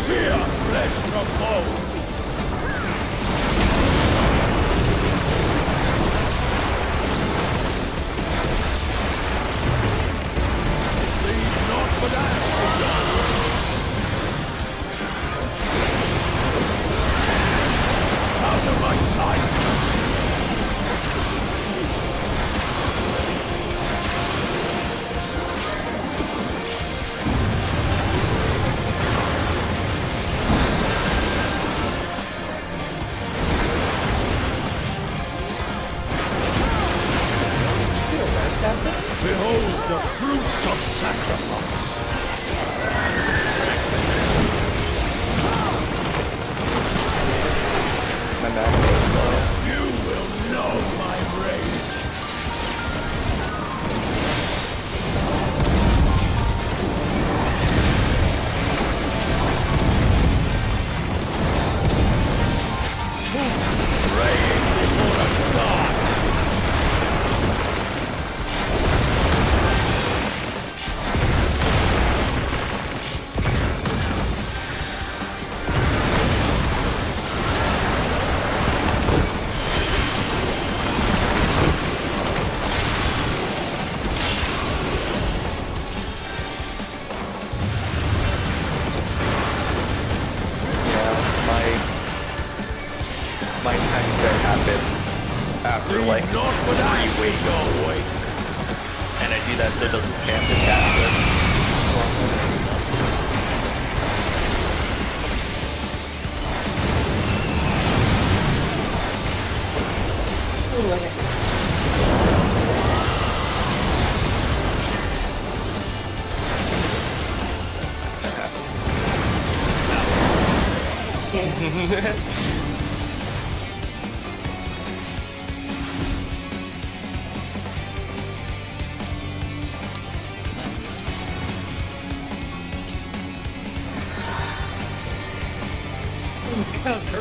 Sear flesh from bone. Leave not for that. Out of my sight. Behold the fruits of sacrifice. My back goes low. You will know my rage. Praying before a god. bits after like 3 weeks. And I do that so it doesn't spam the chat list.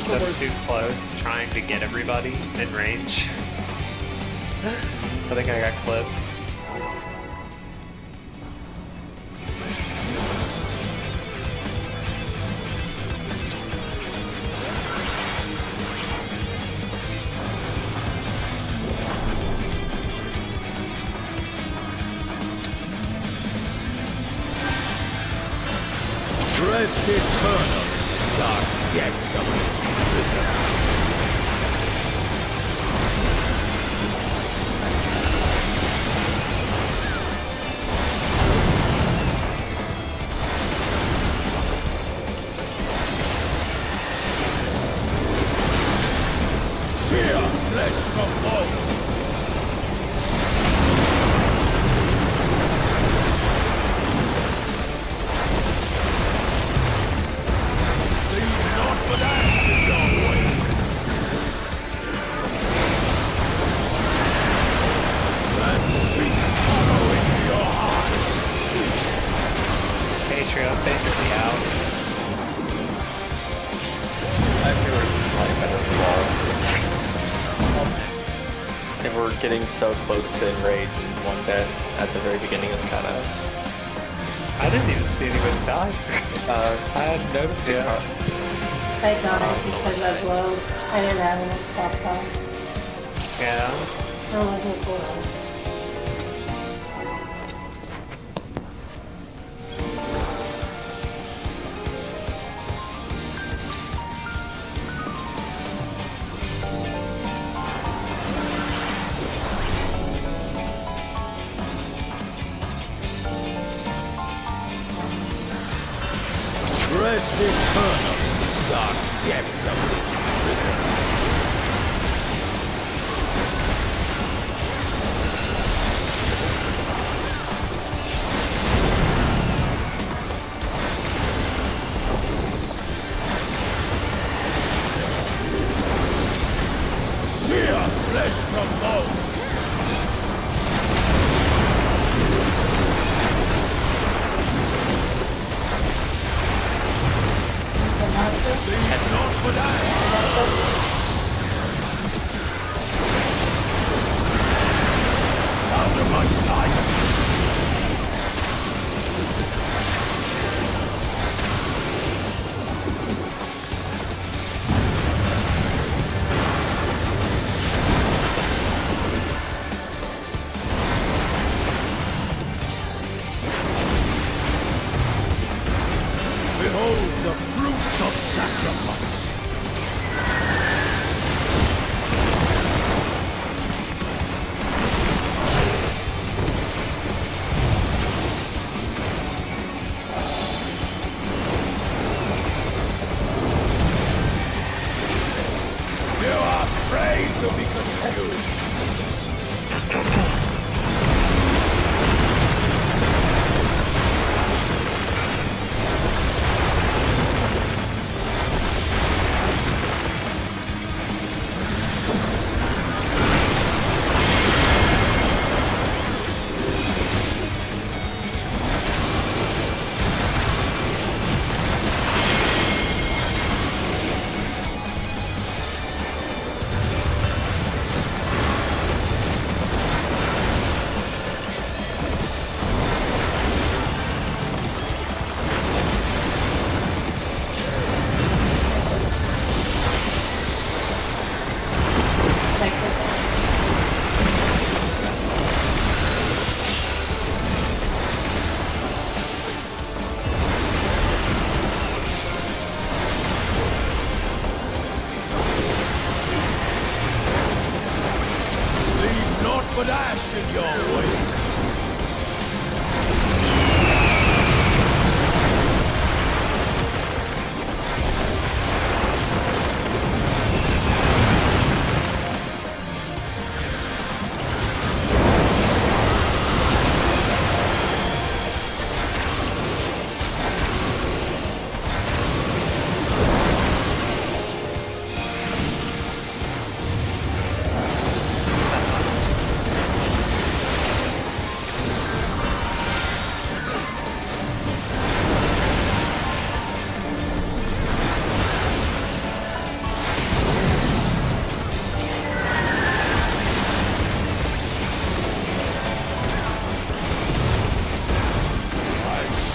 That's too close, trying to get everybody in range. I think I got clipped. Rest eternal, dark depths of this prison. Fear flesh from bone. Patreon basically out. I feel like I don't know. And we're getting so close to enrage in one bit at the very beginning is kind of... I didn't even see anybody die. I hadn't noticed it. I died because I glowed. I didn't have enough stuff on. Yeah. I wasn't cool. Rest eternal, dark depths of this prison. Sheer flesh from bone. And not for that. After much time. Behold the fruits of sacrifice. but ash in your way.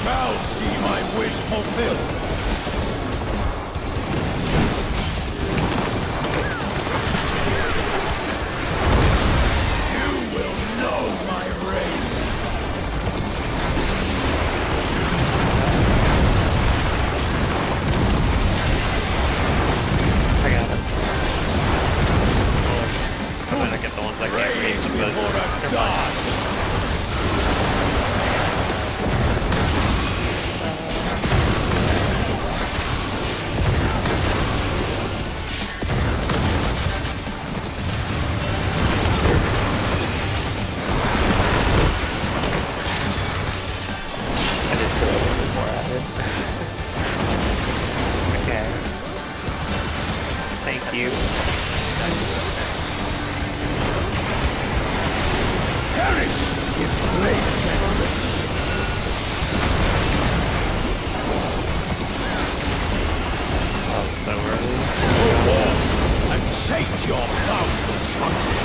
Shall see my wish fulfilled. You will know my rage. I got it. I'm gonna get the ones I can't Rage reach, but before a never mind. god. I did throw a little bit more at it. Okay. Thank you. Perish in great generation. Oh, so early. For war and sate your boundless hunger.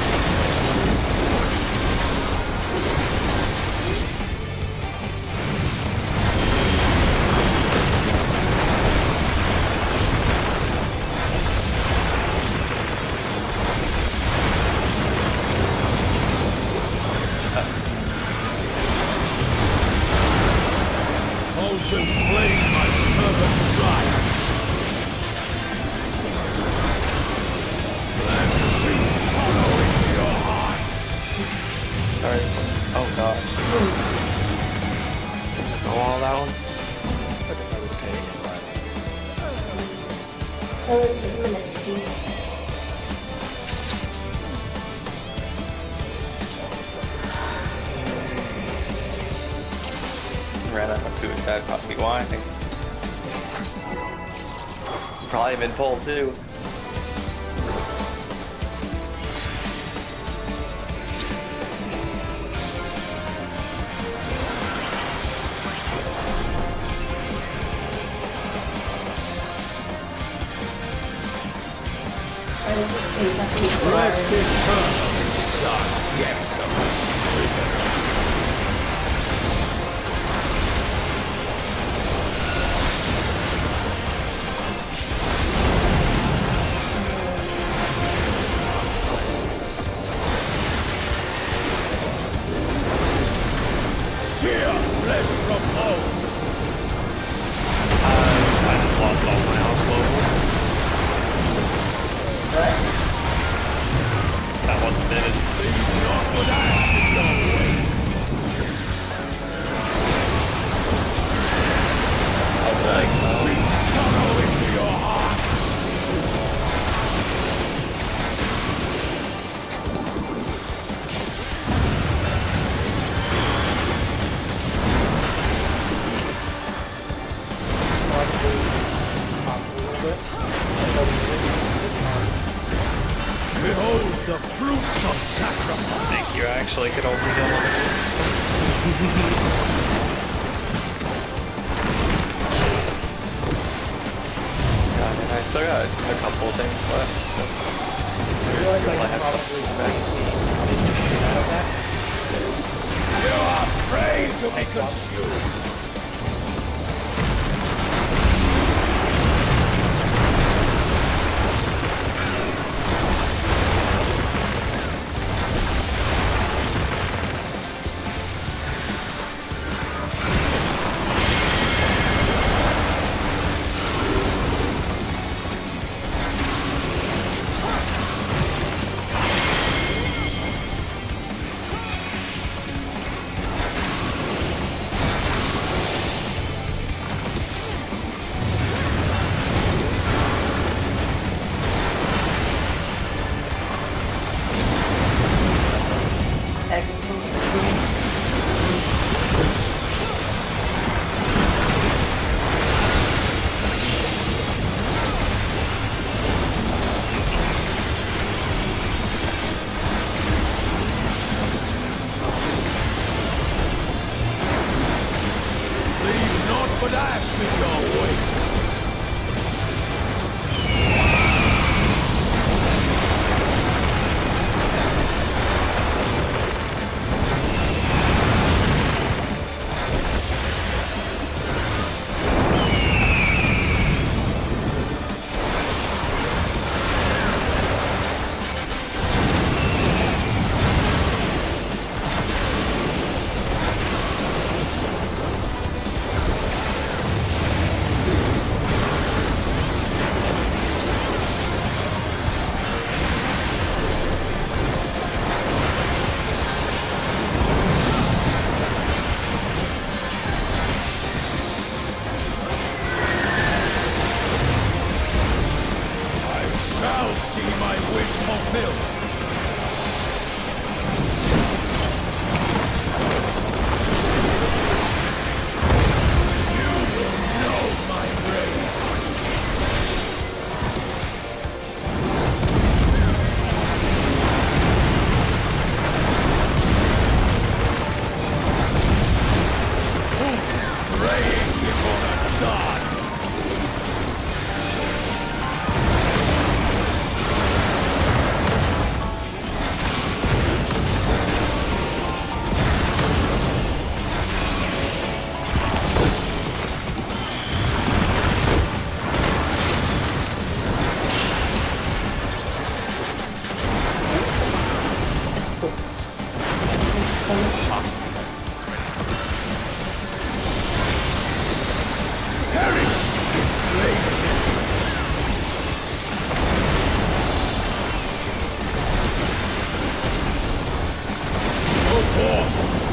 Fulgent flame my servant's drives. Let sweet sorrow into your heart. Alright. Oh gosh. Go all that one. Oh, it's a minute. Ran out of food, that'd probably be why. Probably been pulled too. Rest eternal in the dark depths of this prison. Sheer flesh from bone. I just lost all my health levels. That wasn't it. Leave not with ash in your way. Like sweet sorrow into your heart. Behold the fruits of sacrifice. Thank you, I actually could only heal on God, and I still got a couple things left. I feel like I I can have probably get out of that. You are prey to be consumed.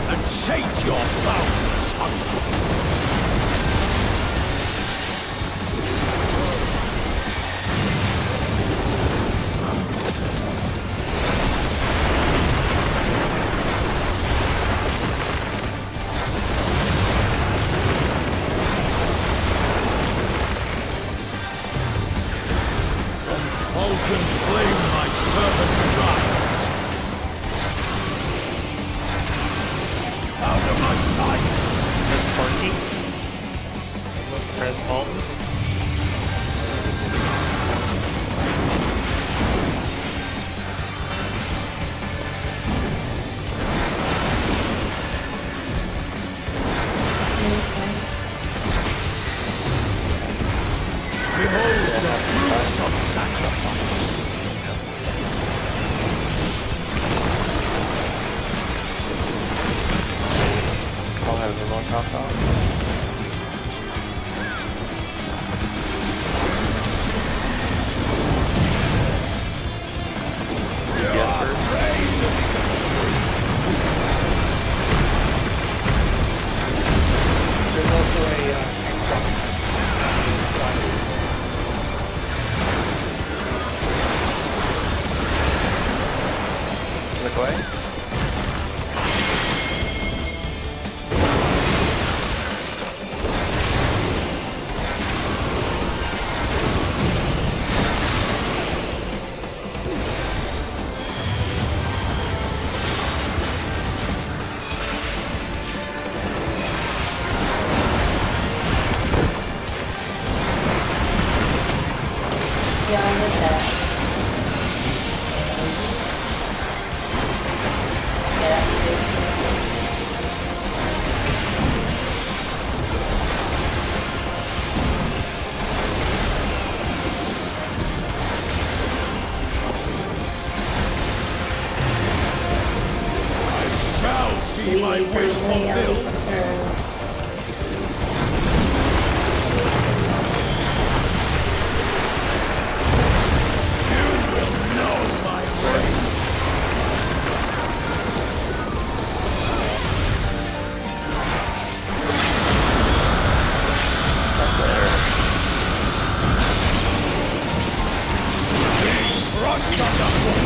And sate your boundless hunger. Vulcan claim my servant's rights. Out of my sight! There's Porky. There's Bolton. Behold the fruits of sacrifice! I'll have the one top off. There's also a tank truck. Look away. Yeah, I heard that. Shall see my wish fulfilled! You will know my rage! Rush thunderbolt!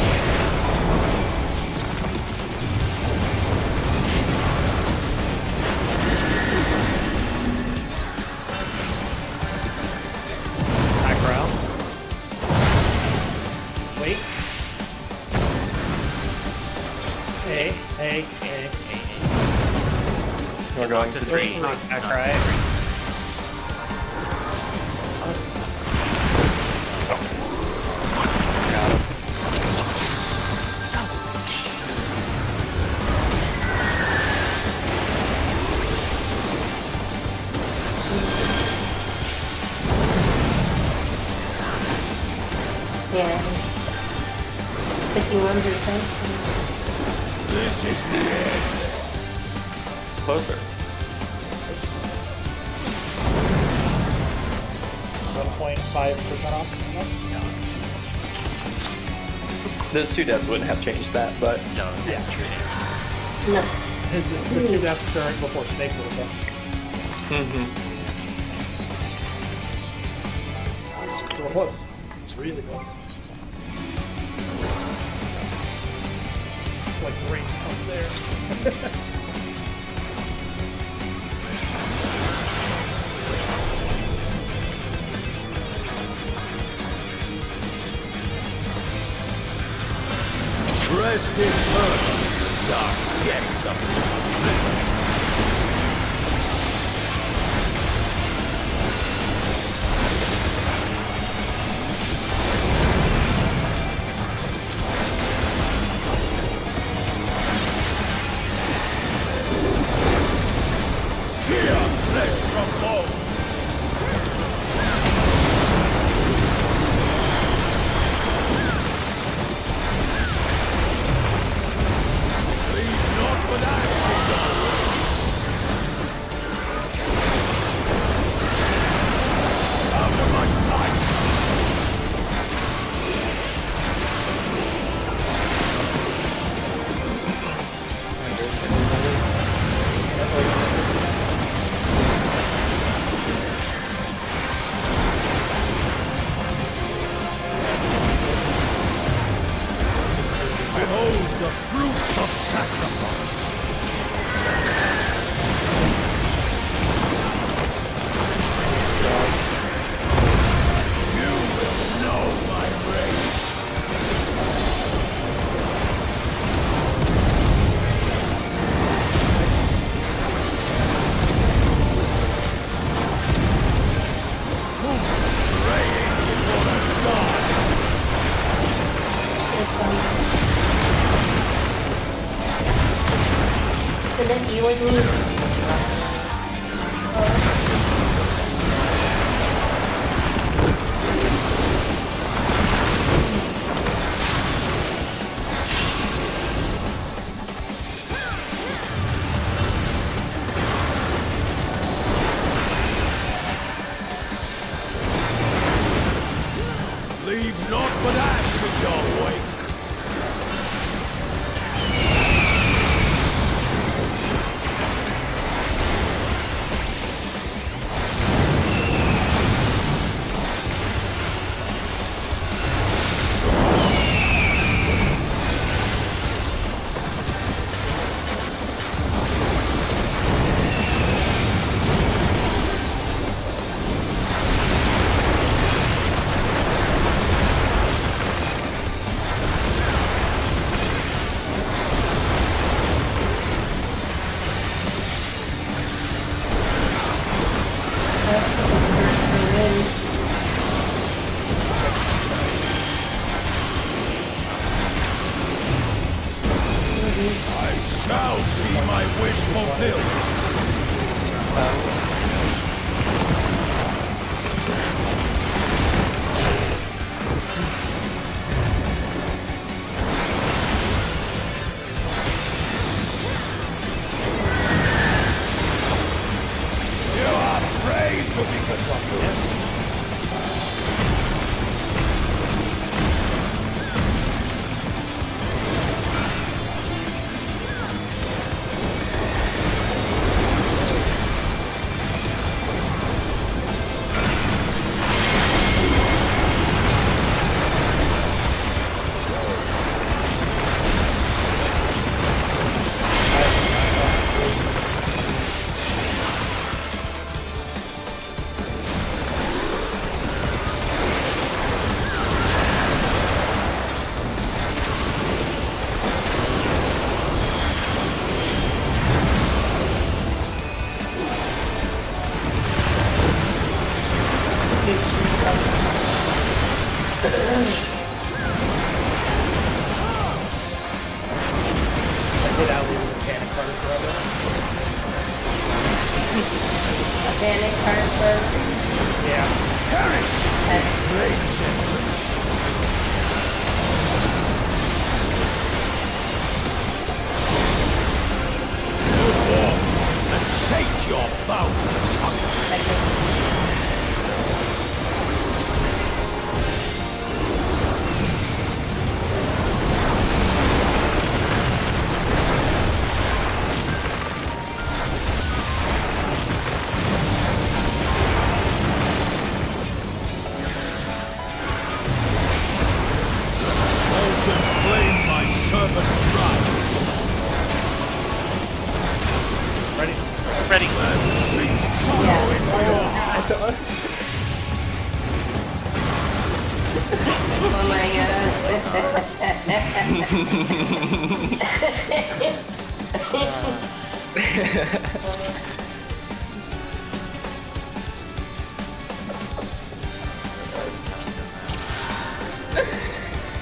Back around. Wait. Hey. We're going to 3. Back right. Got him. Yeah. 51%. This is the end! Closer. 1.5% off. Those 2 deaths wouldn't have changed that, but No, that's true. No. The 2 deaths during before Snake was done. So close. It's really close. like right up there. Rest eternal, dark depths of prison. Sheer flesh from bone. Leave not with out of my sight. Behold the fruits of sacrifice. You will know my rage. Praying before the god. And then you with me. Leave not but ash in your wake. I shall see my wish fulfilled. You are afraid to be confronted. Get out with the panic card forever. Panic card for Yeah. Perish! Rage and reach. Good war, and sate your boundless hunger.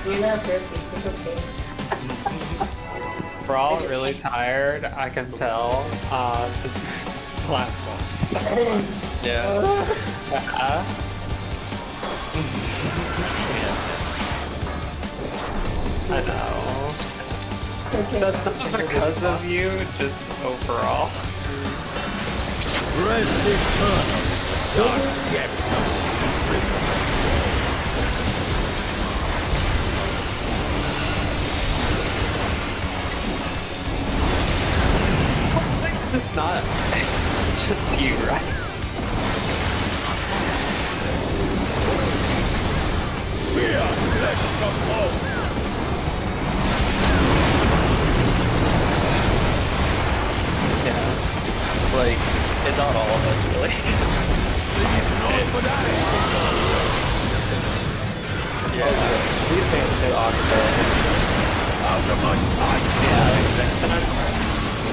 You're not perfect. It's okay. We're all really tired, I can tell. This platform. Yeah. I know. Okay. That's not because of you, just overall. Rest eternal in the dark depths of prison. It's not just you, right? Fear, let's come home. Yeah. Like, it's not all of us, really. Yeah. These fans say Out of my sight. Yeah,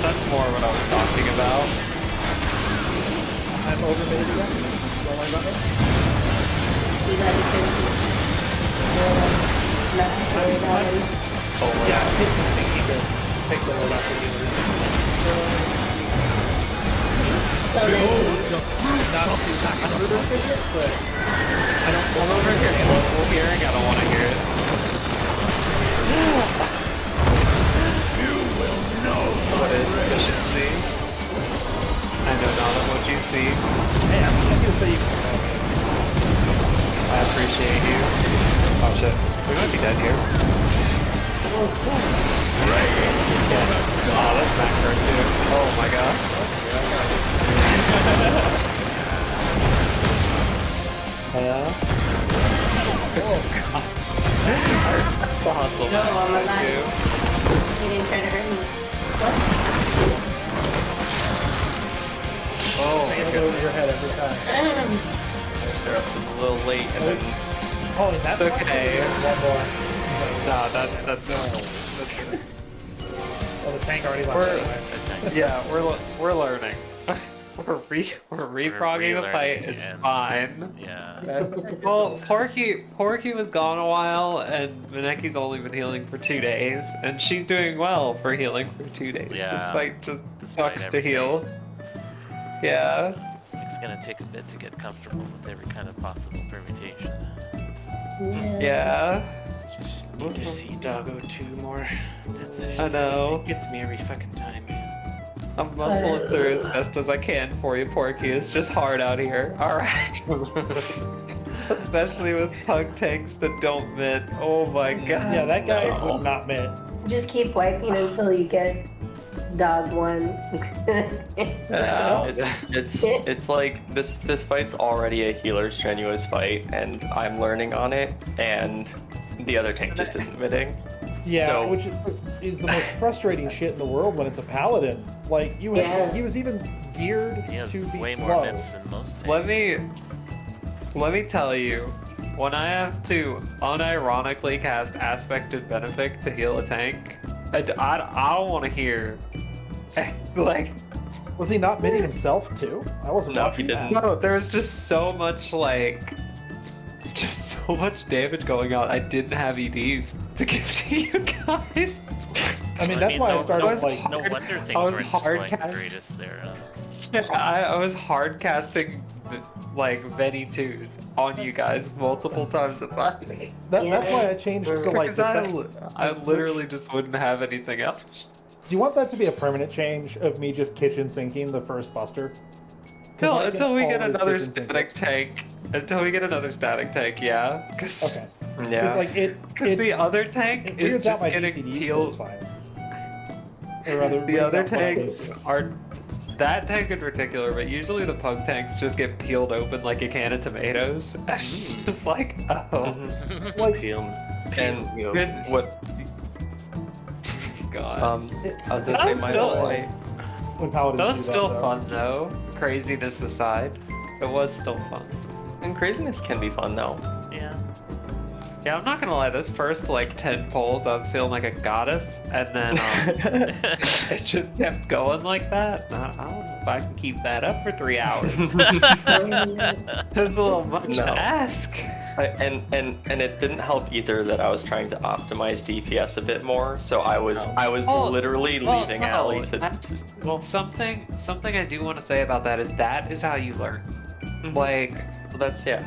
that's more what I was talking about. I'm overmade again. Don't worry about me. You got to not worry about it. Oh, Yeah, take the thingy to take the load off the healer. So then, Not too efficient, but I don't. I'm over here local hearing, I don't want to hear it. What is efficiency? I know not of what you see. Hey, I'm gonna say you. I appreciate you. Oh shit, we might be dead here. Oh, that's macro too. Oh my god. The hustle. no, I'm Thank alive. you. You didn't try to hurt me. What? Oh, It goes over your head every time. they're up a little late, and then Oh, is that It's okay. one more? no, that's good. Oh, the tank already left. We're- anyway. Yeah, we're learning. we're refrogging the fight. It's and- fine. Yeah. Well, Porky was gone a while, and Maneki's only been healing for 2 days, and she's doing well for healing for 2 days. Yeah, This fight just despite sucks to everything. heal. Yeah. It's gonna take a bit to get comfortable with every kind of possible permutation. Yeah. Just need to see Doggo 2 more. That's just, I know. It gets me every fucking time, man. I'm muscling through as best as I can for you, Porky. It's just hard out here. Alright. Especially with pug tanks that don't mint. Oh my god. Yeah, that guy No. would not mint. Just keep wiping until you get dog one. Yeah. it's like this fight's already a healer strenuous fight, and I'm learning on it, and the other tank just isn't bidding. Yeah, So- which is the most frustrating shit in the world when it's a paladin. Like you, Yeah. he was even geared He has to be way slow. more bits than most tanks. Let me tell you, when I have to unironically cast Aspect of Benefit to heal a tank, I don't want to hear, like, Was he not bidding himself too? I wasn't No, watching he didn't. that. no, there's just so much, like, just so much damage going on. I didn't have EDs to give to you guys. I mean, that's why I started like. No wonder things I was weren't just hard going cast. the greatest there. I was hard casting, like, Veni 2s on you guys multiple times a night. That's why I changed to like. The I literally just wouldn't have anything else. Do you want that to be a permanent change of me just kitchen sinking the first buster? 'Cause No, I can until we get always another kitchen sink static it. tank. Until we get another static tank, yeah. Cause, Okay. Yeah. Cause, like it. Cause the other tank it is weirds out just my getting DCD, so peeled. it's fine. Or rather, The weirds other out my tanks DCD. are that tank in particular, but usually the pug tanks just get peeled open like a can of tomatoes. It's just like, oh, Like, And good. what God. I was gonna say my Still- whole when paladins That was do still though. fun though. Craziness aside, it was still fun. and craziness can be fun though. Yeah. Yeah, I'm not gonna lie, this first like 10 pulls I was feeling like a goddess, and then it just kept going like that. I don't know if I can keep that up for 3 hours. That's a little much No. to ask. And it didn't help either that I was trying to optimize DPS a bit more, so I was literally leaving Alley to. Well, something I do want to say about that is how you learn. Like, Well, that's yeah.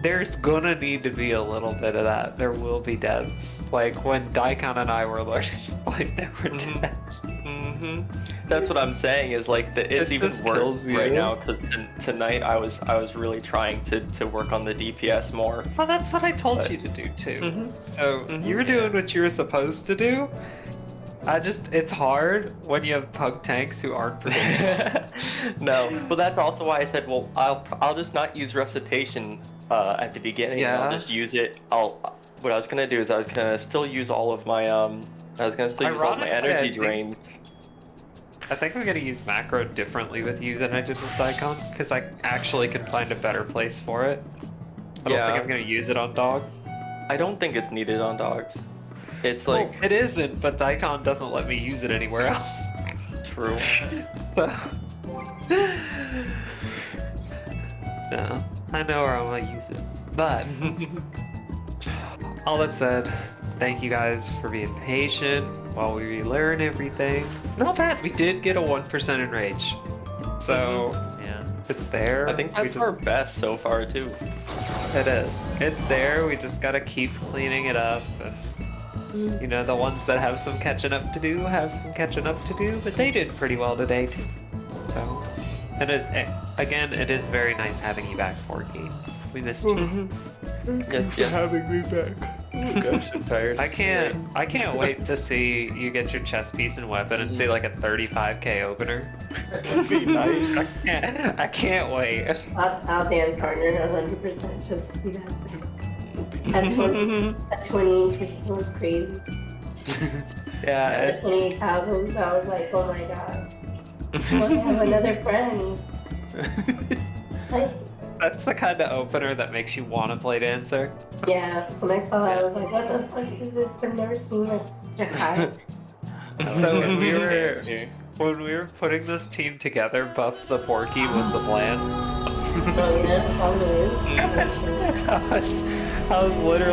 there's gonna need to be a little bit of that. There will be deaths. Like when Daikon and I were learning, like there were deaths. That's what I'm saying. Is like it's It even just worse kills you. right now because tonight I was really trying to work on the DPS more. Well, that's what I told But- you to do too. Mhm. So you were doing what you were supposed to do. It's hard when you have pug tanks who aren't predictable. No, but that's also why I said, well, I'll just not use recitation at the beginning. Yeah. I'll just use it. What I was gonna do is I was gonna still use all of my energy Ironically, drains. I think I'm gonna use macro differently with you than I did with Daikon, because I actually can find a better place for it. I don't Yeah. think I'm gonna use it on dog. I don't think it's needed on dogs. It's Well, like it isn't, but Daikon doesn't let me use it anywhere else. true. So... No, I know where I'm gonna use it. But, all that said, thank you guys for being patient while we relearn everything. Not bad, we did get a 1% enrage. So, Yeah. it's there. I think We that's just- our best so far too. It is. It's there, we just gotta keep cleaning it up. And, you know, the ones that have some catching up to do have some catching up to do, but they did pretty well today too. So, and again, it is very nice having you back, Forky. We missed you. Yes, yes. having me back. Oh gosh, I'm tired. I can't wait to see you get your chest piece and weapon and see like a 35k opener. That'd be nice. I can't wait. I'll dance partner 100% just to see that. That 28% was crazy. Yeah, At 28,000, I was like, oh my god. I have another friend. Like, that's the kind of opener that makes you want to play Dancer. yeah, when I saw that, I was like, what the fuck is this? I've never seen like such a high. So when we were putting this team together, Buff the Porky was the plan. Oh yeah, on the way. I was literally